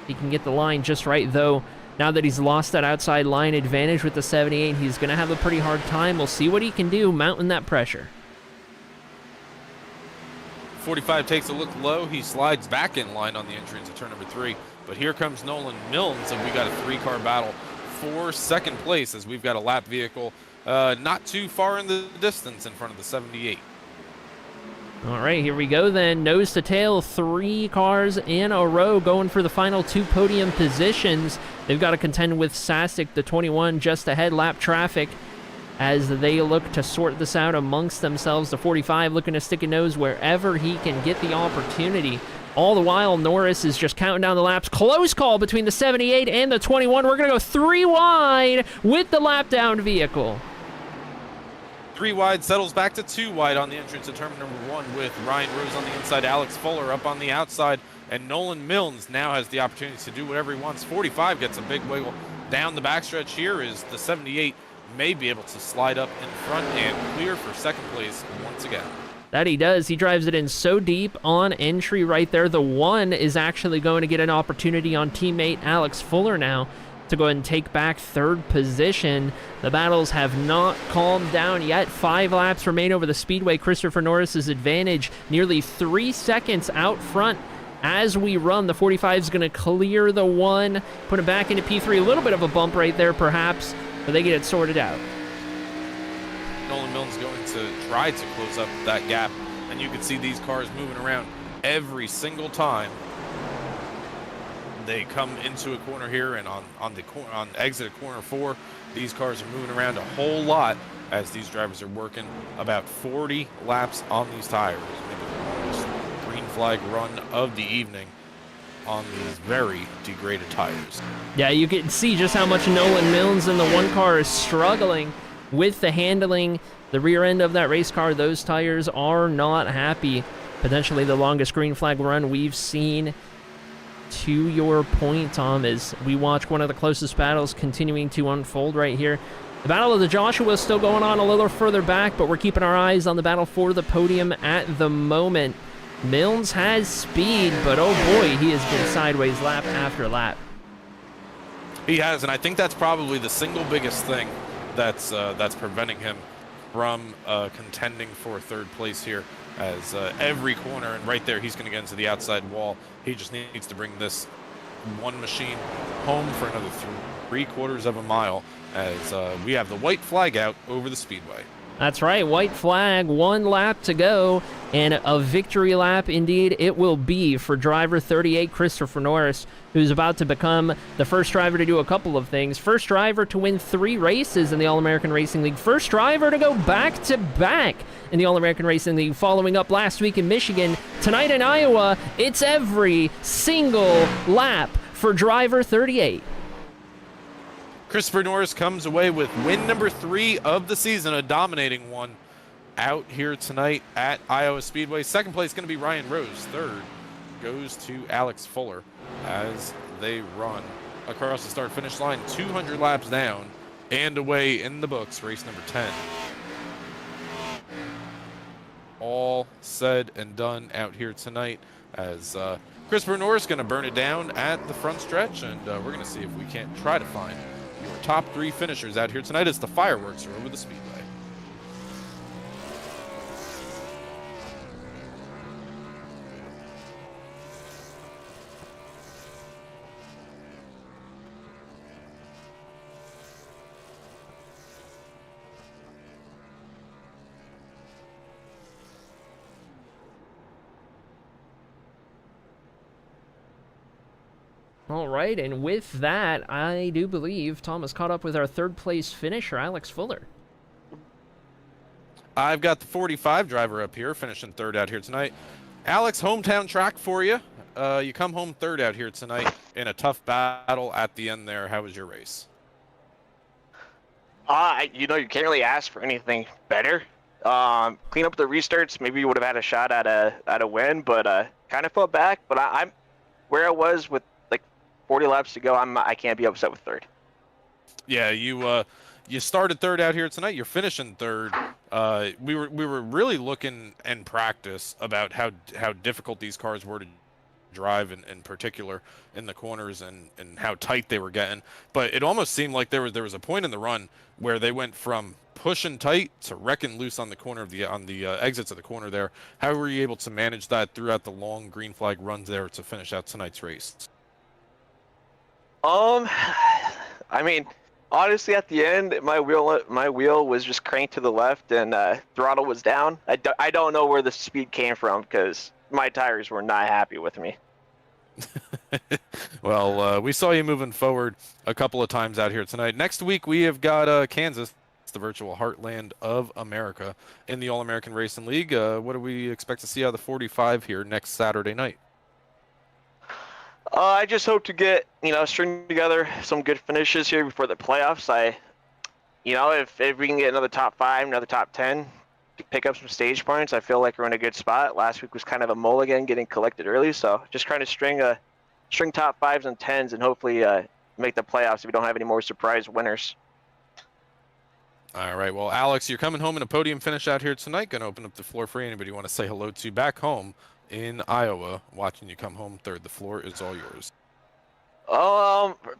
[SPEAKER 1] He can get the line just right, though. Now that he's lost that outside line advantage with the 78, he's going to have a pretty hard time. We'll see what he can do mounting that pressure.
[SPEAKER 2] 45 takes a look low. He slides back in line on the entry into turn number 3. But here comes Nolan Milnes, and we got a 3-car battle for 2nd place, as we've got a lap vehicle not too far in the distance in front of the 78.
[SPEAKER 1] All right, here we go then. Nose to tail, 3 cars in a row going for the final 2 podium positions. They've got to contend with Sasic, the 21, just ahead. Lap traffic as they look to sort this out amongst themselves. The 45 looking to stick a nose wherever he can get the opportunity. All the while, Norris is just counting down the laps. Close call between the 78 and the 21. We're going to go 3 wide with the lap down vehicle.
[SPEAKER 2] 3 wide settles back to 2 wide on the entrance to turn number 1 with Ryan Rose on the inside, Alex Fuller up on the outside, and Nolan Milnes now has the opportunity to do whatever he wants. 45 gets a big wiggle down the backstretch here, as the 78 may be able to slide up in front and clear for 2nd place once again.
[SPEAKER 1] That he does. He drives it in so deep on entry right there. The 1 is actually going to get an opportunity on teammate Alex Fuller now to go ahead and take back 3rd position. The battles have not calmed down yet. 5 laps remain over the speedway. Christopher Norris's advantage nearly 3 seconds out front as we run. The 45 is going to clear the 1, put it back into P3. A little bit of a bump right there perhaps, but they get it sorted out.
[SPEAKER 2] Nolan Milnes going to try to close up that gap, and you can see these cars moving around every single time they come into a corner here, and on exit of corner 4, these cars are moving around a whole lot as these drivers are working about 40 laps on these tires. Maybe the longest green flag run of the evening on these very degraded tires.
[SPEAKER 1] Yeah, you can see just how much Nolan Milnes in the 1 car is struggling with the handling. The rear end of that race car, those tires are not happy. Potentially the longest green flag run we've seen. To your point, Tom, as we watch one of the closest battles continuing to unfold right here. The Battle of the Joshua is still going on a little further back, but we're keeping our eyes on the battle for the podium at the moment. Milnes has speed, but oh boy, he has been sideways lap after lap.
[SPEAKER 2] He has, and I think that's probably the single biggest thing that's preventing him from contending for 3rd place here, as every corner, and right there he's going to get into the outside wall. He just needs to bring this 1 machine home for another 3/4 of a mile, as we have the white flag out over the speedway.
[SPEAKER 1] That's right, white flag, 1 lap to go, and a victory lap indeed it will be for driver 38, Christopher Norris, who's about to become the first driver to do a couple of things. First driver to win 3 races in the All-American Racing League. First driver to go back-to-back in the All-American Racing League, following up last week in Michigan. Tonight in Iowa, it's every single lap for driver 38.
[SPEAKER 2] Christopher Norris comes away with win number 3 of the season, a dominating one out here tonight at Iowa Speedway. 2nd place going to be Ryan Rose. 3rd goes to Alex Fuller as they run across the start-finish line, 200 laps down and away in the books, race number 10. All said and done out here tonight as Christopher Norris going to burn it down at the front stretch, and we're going to see if we can't try to find your top 3 finishers out here tonight as the fireworks are over the speedway.
[SPEAKER 1] All right, and with that, I do believe Thomas caught up with our third place finisher, Alex Fuller.
[SPEAKER 2] I've got the 45 driver up here, finishing third out here tonight. Alex, hometown track for you. You come home third out here tonight in a tough battle at the end there. How was your race?
[SPEAKER 3] You can't really ask for anything better. Clean up the restarts, maybe you would have had a shot at a win, but kind of fell back. But I'm where I was with like 40 laps to go. I can't be upset with third.
[SPEAKER 2] Yeah, you started third out here tonight. You're finishing third. We were really looking in practice about how difficult these cars were to drive, in particular in the corners, and how tight they were getting. But it almost seemed like there was a point in the run where they went from pushing tight to wrecking loose on the exits of the corner there. How were you able to manage that throughout the long green flag runs there to finish out tonight's race?
[SPEAKER 3] I mean, honestly, at the end, my wheel was just cranked to the left and throttle was down. I don't know where the speed came from because my tires were not happy with me.
[SPEAKER 2] Well, we saw you moving forward a couple of times out here tonight. Next week, we have got Kansas, the virtual heartland of America, in the All-American Racing League. What do we expect to see out of the 45 here next Saturday night?
[SPEAKER 3] I just hope to get, string together some good finishes here before the playoffs. If we can get another top 5, another top 10, to pick up some stage points, I feel like we're in a good spot. Last week was kind of a mulligan getting collected early, so just trying to string top 5s and 10s and hopefully make the playoffs if we don't have any more surprise winners.
[SPEAKER 2] All right, well, Alex, you're coming home in a podium finish out here tonight. Going to open up the floor for anybody you want to say hello to back home in Iowa, watching you come home third. The floor is all yours.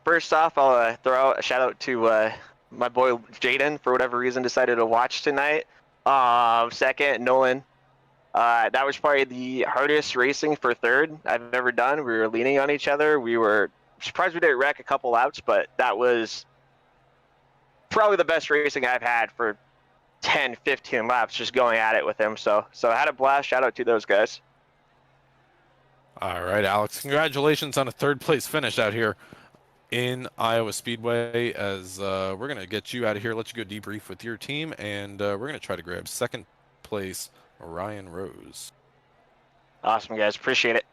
[SPEAKER 3] First off, I'll throw out a shout out to my boy Jaden, for whatever reason decided to watch tonight. Second, Nolan. That was probably the hardest racing for third I've ever done. We were leaning on each other. We were surprised we didn't wreck a couple laps, but that was probably the best racing I've had for 10, 15 laps, just going at it with him. So I had a blast. Shout out to those guys.
[SPEAKER 2] All right, Alex, congratulations on a third place finish out here in Iowa Speedway, as we're going to get you out of here, let you go debrief with your team, and we're going to try to grab second place Ryan Rose.
[SPEAKER 3] Awesome, guys. Appreciate it.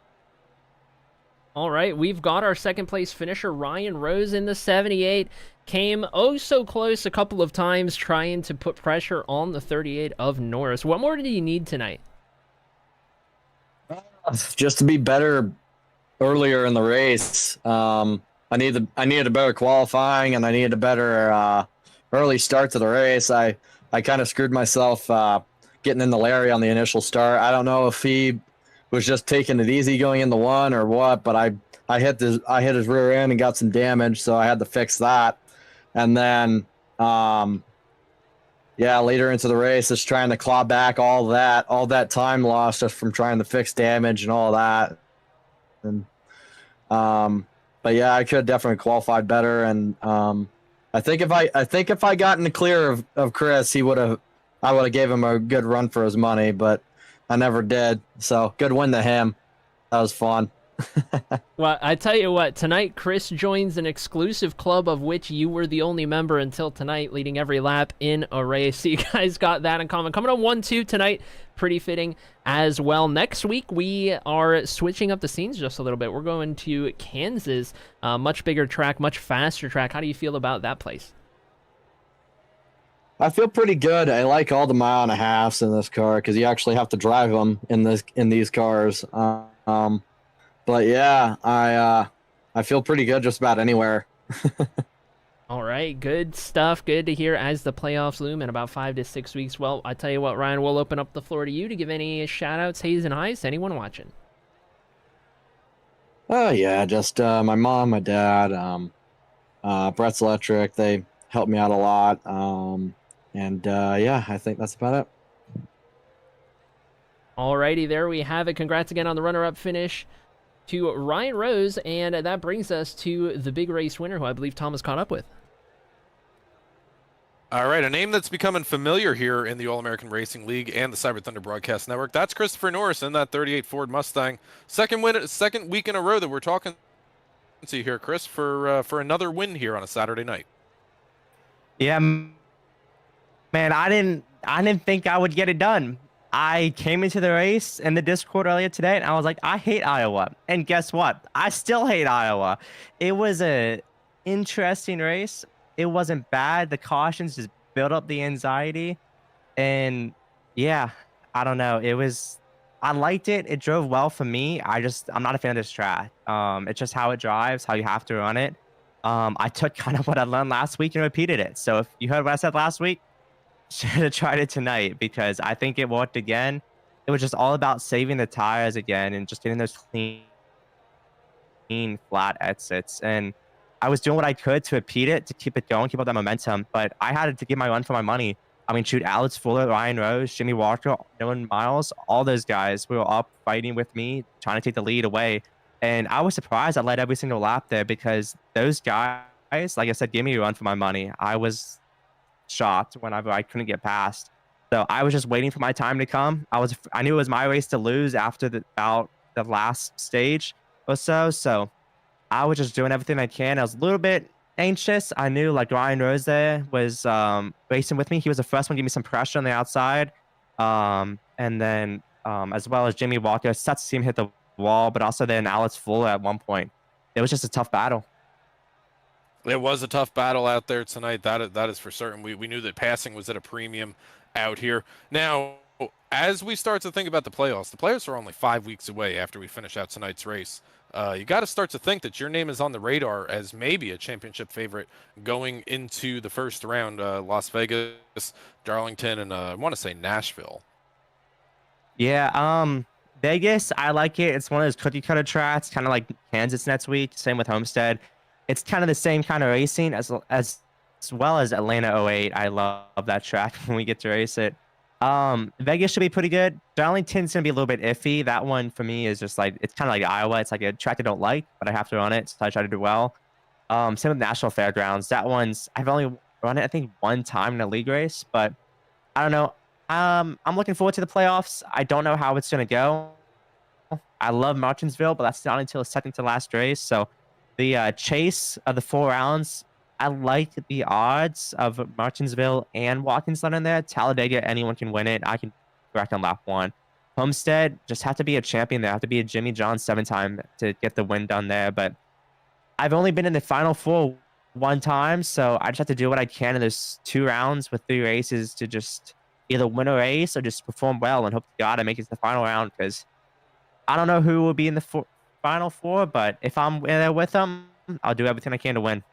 [SPEAKER 1] All right, we've got our second place finisher, Ryan Rose, in the 78. Came oh so close a couple of times trying to put pressure on the 38 of Norris. What more did he need tonight?
[SPEAKER 4] Just to be better earlier in the race. I needed a better qualifying, and I needed a better early start to the race. I kind of screwed myself getting in the Larry on the initial start. I don't know if he was just taking it easy going into one or what, but I hit his rear end and got some damage, so I had to fix that. And then later into the race, just trying to claw back all that time lost just from trying to fix damage and all that. And but yeah, I could have definitely qualified better. And I think if I got in the clear of Chris, I would have gave him a good run for his money, but I never did. So good win to him. That was fun.
[SPEAKER 1] Well, I tell you what, tonight Chris joins an exclusive club of which you were the only member until tonight, leading every lap in a race. So you guys got that in common. Coming on 1-2 tonight, pretty fitting as well. Next week, we are switching up the scenes just a little bit. We're going to Kansas, much bigger track, much faster track. How do you feel about that place?
[SPEAKER 4] I feel pretty good. I like all the 1.5 miles in this car because you actually have to drive them in these cars. But yeah, I feel pretty good just about anywhere.
[SPEAKER 1] All right, good stuff. Good to hear as the playoffs loom in about 5 to 6 weeks. Well, I tell you what, Ryan, we'll open up the floor to you to give any shout outs, hays and highs to anyone watching.
[SPEAKER 4] Oh yeah, just my mom, my dad, Brett's Electric. They helped me out a lot. And yeah, I think that's about it.
[SPEAKER 1] Alrighty, there we have it. Congrats again on the runner-up finish to Ryan Rose, and that brings us to the big race winner, who I believe Tom has caught up with.
[SPEAKER 2] All right, a name that's becoming familiar here in the All-American Racing League and the Cyber Thunder Broadcast Network. That's Christopher Norris in that 38 Ford Mustang. Second week in a row that we're talking to you here, Chris, for another win here on a Saturday night.
[SPEAKER 5] Yeah, man, I didn't think I would get it done. I came into the race in the Discord earlier today, and I was like, I hate Iowa. And guess what? I still hate Iowa. It was a interesting race. It wasn't bad. The cautions just built up the anxiety. And yeah, I don't know. I liked it. It drove well for me. I'm not a fan of this track. It's just how it drives, how you have to run it. I took kind of what I learned last week and repeated it. So if you heard what I said last week, should have tried it tonight, because I think it worked again. It was just all about saving the tires again and just getting those clean flat exits. And I was doing what I could to repeat it, to keep it going, keep up that momentum. But I had to give my run for my money. I mean, shoot, Alex Fuller, Ryan Rose, Jimmy Walker, Dylan Miles, all those guys were up fighting with me, trying to take the lead away. And I was surprised I led every single lap there, because those guys, like I said, gave me a run for my money. I was shocked whenever I couldn't get past. So I was just waiting for my time to come. I knew it was my race to lose after about the last stage or so. So I was just doing everything I can. I was a little bit anxious. I knew like Ryan Rose there was racing with me. He was the first one to give me some pressure on the outside. And then as well as Jimmy Walker, set to see him hit the wall, but also then Alex Fuller at one point. It was just a tough battle.
[SPEAKER 2] It was a tough battle out there tonight. That is for certain. We knew that passing was at a premium out here. Now, as we start to think about the playoffs are only 5 weeks away after we finish out tonight's race. You got to start to think that your name is on the radar as maybe a championship favorite going into the first round. Las Vegas, Darlington, and I want to say Nashville.
[SPEAKER 5] Yeah, Vegas, I like it. It's one of those cookie cutter tracks, kind of like Kansas next week. Same with Homestead. It's kind of the same kind of racing as well as Atlanta 08. I love that track when we get to race it. Vegas should be pretty good. Darlington's gonna be a little bit iffy. That one for me is just like, it's kind of like Iowa. It's like a track I don't like, but I have to run it, so I try to do well. Same with National Fairgrounds. That one's, I've only run it I think one time in a league race, but I don't know. I'm looking forward to the playoffs. I don't know how it's gonna go. I love Martinsville, but that's not until the second to last race. So the chase of the 4 rounds, I like the odds of Martinsville and Watkins Glen in there. Talladega, anyone can win it. I can correct on lap 1. Homestead, just have to be a champion there. Have to be a Jimmy John 7-time to get the win done there. But I've only been in the Final Four one time, so I just have to do what I can in those 2 rounds with 3 races to just either win a race or just perform well and hope to God I make it to the final round, because I don't know who will be in the Final Four, but if I'm there with them, I'll do everything I can to win.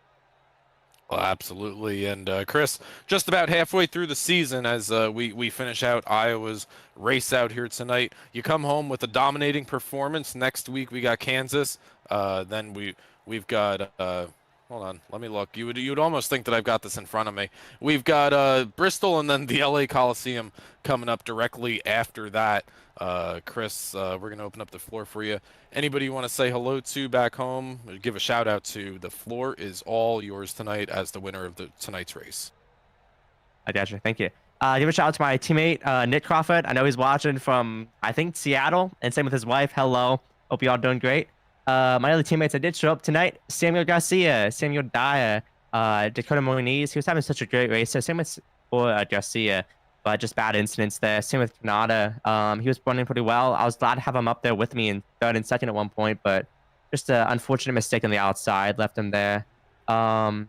[SPEAKER 2] Well, absolutely. And Chris, just about halfway through the season as we finish out Iowa's race out here tonight, you come home with a dominating performance. Next week we got Kansas. Then we've got hold on, let me look. You would almost think that I've got this in front of me. We've got Bristol and then the LA Coliseum coming up directly after that. Chris, we're going to open up the floor for you. Anybody you want to say hello to back home, or give a shout out to, the floor is all yours tonight as the winner of tonight's race.
[SPEAKER 5] I got you. Thank you. Give a shout out to my teammate, Nick Crawford. I know he's watching from, I think, Seattle, and same with his wife. Hello. Hope you all doing great. My other teammates that did show up tonight, Samuel Garcia, Samuel Dyer, Dakota Moniz. He was having such a great race. So same with Garcia, but just bad incidents there. Same with Canada. He was running pretty well. I was glad to have him up there with me in 3rd and 2nd at one point, but just an unfortunate mistake on the outside left him there. I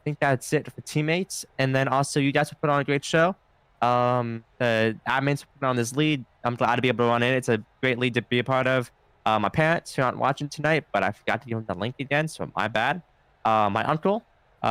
[SPEAKER 5] think that's it for teammates. And then also, you guys put on a great show. The admins put on this lead. I'm glad to be able to run it. It's a great lead to be a part of. My parents who aren't watching tonight, but I forgot to give them the link again, so my bad. My uncle,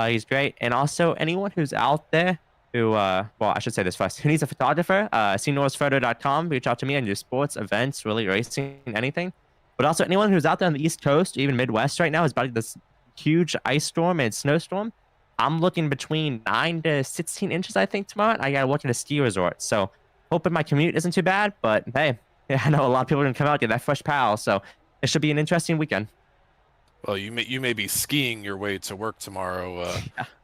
[SPEAKER 5] he's great. And also anyone who's out there who, well, I should say this first, who needs a photographer, cnorrisphoto.com, reach out to me on your sports, events, really racing, anything. But also anyone who's out there on the East Coast, even Midwest right now, is about this huge ice storm and snowstorm. I'm looking between 9 to 16 inches, I think, tomorrow. I got to work at a ski resort. So hoping my commute isn't too bad. But hey, I know a lot of people are going to come out, get that fresh pal. So it should be an interesting weekend.
[SPEAKER 2] Well, you may be skiing your way to work tomorrow,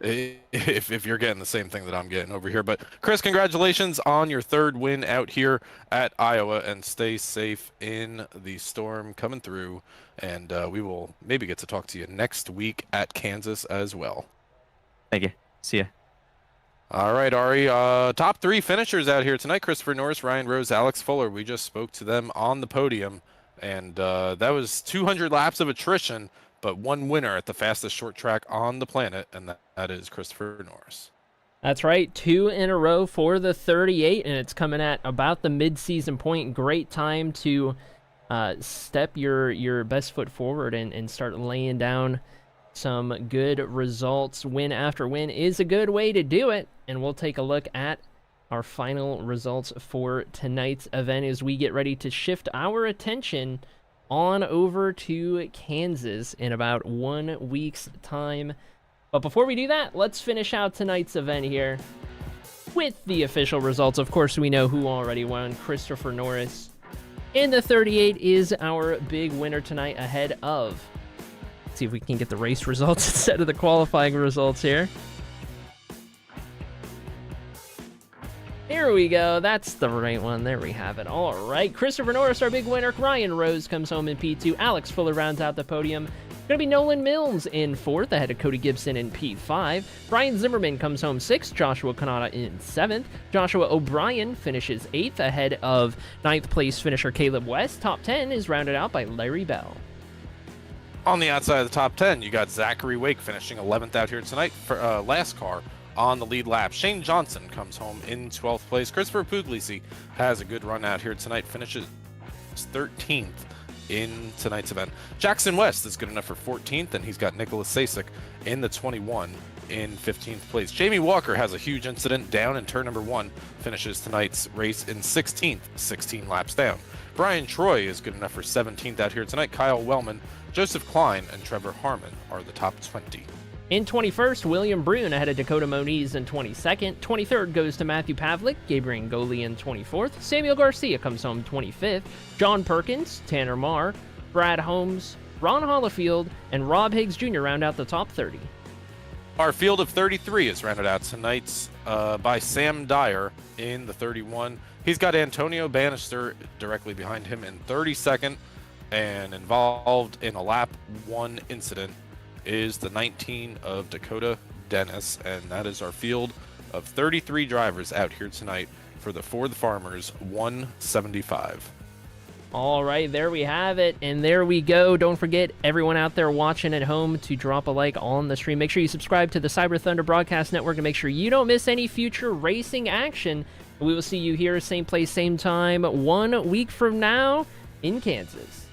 [SPEAKER 2] if you're getting the same thing that I'm getting over here. But Chris, congratulations on your 3rd win out here at Iowa, and stay safe in the storm coming through. And we will maybe get to talk to you next week at Kansas as well.
[SPEAKER 5] Thank you. See ya.
[SPEAKER 2] All right, Arie. Top 3 finishers out here tonight: Christopher Norris, Ryan Rose, Alex Fuller. We just spoke to them on the podium, and that was 200 laps of attrition. But one winner at the fastest short track on the planet, and that is Christopher Norris.
[SPEAKER 1] That's right, 2 in a row for the 38, and it's coming at about the mid-season point. Great time to step your best foot forward and start laying down some good results. Win after win is a good way to do it, and we'll take a look at our final results for tonight's event as we get ready to shift our attention on over to Kansas in about 1 week's time. But before we do that, let's finish out tonight's event here with the official results. Of course, we know who already won. Christopher Norris in the 38 is our big winner tonight, ahead of... Let's see if we can get the race results instead of the qualifying results here. Here we go. That's the right one. There we have it. All right. Christopher Norris, our big winner. Ryan Rose comes home in P2. Alex Fuller rounds out the podium. Going to be Nolan Mills in 4th, ahead of Cody Gibson in P5. Brian Zimmerman comes home 6th. Joshua Kanata in 7th. Joshua O'Brien finishes 8th, ahead of 9th place finisher Caleb West. Top 10 is rounded out by Larry Bell.
[SPEAKER 2] On the outside of the top 10, you got Zachary Wake finishing 11th out here tonight for last car on the lead lap. Shane Johnson comes home in 12th place. Christopher Puglisi has a good run out here tonight, finishes 13th in tonight's event. Jackson West is good enough for 14th, and he's got Nicholas Sasek in the 21 in 15th place. Jamie Walker has a huge incident down in turn number 1, finishes tonight's race in 16th, 16 laps down. Brian Troy is good enough for 17th out here tonight. Kyle Wellman, Joseph Klein, and Trevor Harmon are the top 20.
[SPEAKER 1] In 21st, William Brune ahead of Dakota Moniz in 22nd. 23rd goes to Matthew Pavlik, Gabriel Goli in 24th. Samuel Garcia comes home 25th. John Perkins, Tanner Marr, Brad Holmes, Ron Hollifield, and Rob Higgs Jr. round out the top 30.
[SPEAKER 2] Our field of 33 is rounded out tonight by Sam Dyer in the 31. He's got Antonio Bannister directly behind him in 32nd, and involved in a lap 1 incident is the 19 of Dakota Dennis, and that is our field of 33 drivers out here tonight for the For the Farmers 175.
[SPEAKER 1] All right, there we have it, and there we go. Don't forget, everyone out there watching at home, to drop a like on the stream. Make sure you subscribe to the Cyber Thunder Broadcast Network to make sure you don't miss any future racing action. We will see you here, same place, same time, 1 week from now in Kansas.